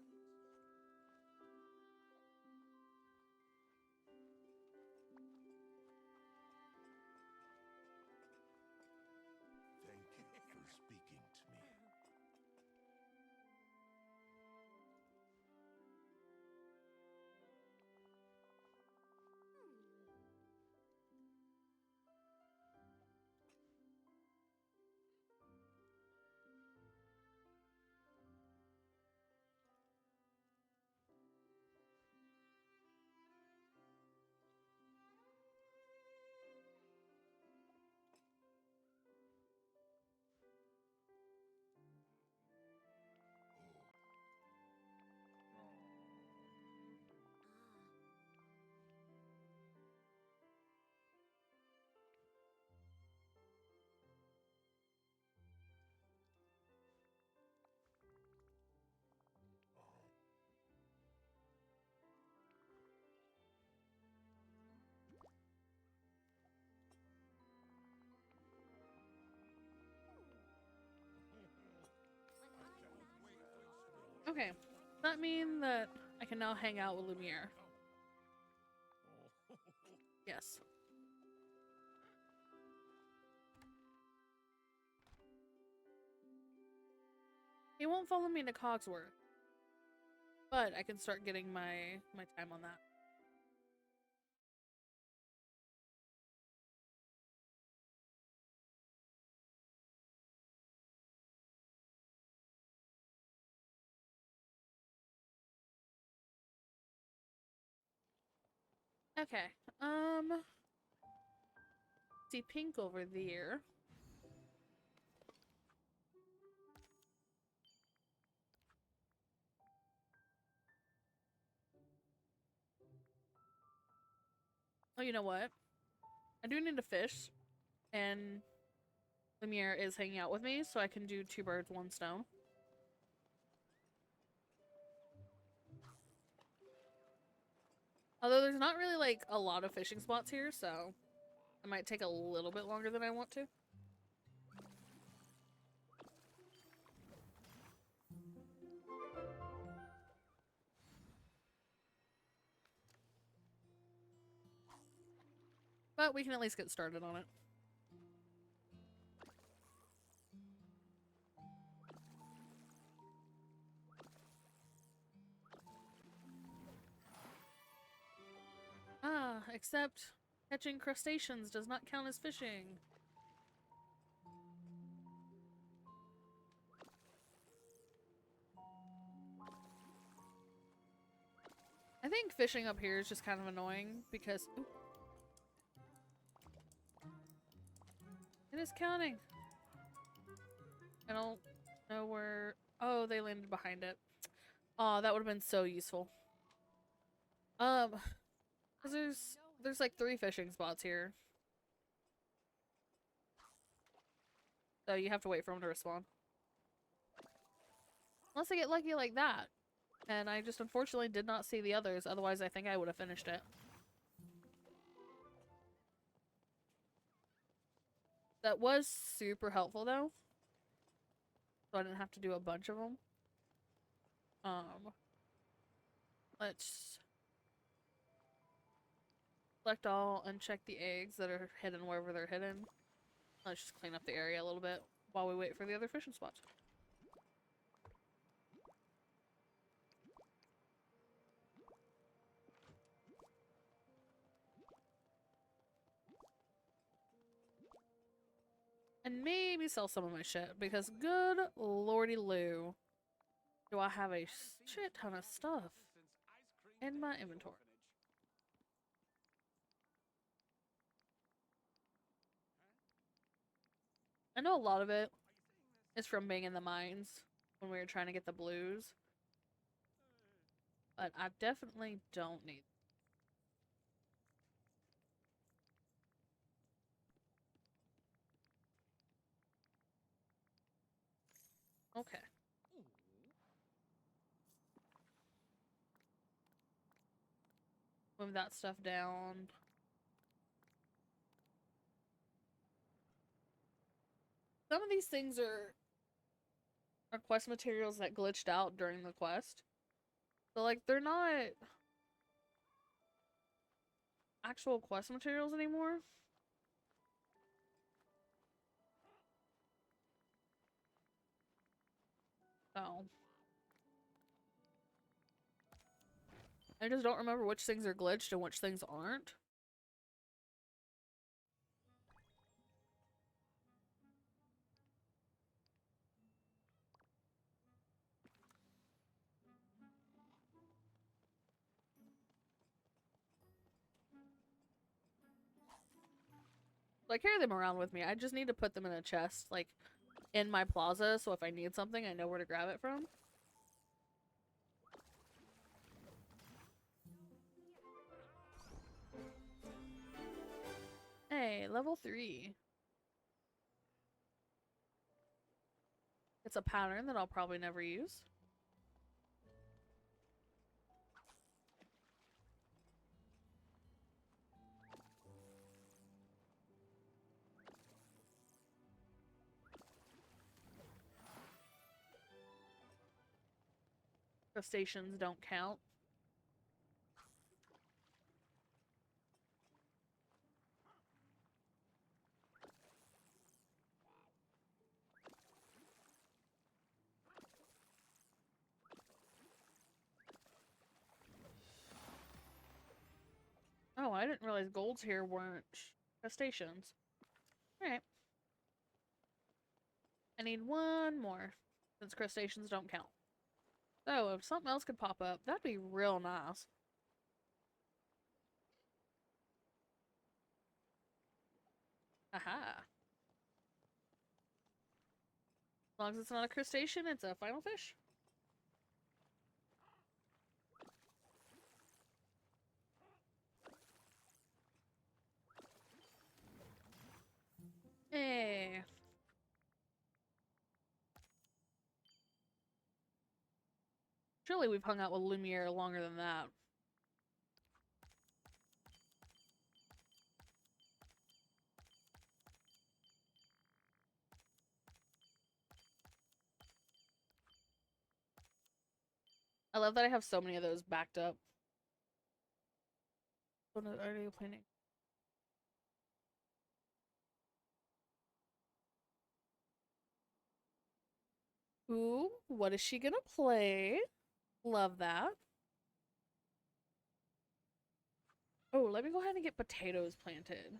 nuit. Good night, my friends. Thank you for speaking to me. Okay. Does that mean that I can now hang out with Lumiere? Oh, Yes. He won't follow me to Cogsworth. But I can start getting my time on that. Okay. See Pink over there. Oh, you know what? I do need to fish, and Lumiere is hanging out with me, so I can do 2 birds, 1 stone. Although there's not really like a lot of fishing spots here, so it might take a little bit longer than I want to. But we can at least get started on it. Ah, except catching crustaceans does not count as fishing. I think fishing up here is just kind of annoying because oop, it is counting. I don't know where. Oh, they landed behind it. Oh, that would have been so useful. 'Cause there's like 3 fishing spots here. So you have to wait for them to respawn. Unless I get lucky like that. And I just unfortunately did not see the others, otherwise I think I would have finished it. That was super helpful though. So I didn't have to do a bunch of them. Let's select all and check the eggs that are hidden wherever they're hidden. Let's just clean up the area a little bit while we wait for the other fishing spots. And maybe sell some of my shit, because good lordy Lou, do I have a shit ton of stuff in my inventory. I know a lot of it is from being in the mines when we were trying to get the blues, but I definitely don't need. Okay. Move that stuff down. Some of these things are quest materials that glitched out during the quest. So like they're not actual quest materials anymore. So I just don't remember which things are glitched and which things aren't. So I carry them around with me. I just need to put them in a chest, like, in my plaza, so if I need something, I know where to grab it from. Hey, level 3. It's a pattern that I'll probably never use. crustaceans don't count. Oh, I didn't realize golds here weren't crustaceans. Alright. I need one more, since crustaceans don't count. So, if something else could pop up, that'd be real nice. Aha. As long as it's not a crustacean, it's a final fish. Hey. Surely we've hung out with Lumiere longer than that. I love that I have so many of those backed up. What are you planning? Ooh, what is she gonna play? Love that. Oh, let me go ahead and get potatoes planted.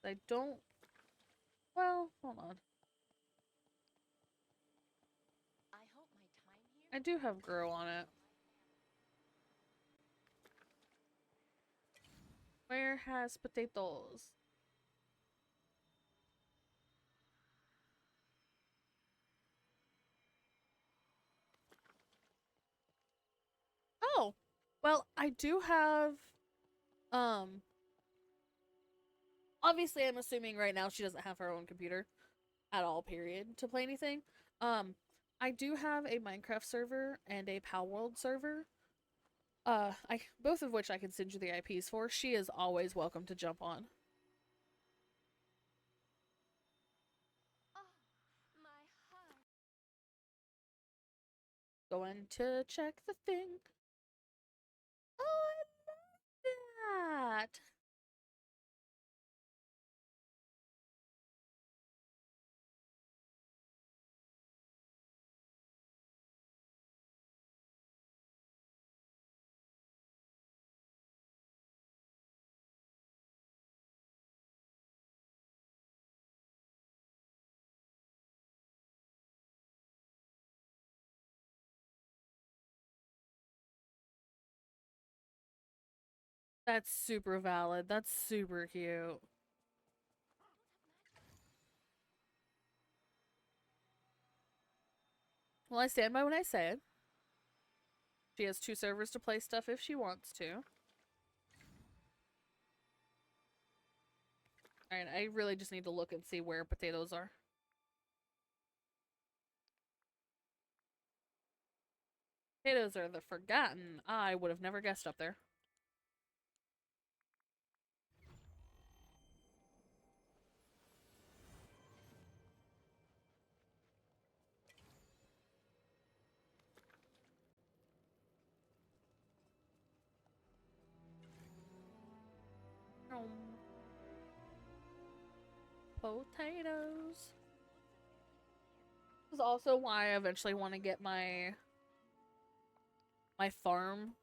I don't... Well, hold on. I hope my time here. I do have grow on it. Where has potatoes? Oh, well, I do have, um, obviously I'm assuming right now she doesn't have her own computer at all, period, to play anything. Um, I do have a Minecraft server and a Palworld server. Both of which I can send you the IPs for. She is always welcome to jump on. Oh, my heart. Going to check the thing. Oh, I love that. That's super valid. That's super cute. Well, I stand by what I said. She has 2 servers to play stuff if she wants to. Alright, I really just need to look and see where potatoes are. Potatoes are the forgotten. I would have never guessed up there. Potatoes. This is also why I eventually want to get my farm.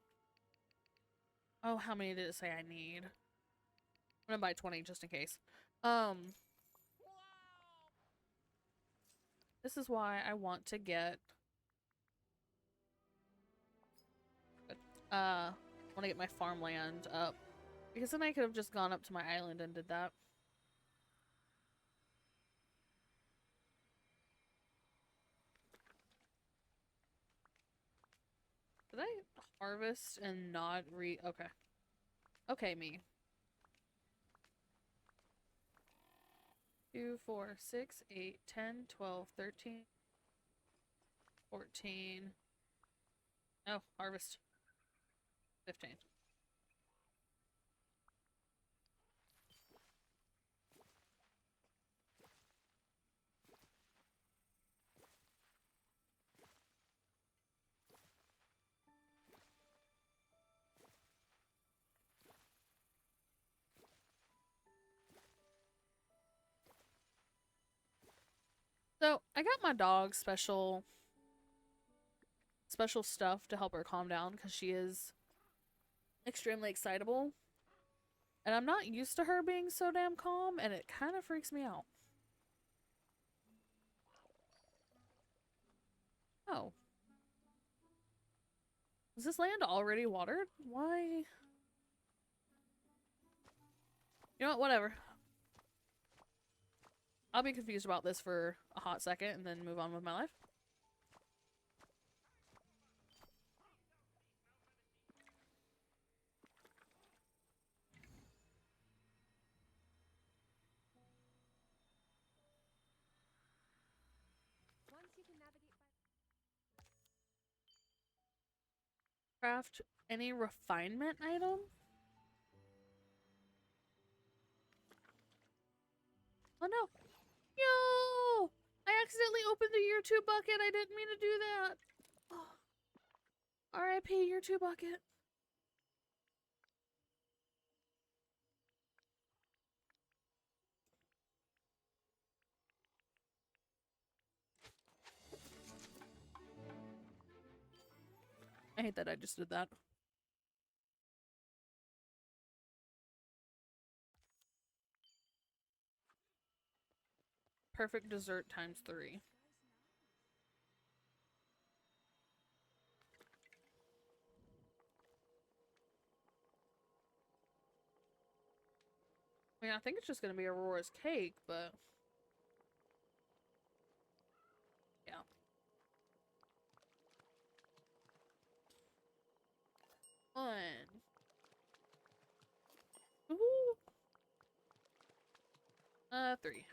Oh, how many did it say I need? I'm gonna buy 20 just in case. This is why I want to get want to get my farmland up, because then I could have just gone up to my island and did that. Did I harvest and not okay. Okay, me. 2, 4, 6, 8, 10, 12, 13, 14. Oh, harvest. 15. So I got my dog special stuff to help her calm down because she is extremely excitable. And I'm not used to her being so damn calm, and it kind of freaks me out. Oh. Is this land already watered? Why? You know what? Whatever. I'll be confused about this for a hot second and then move on with my life. Once you can navigate by Craft any refinement item? Oh no. Yo! I accidentally opened the year 2 bucket. I didn't mean to do that. Oh. RIP year 2 bucket. I hate that I just did that. Perfect dessert times 3. I mean, I think it's just gonna be Aurora's cake, but yeah. One. Ooh. 3.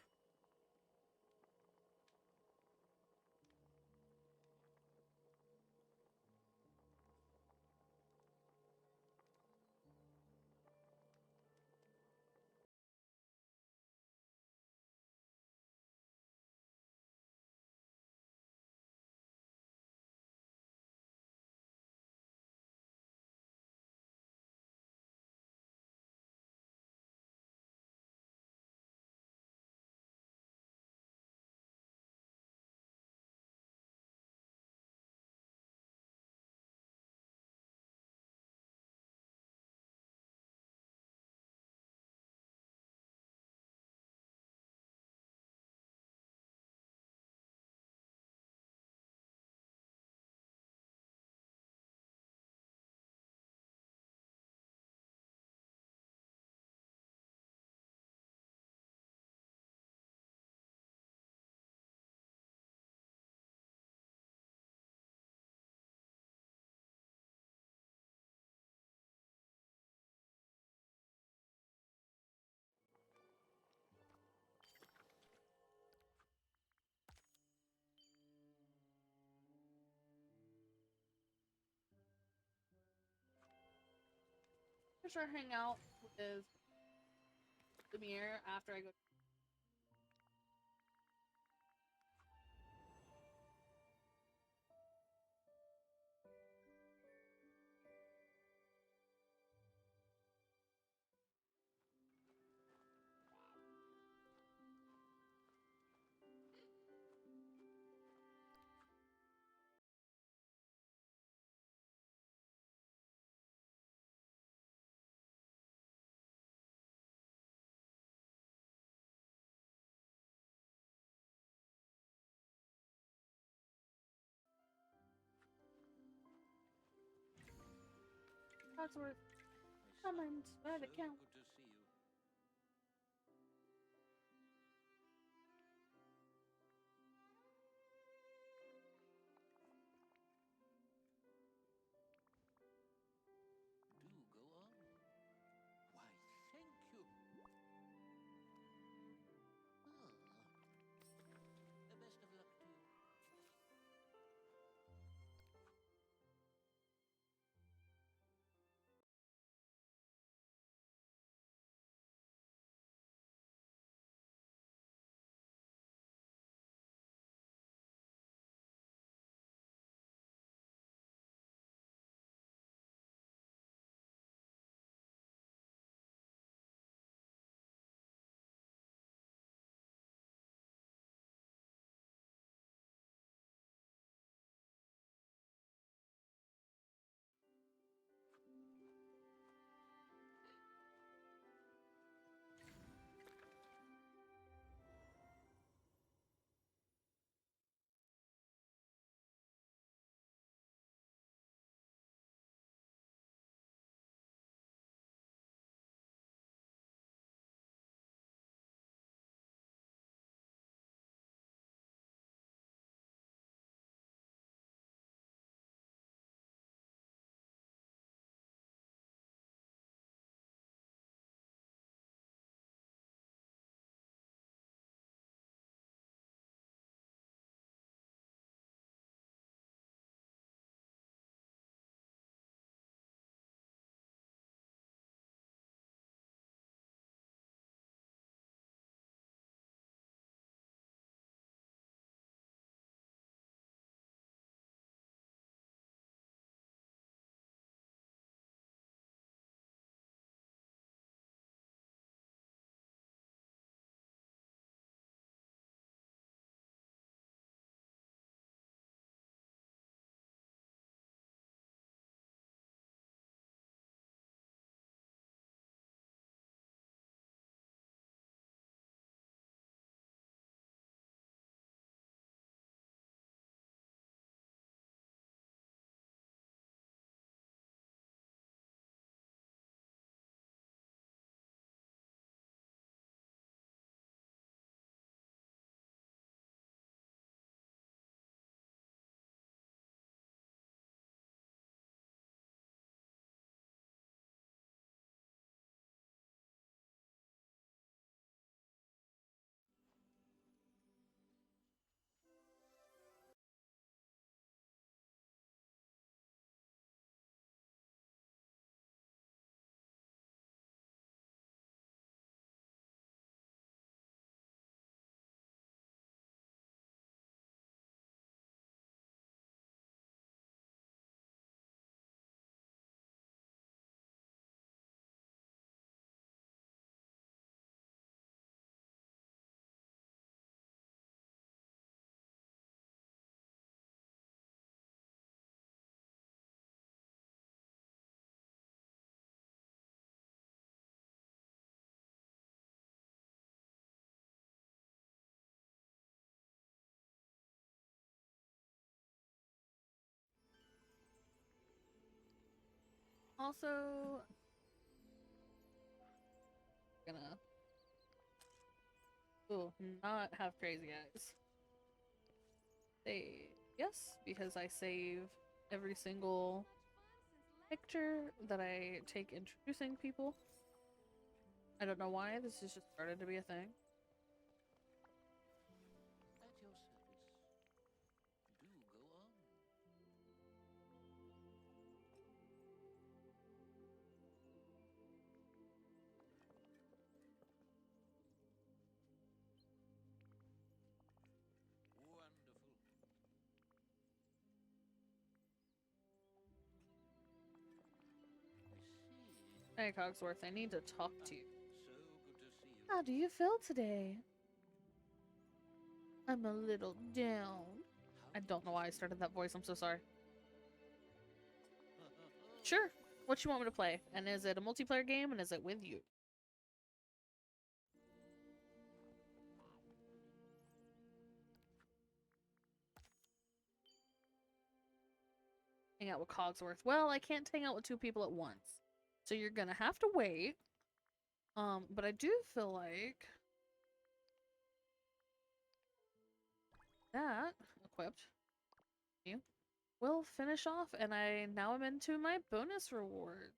For sure hang out with Demir after I go Cogsworth. Comment by the count. Good to see you. Do go on. Why, thank you. The best of luck to you. Also, gonna not have crazy eyes. Save. Yes, because I save every single picture that I take introducing people. I don't know why, this has just started to be a thing. At your service. Do go on. Wonderful. I see. Hey, Cogsworth, I need to talk to you. So good to see you. How do you feel today? I'm a little down. I don't know why I started that voice, I'm so sorry. Sure. What you want me to play? And is it a multiplayer game, and is it with you? Hang out with Cogsworth. Well, I can't hang out with two people at once. So you're gonna have to wait. But I do feel like that equipped you will finish off, and now I'm into my bonus reward.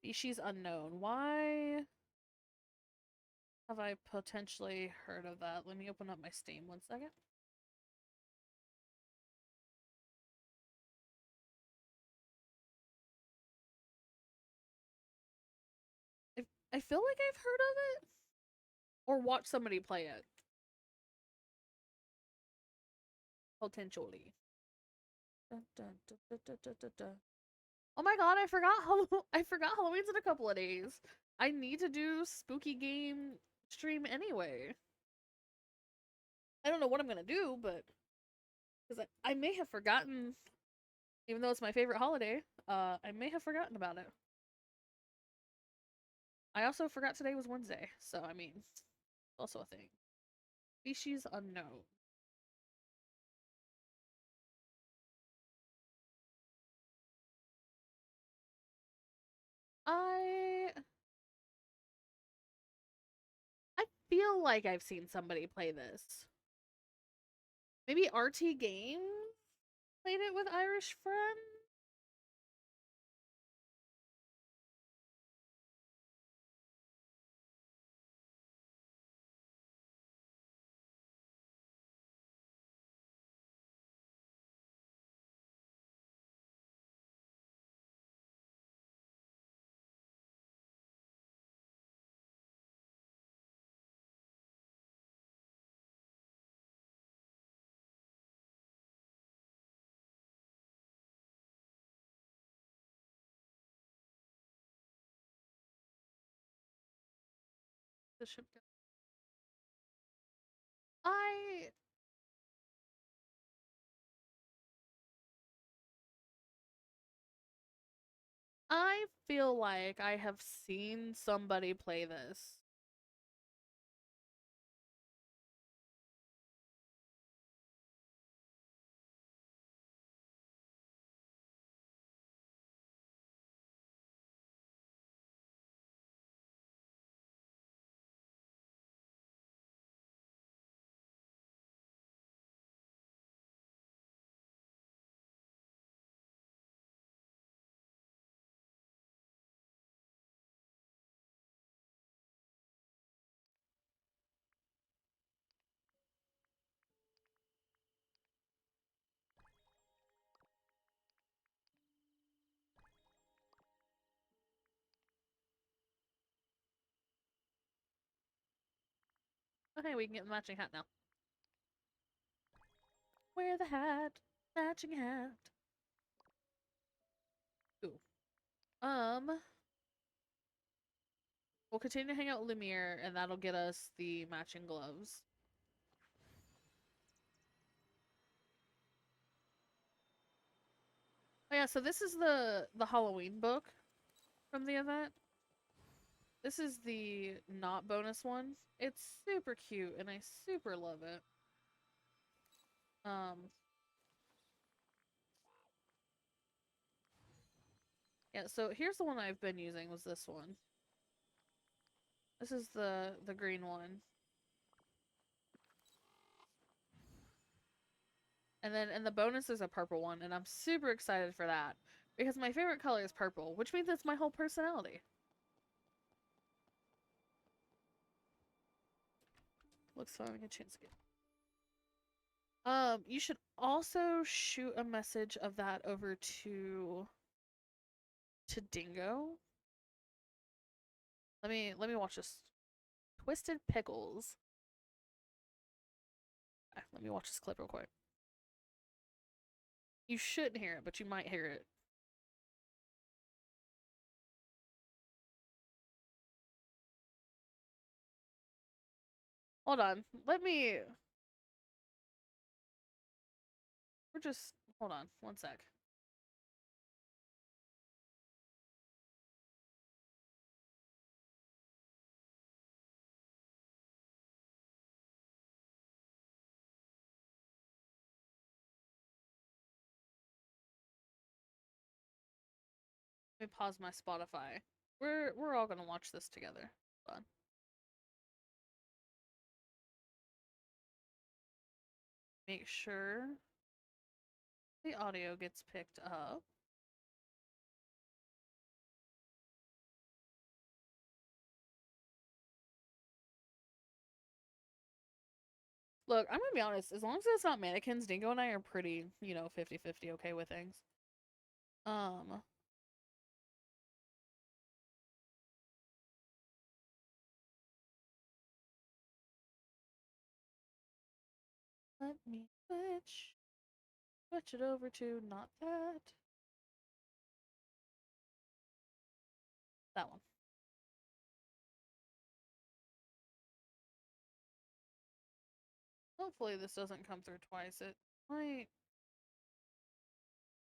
Species unknown. Why have I potentially heard of that? Let me open up my Steam 1 second. I feel like I've heard of it or watched somebody play it. Potentially. Dun, dun, dun, dun, dun, dun, dun, dun. Oh my god, I forgot I forgot Halloween's in a couple of days. I need to do spooky game stream anyway. I don't know what I'm gonna do, but because I may have forgotten, even though it's my favorite holiday, I may have forgotten about it. I also forgot today was Wednesday, so I mean, it's also a thing. Species unknown. I I feel like I've seen somebody play this. Maybe RT Games played it with Irish Friend? The ship. I I feel like I have seen somebody play this. Okay, we can get the matching hat now. Wear the hat. Matching hat. Ooh. We'll continue to hang out with Lumiere, and that'll get us the matching gloves. Oh yeah, so this is the Halloween book from the event. This is the not bonus one. It's super cute, and I super love it. Yeah, so here's the one I've been using was this one. This is the green one. And then in the bonus there's a purple one, and I'm super excited for that. Because my favorite color is purple, which means it's my whole personality. Looks fun, a chance again. You should also shoot a message of that over to Dingo. Let me watch this. Twisted Pickles. Let me watch this clip real quick. You shouldn't hear it, but you might hear it. Hold on. We're just, hold on, one sec. Let me pause my Spotify. We're all gonna watch this together. Hold on. Make sure the audio gets picked up. Look, I'm gonna be honest, as long as it's not mannequins, Dingo and I are pretty, 50-50 okay with things. Let me switch it over to not that. That one. Hopefully this doesn't come through twice. It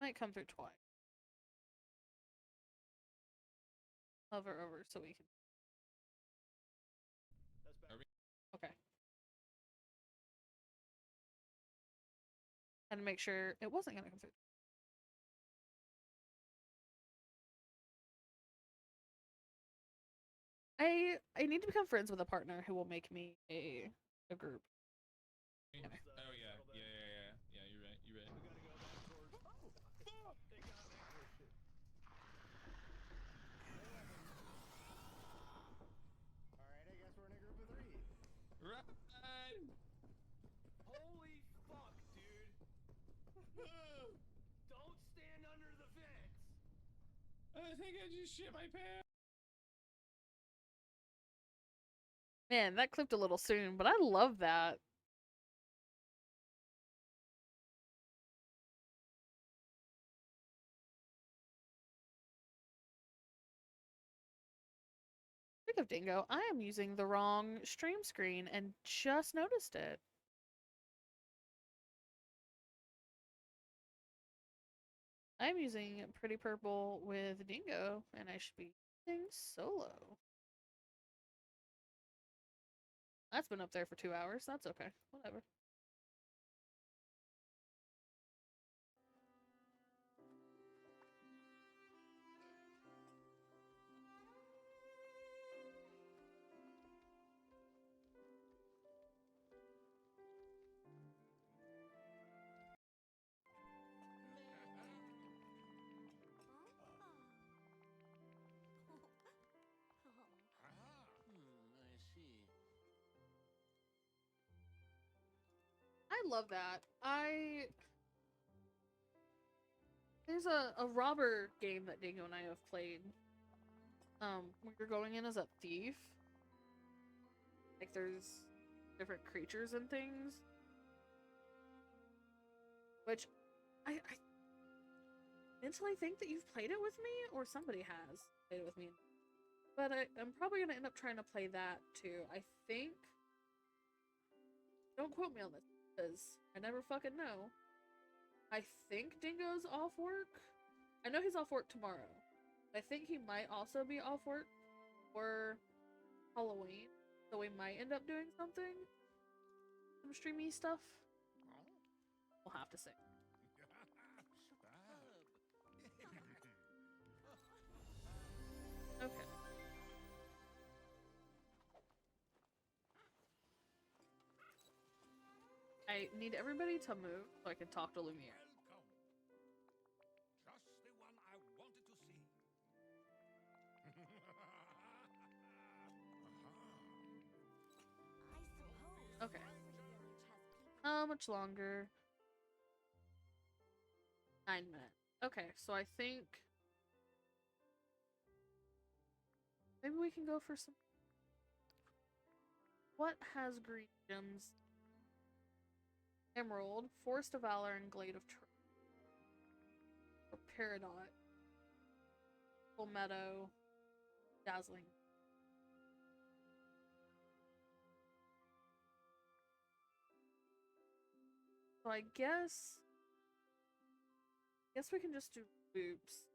might come through twice. Hover over so we can. Okay. Had to make sure it wasn't gonna come through. I need to become friends with a partner who will make me a group. Oh yeah, you're right. You're right. Alright, I guess we're in a group of 3. Run! Holy fuck, dude! Don't stand under the fence! I think I just shit my pants. Man, that clipped a little soon, but I love that. Speaking of Dingo, I am using the wrong stream screen and just noticed it. I'm using Pretty Purple with Dingo, and I should be using Solo. That's been up there for 2 hours. That's okay. Whatever. I see. I love that. There's a robber game that Dingo and I have played. When you're going in as a thief. Like there's different creatures and things. Which I mentally think that you've played it with me, or somebody has played it with me. But I'm probably gonna end up trying to play that too. I think. Don't quote me on this, because I never fucking know. I think Dingo's off work. I know he's off work tomorrow. I think he might also be off work for Halloween. So we might end up doing something. Some streamy stuff. We'll have to see. I need everybody to move so I can talk to Lumiere. Welcome. Just the one I wanted to see. I suppose Okay. the village has people. How much longer? 9 minutes. Okay, so I think maybe we can go for some. What has green gems? Emerald, Forest of Valor, and Glade of Truth. Or Peridot. Full Meadow. Dazzling. So I guess we can just do loops.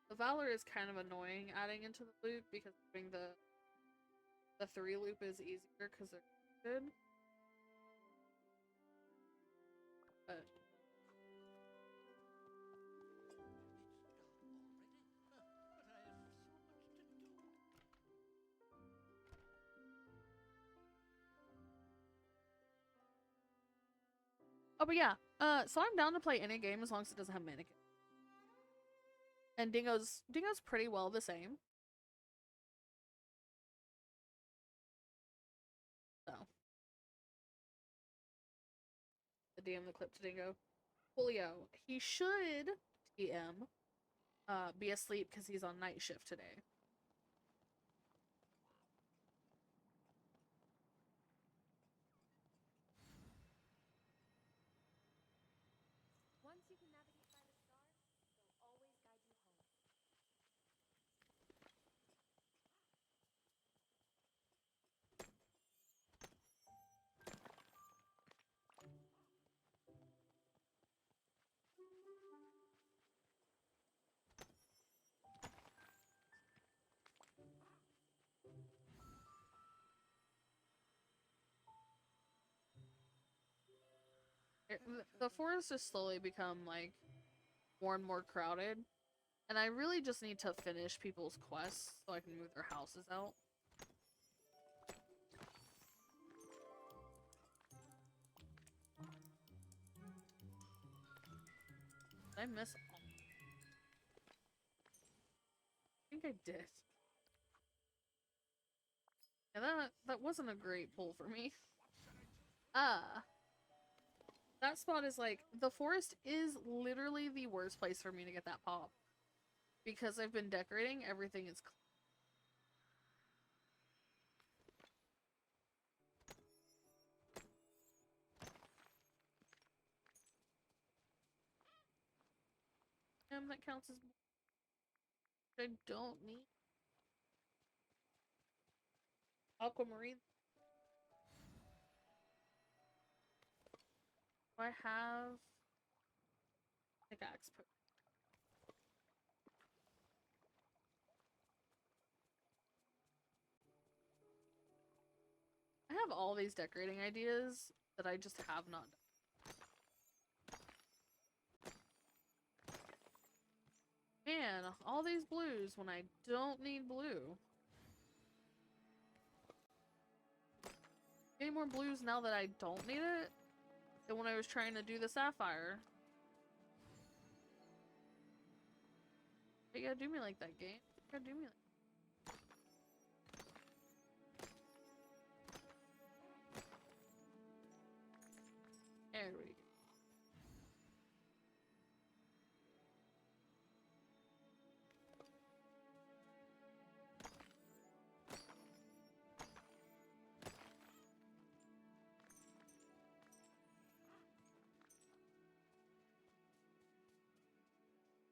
The Valor is kind of annoying adding into the loop because doing the 3 loop is easier because they're good. But oh, but yeah. So I'm down to play any game as long as it doesn't have mannequin. And Dingo's pretty well the same. So the DM the clip to Dingo. Julio, he should TM be asleep because he's on night shift today. Once you can navigate by the stars, they'll always guide you home. The forest has slowly become like more and more crowded, and I really just need to finish people's quests so I can move their houses out. Did I miss all? I think I did. Yeah, that wasn't a great pull for me. That spot is like, the forest is literally the worst place for me to get that pop. Because I've been decorating, everything is that counts as I don't need. Aquamarine. Do I have pickaxe? I have all these decorating ideas that I just have not done. Man, all these blues when I don't need blue. Any more blues now that I don't need it than when I was trying to do the sapphire. You gotta do me like that, game. You gotta do me like There we go.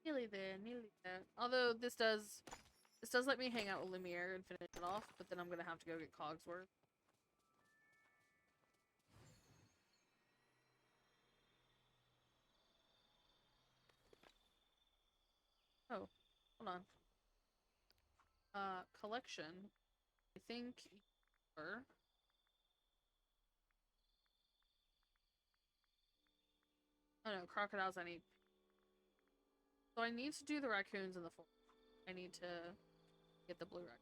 Nearly there, nearly there. Although this does let me hang out with Lumiere and finish it off, but then I'm gonna have to go get Cogsworth. Oh, hold on. Collection. I think oh no, crocodiles I need. So I need to do the raccoons in the forest. I need to get the blue raccoon.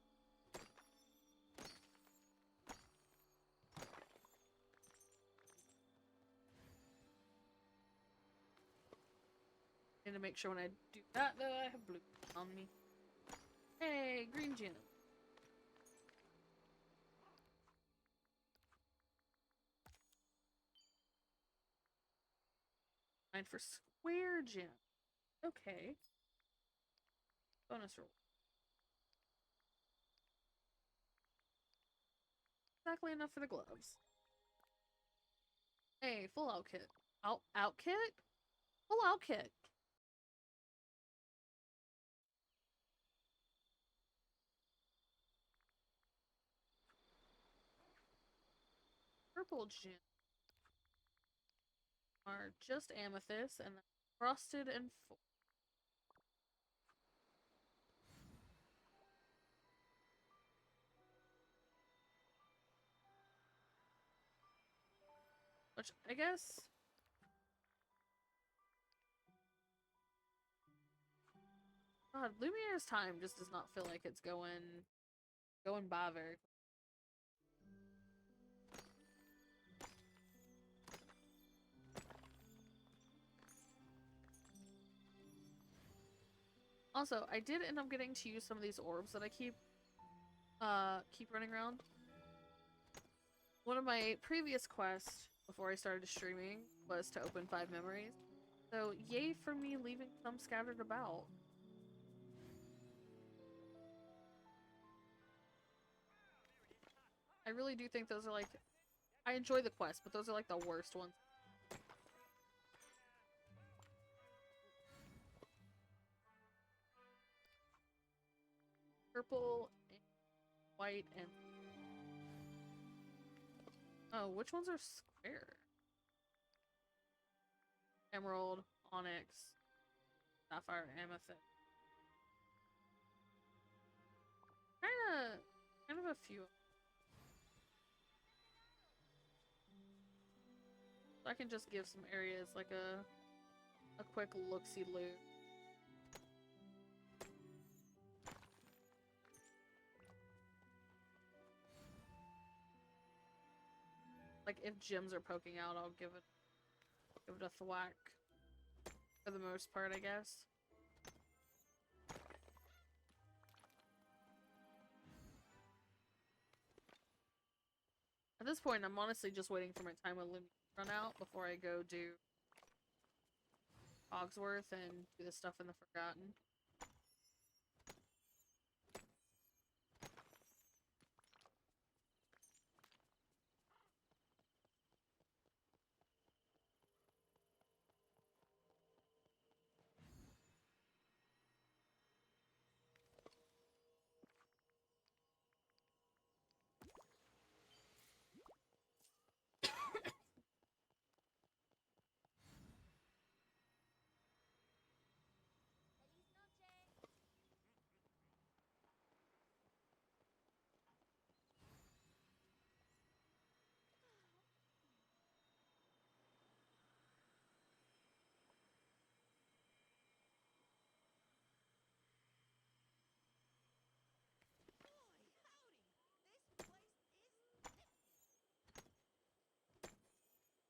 to make sure when I do that, though, I have blue on me. Hey, green gem. Mine for square gem. Okay. Bonus roll. Exactly enough for the gloves. Hey, full out kit. Out kit? Full out kit. Purple gem are just amethyst and frosted and full. Which I guess God, Lumiere's time just does not feel like it's going by very quick. Also, I did end up getting to use some of these orbs that I keep running around. One of my previous quests before I started streaming was to open 5 memories. So yay for me leaving some scattered about. I really do think those are like, I enjoy the quest, but those are like the worst ones. Purple, and white, and oh, which ones are square? Emerald, onyx, sapphire, amethyst. Kind of a few. So I can just give some areas like a quick look-see loot. Like if gems are poking out, I'll give it a thwack. For the most part, I guess. At this point, I'm honestly just waiting for my time with Lumia to run out before I go do Cogsworth and do the stuff in the Forgotten. Feliz noche.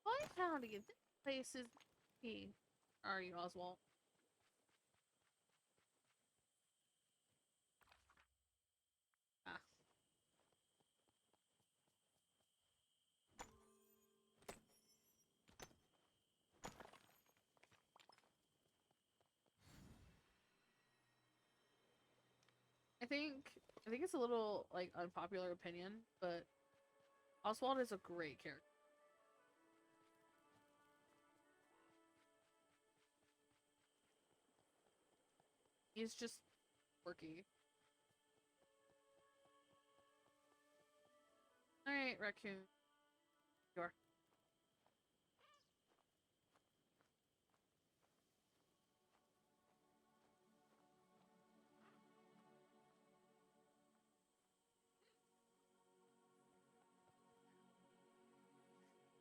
Boy, howdy! This place is nifty. Boy, howdy, this place is key. Are you, Oswald? Ah. I think it's a little like unpopular opinion, but Oswald is a great character. He's just quirky. Alright, raccoon. You are.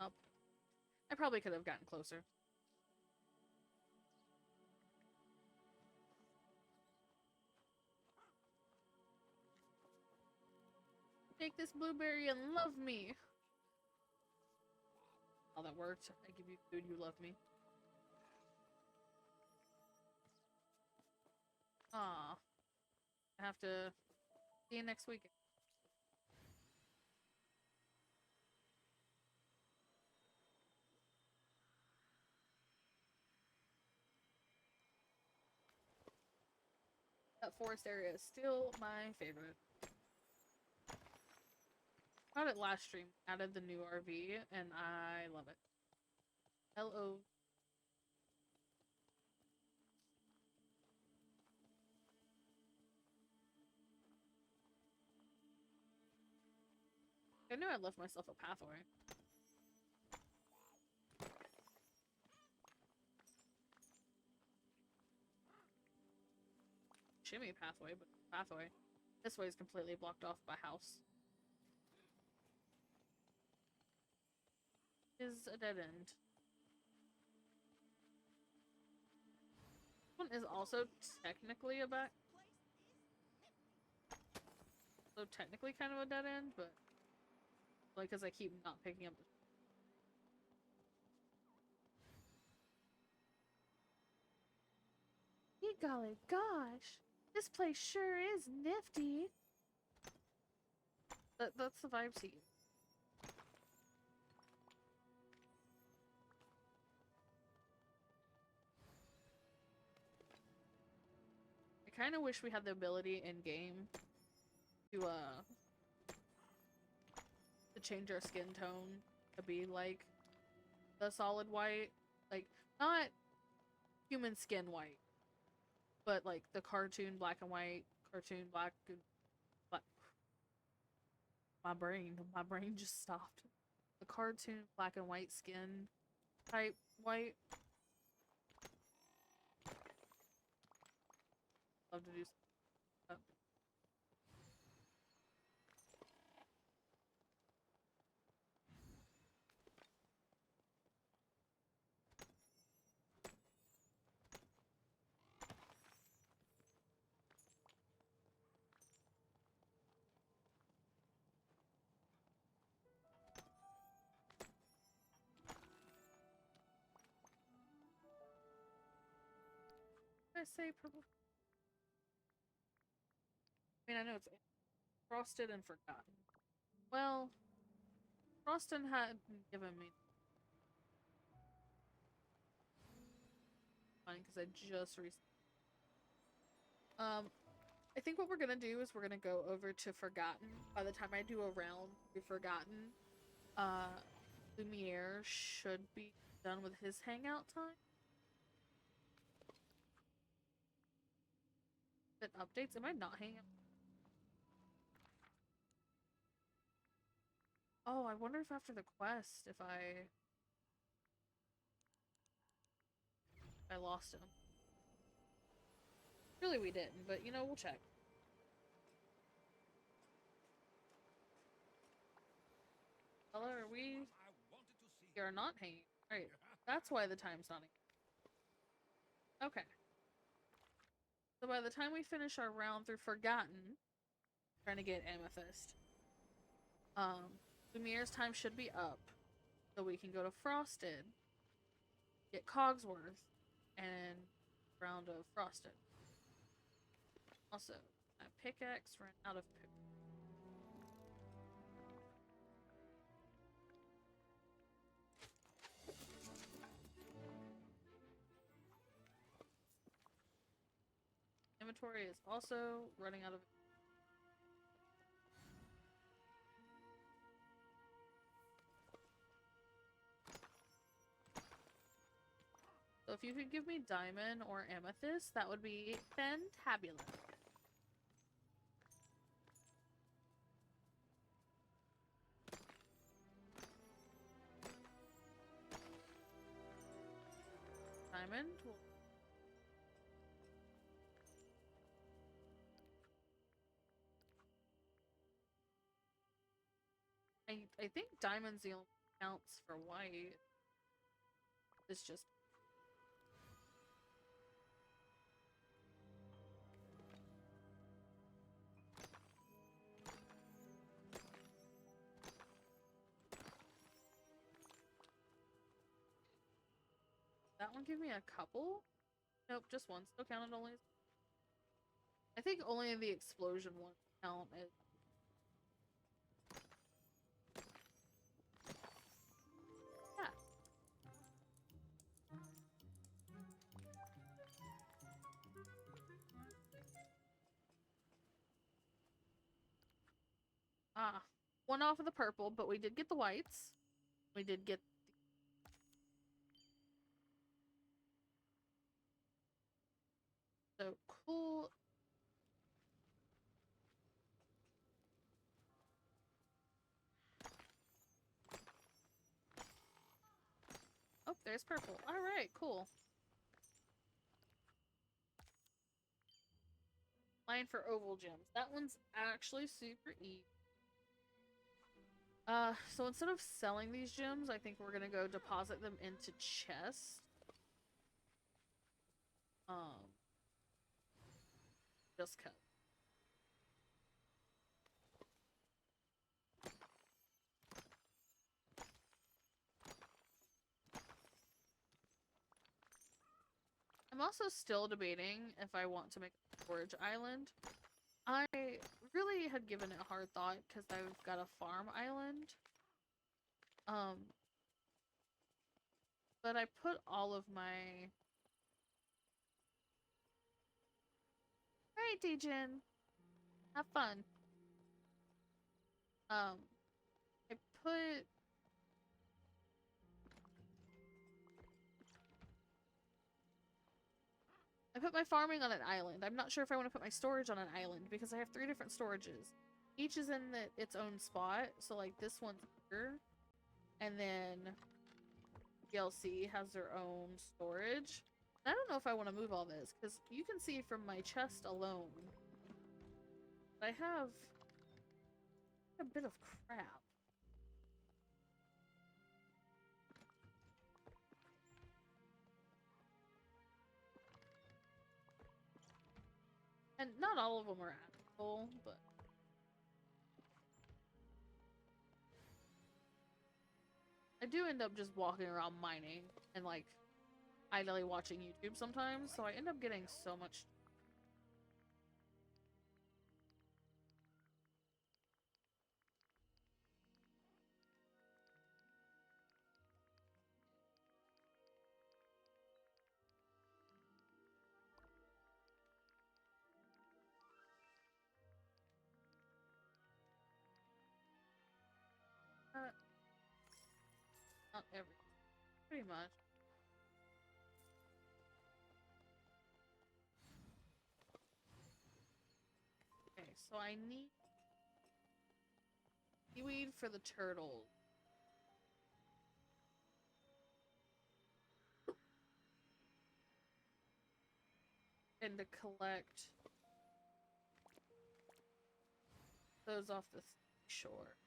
Up. I probably could have gotten closer. Take this blueberry and love me. Oh, that worked. I give you food, you love me. Aw. I have to see you next week. That forest area is still my favorite. Got it last stream. Added the new RV, and I love it. L-O. I knew I left myself a pathway. Shimmy pathway, but pathway. This way is completely blocked off by house. Is a dead end. This one is also technically a back. So technically kind of a dead end, but like because I keep not picking up the golly gosh, this place sure is nifty. That's the vibe seat. I kind of wish we had the ability in game to change our skin tone to be like the solid white, like not human skin white, but like the cartoon black and white, cartoon black and black. My brain just stopped. The cartoon black and white skin type white. Love to do stuff. Did I say purple? I mean, I know it's frosted and forgotten. Well, Frosted hadn't given me fine because I just I think what we're gonna do is we're gonna go over to Forgotten. By the time I do a round through Forgotten, Lumiere should be done with his hangout time. But updates? Am I not hanging out? Oh, I wonder if after the quest, if I lost him. Really, we didn't, but you know, we'll check. Hello, are we? I wanted to see. We are not hanging. Right. That's why the time's not hanging. Okay. So by the time we finish our round through Forgotten, trying to get Amethyst, Lumiere's time should be up. So we can go to Frosted, get Cogsworth, and round of Frosted. Also, my pickaxe ran out of pick. Inventory is also running out of. So if you could give me diamond or amethyst, that would be fantabulous. Diamond. I think diamond's the only counts for white. It's just. That one give me a couple? Nope, just one. Still counted only. think only the explosion one count is. Yeah. Ah, one off of the purple, but we did get the whites. We did get. So cool. Oh, there's purple. Alright, cool. Line for oval gems. That one's actually super easy. So instead of selling these gems, I think we're gonna go deposit them into chests. Just cut. I'm also still debating if I want to make a storage island. I really had given it a hard thought because I've got a farm island. But I put all of my... Alright, Dejin. Have fun. I put... I put my farming on an island. I'm not sure if I want to put my storage on an island because I have 3 different storages. Each is in its own spot. So like this one's here. And then DLC has their own storage. I don't know if I want to move all this because you can see from my chest alone I have a bit of crap. And not all of them are full, but I do end up just walking around mining and like idly watching YouTube sometimes, so I end up getting so much. Not every, pretty much. Okay, so I need seaweed for the turtles. And to collect those off the shore.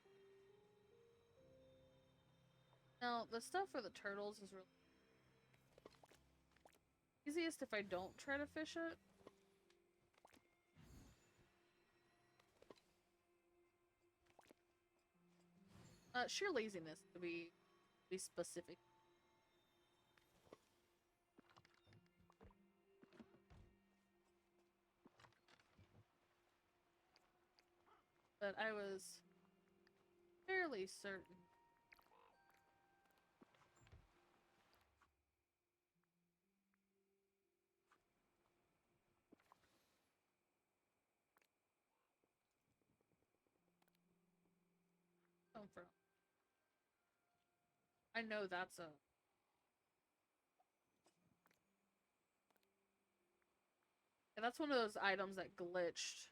Now, the stuff for the turtles is really easiest if I don't try to fish it. Sheer laziness to be specific. But I was fairly certain. Come from. I know that's a. Yeah, that's one of those items that glitched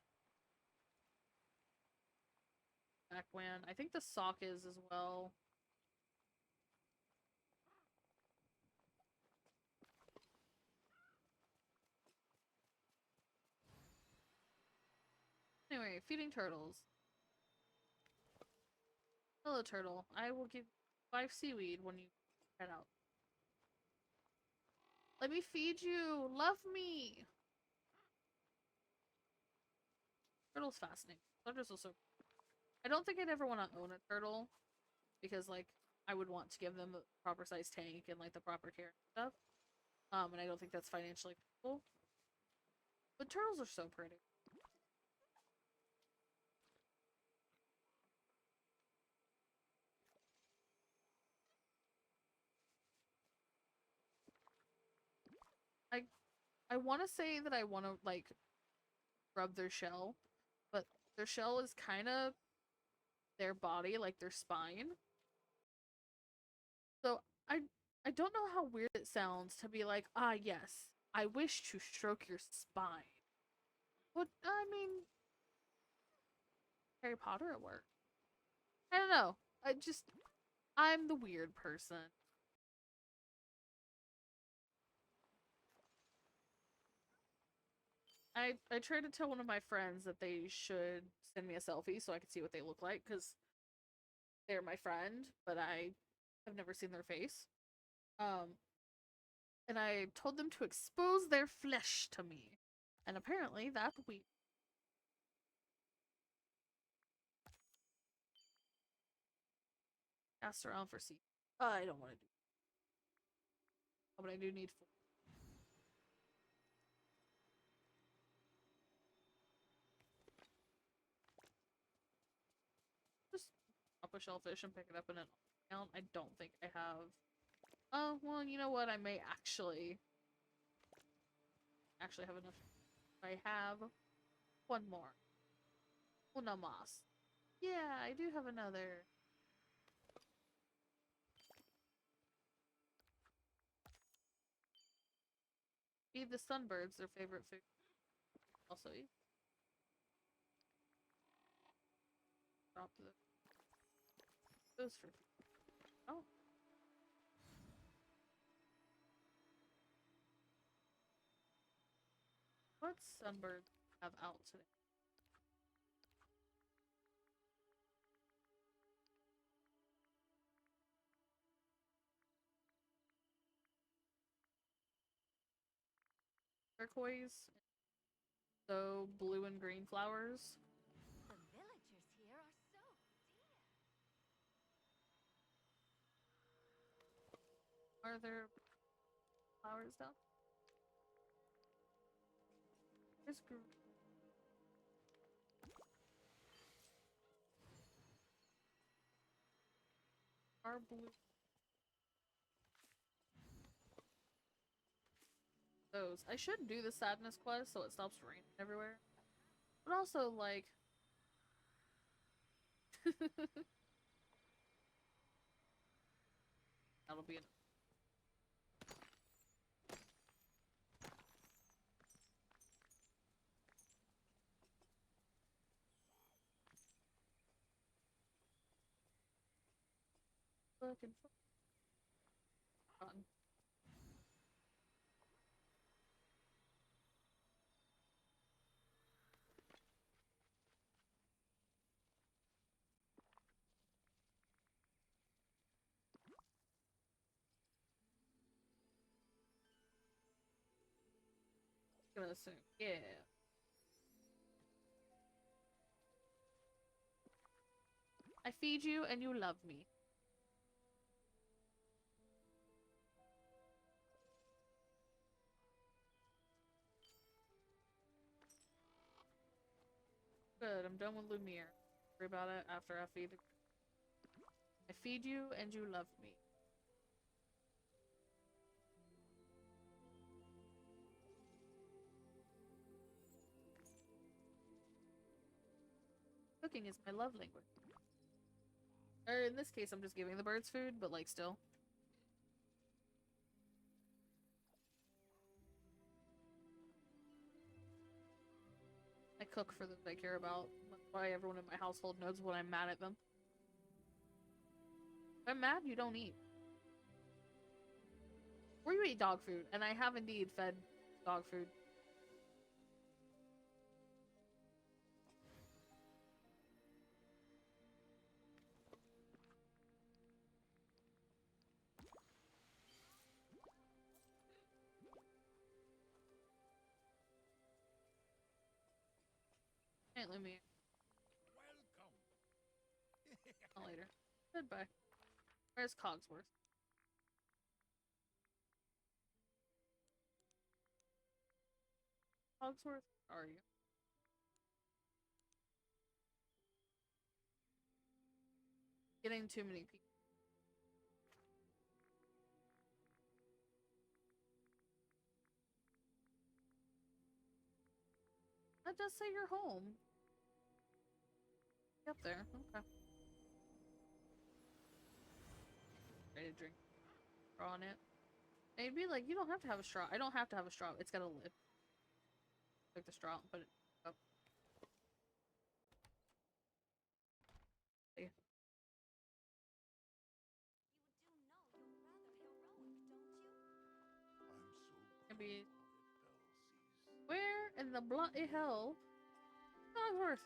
back when. I think the sock is as well. Anyway, feeding turtles. Hello, turtle. I will give 5 seaweed when you head out. Let me feed you! Love me! Turtle's fascinating. Turtle's also... I don't think I'd ever want to own a turtle. Because, like, I would want to give them a proper size tank and, like, the proper care and stuff. And I don't think that's financially possible. But turtles are so pretty. I want to say that I want to like rub their shell, but their shell is kind of their body, like their spine. So I don't know how weird it sounds to be like, ah, yes, I wish to stroke your spine. But I mean, Harry Potter at work. I don't know. I'm the weird person. I tried to tell one of my friends that they should send me a selfie so I could see what they look like because they're my friend, but I have never seen their face. Um, and I told them to expose their flesh to me, and apparently that's weird. Asked around for seat. I don't want to do. Oh, but I do need four. Just drop a shellfish and pick it up in an account. I don't think I have. Oh well, you know what? I may actually have enough. I have one more. Una mas. Yeah, I do have another. Feed the sunbirds their favorite food. Also eat. Drop those for food. Oh. What sunbirds have out today? Turquoise. So blue and green flowers. The villagers here are so dear. Are there flowers down? There's are blue. Those. I should do the sadness quest so it stops raining everywhere. But also, like. That'll be enough. Looking for fun. Gonna assume. Yeah. I feed you and you love me. Good, I'm done with Lumiere. Worry about it after I feed the. I feed you and you love me. Cooking is my love language. Or in this case, I'm just giving the birds food, but like still. I cook for those I care about. That's why everyone in my household knows when I'm mad at them. If I'm mad, you don't eat. Or you eat dog food, and I have indeed fed dog food. Can't let me. Welcome. Not later. Goodbye. Where's Cogsworth? Cogsworth, where are you? Getting too many people. That does say you're home. Up there. Okay. Ready to drink. Straw on it. And you'd be like, you don't have to have a straw. I don't have to have a straw. It's got a lid. Take the straw and put it up. Okay. You do know you're rather heroic, don't you? Maybe. Where in the bloody hell? Cogsworth.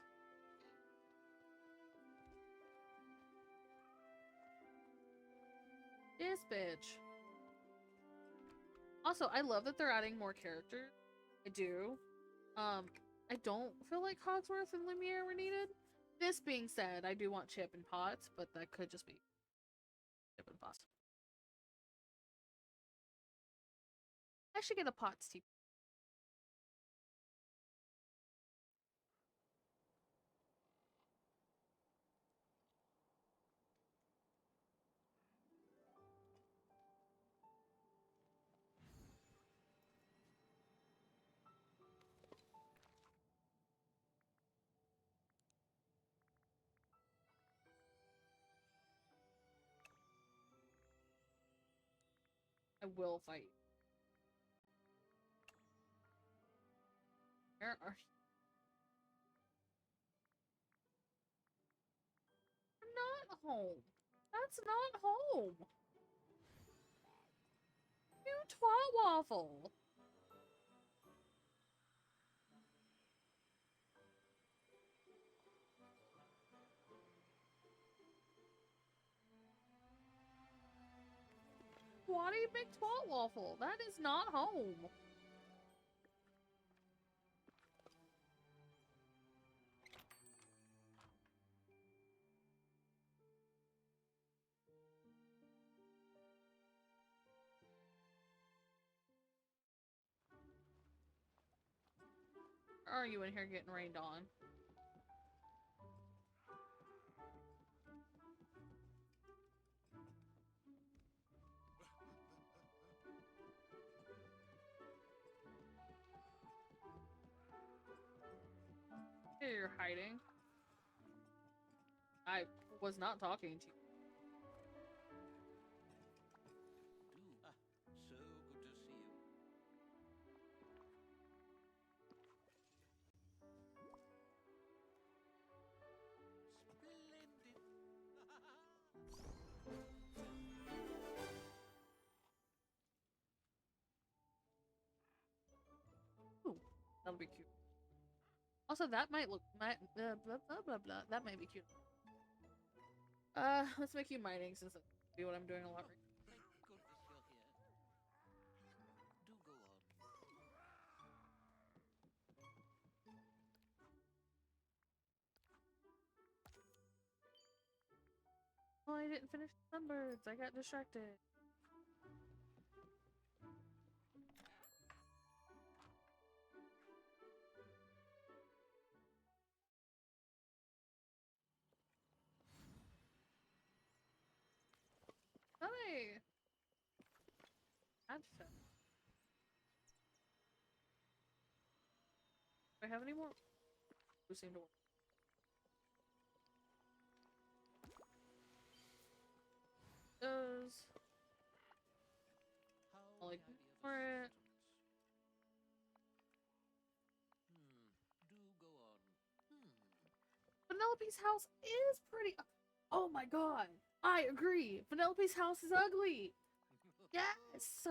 This bitch. Also, I love that they're adding more characters. I do. I don't feel like Cogsworth and Lumiere were needed. This being said, I do want Chip and Potts, but that could just be Chip and Potts. I should get a Potts team. I will fight. Where are you? You're not home. That's not home. You twat waffle. Twatty big twat waffle. That is not home. Or are you in here getting rained on? Here you're hiding. I was not talking to you. So good to see you. Splendid. Ooh, that'll be cute. Also, that might look blah blah blah blah blah. That might be cute. Let's make you mining since that's be what I'm doing a lot right now. Thank goodness you're here. Do go on. Oh, I didn't finish the sunbirds. I got distracted. Hey! That's fun. Do I have any more? Who seem to work? Those. How I'll may I ignore be of it. assistance? Do go on. Penelope's house is pretty. Oh my god! I agree! Penelope's house is ugly! Yes!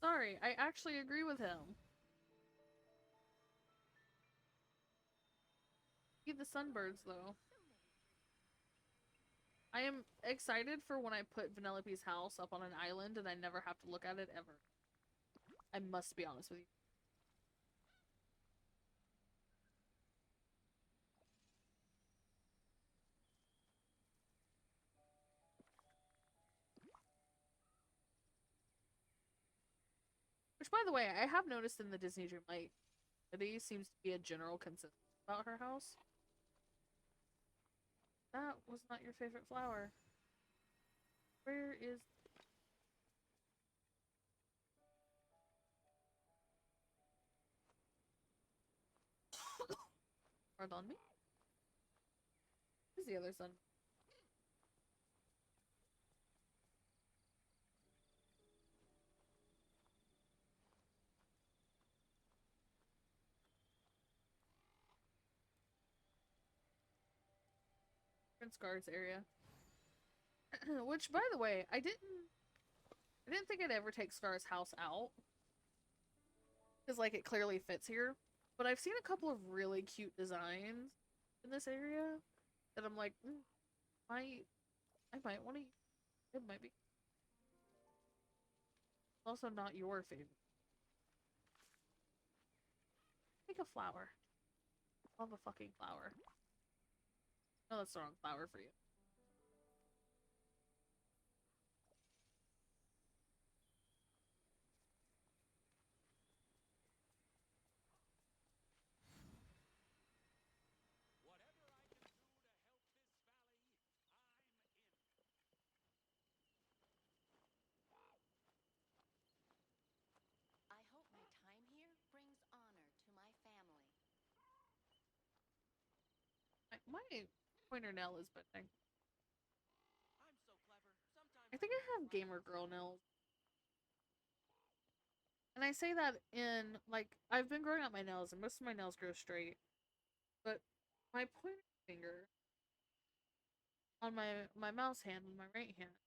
Sorry, I actually agree with him. Get the sunbirds though. I am excited for when I put Penelope's house up on an island and I never have to look at it ever. I must be honest with you. Which, by the way, I have noticed in the Disney Dreamlight City seems to be a general consensus about her house. That was not your favorite flower. Where is... Pardon me? Who's the other son? Prince Guard's area. Which, by the way, I didn't think I'd ever take Scar's house out. Because, like, it clearly fits here. But I've seen a couple of really cute designs in this area that I'm like, I might want to. It might be. Also, not your favorite. Take a flower. Love a fucking flower. No, that's the wrong flower for you. Whatever I can do to help this valley, I'm in. I hope my time here brings honor to my family. My pointer nail is bending. I'm so clever. Sometimes I think I have gamer girl nails. And I say that in, like, I've been growing out my nails, and most of my nails grow straight. But my pointer finger on my mouse hand, on my right hand,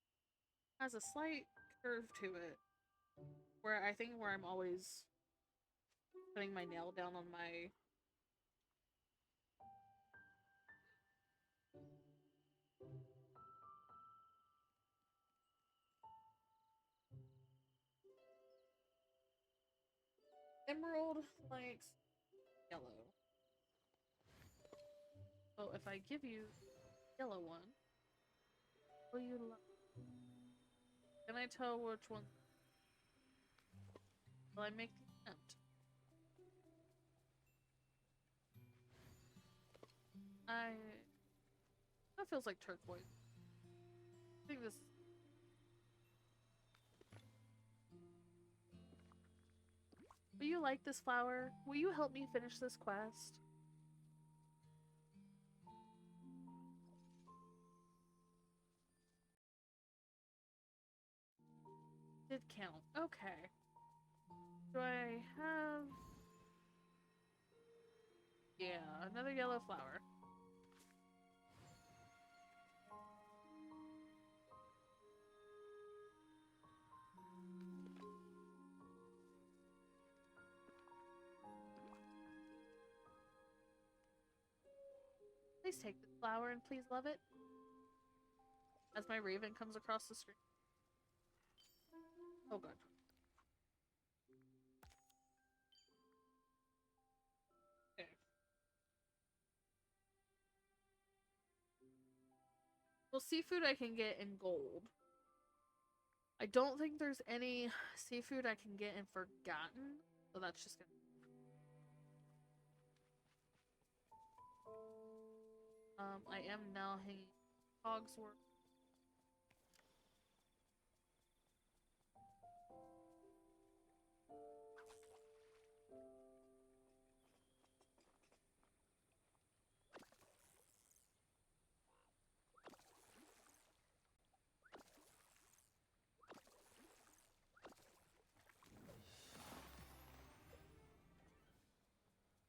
has a slight curve to it. Where I think where I'm always putting my nail down on my... Emerald likes yellow. So if I give you yellow one, will you love? Can I tell which one? Will I make the attempt? That feels like turquoise. I think this. Will you like this flower? Will you help me finish this quest? Did count. Okay. Do I have... Yeah, another yellow flower. Please take the flower and please love it. As my raven comes across the screen. Oh god. Okay. Well, seafood I can get in gold. I don't think there's any seafood I can get in Forgotten, so that's just gonna... I am now hanging Hogsworth.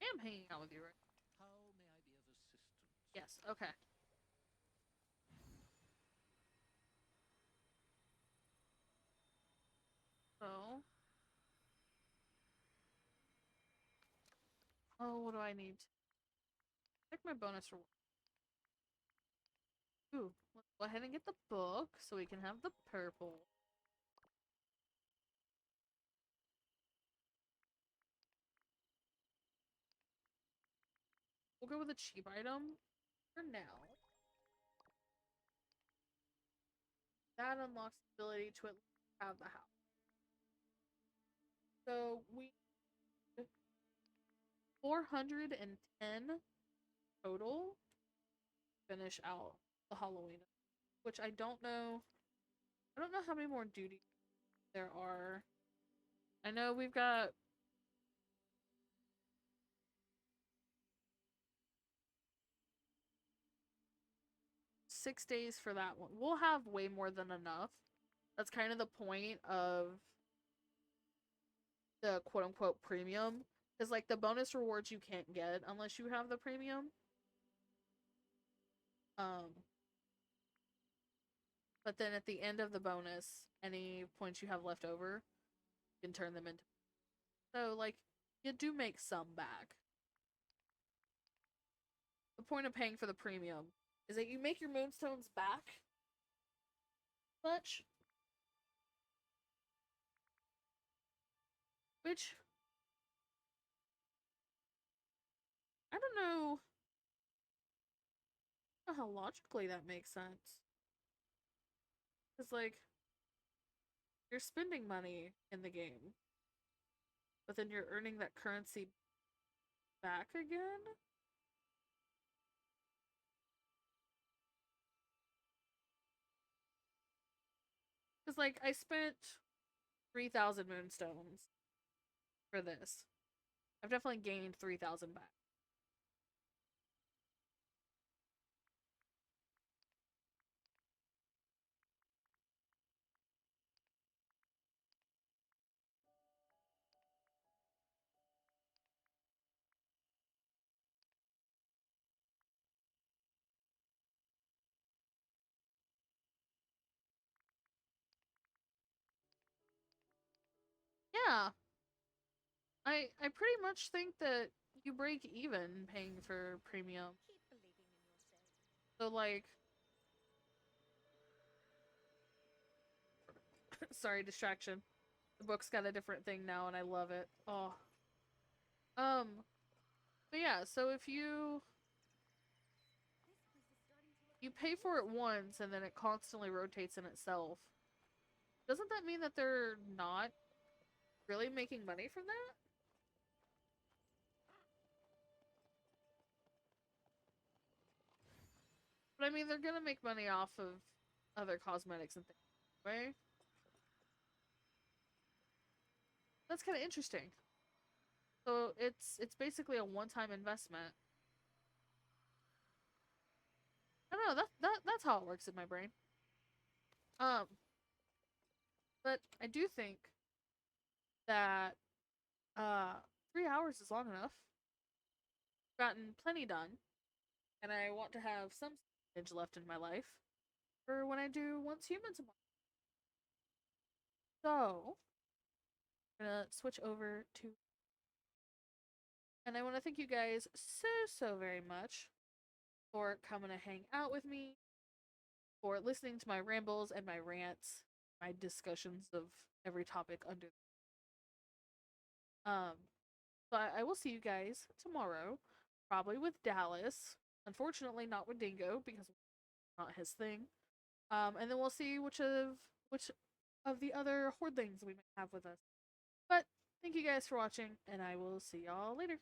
I am hanging out with you, right? How may I be of assistance? Yes, okay. So... Oh, what do I need? Check my bonus reward. Ooh, let's go ahead and get the book so we can have the purple. We'll go with a cheap item for now. That unlocks the ability to at least have the house. So we 410 total finish out the Halloween, which I don't know. I don't know how many more duties there are. I know we've got 6 days for that one. We'll have way more than enough. That's kind of the point of the quote unquote premium. Because, like, the bonus rewards you can't get unless you have the premium. But then at the end of the bonus, any points you have left over, you can turn them into. So, like, you do make some back. The point of paying for the premium is that you make your moonstones back much. Which, I don't know how logically that makes sense. Because, like, you're spending money in the game, but then you're earning that currency back again? Because, like, I spent 3,000 moonstones for this. I've definitely gained 3,000 back. Yeah. I pretty much think that you break even paying for premium. Keep believing in yourself. So, like, sorry, distraction. The book's got a different thing now and I love it. Oh. But yeah, so if you pay for it once and then it constantly rotates in itself, doesn't that mean that they're not really making money from that? But I mean, they're gonna make money off of other cosmetics and things, right? That's kind of interesting. So it's basically a one-time investment. I don't know. That's how it works in my brain. Um, but I do think that 3 hours is long enough. Gotten plenty done, and I want to have some edge left in my life for when I do Once Human tomorrow. So I'm gonna switch over to, and I want to thank you guys so very much for coming to hang out with me, for listening to my rambles and my rants, my discussions of every topic under. Um, so I will see you guys tomorrow, probably with Dallas. Unfortunately, not with Dingo because it's not his thing. And then we'll see which of the other hordlings we might have with us. But thank you guys for watching, and I will see y'all later.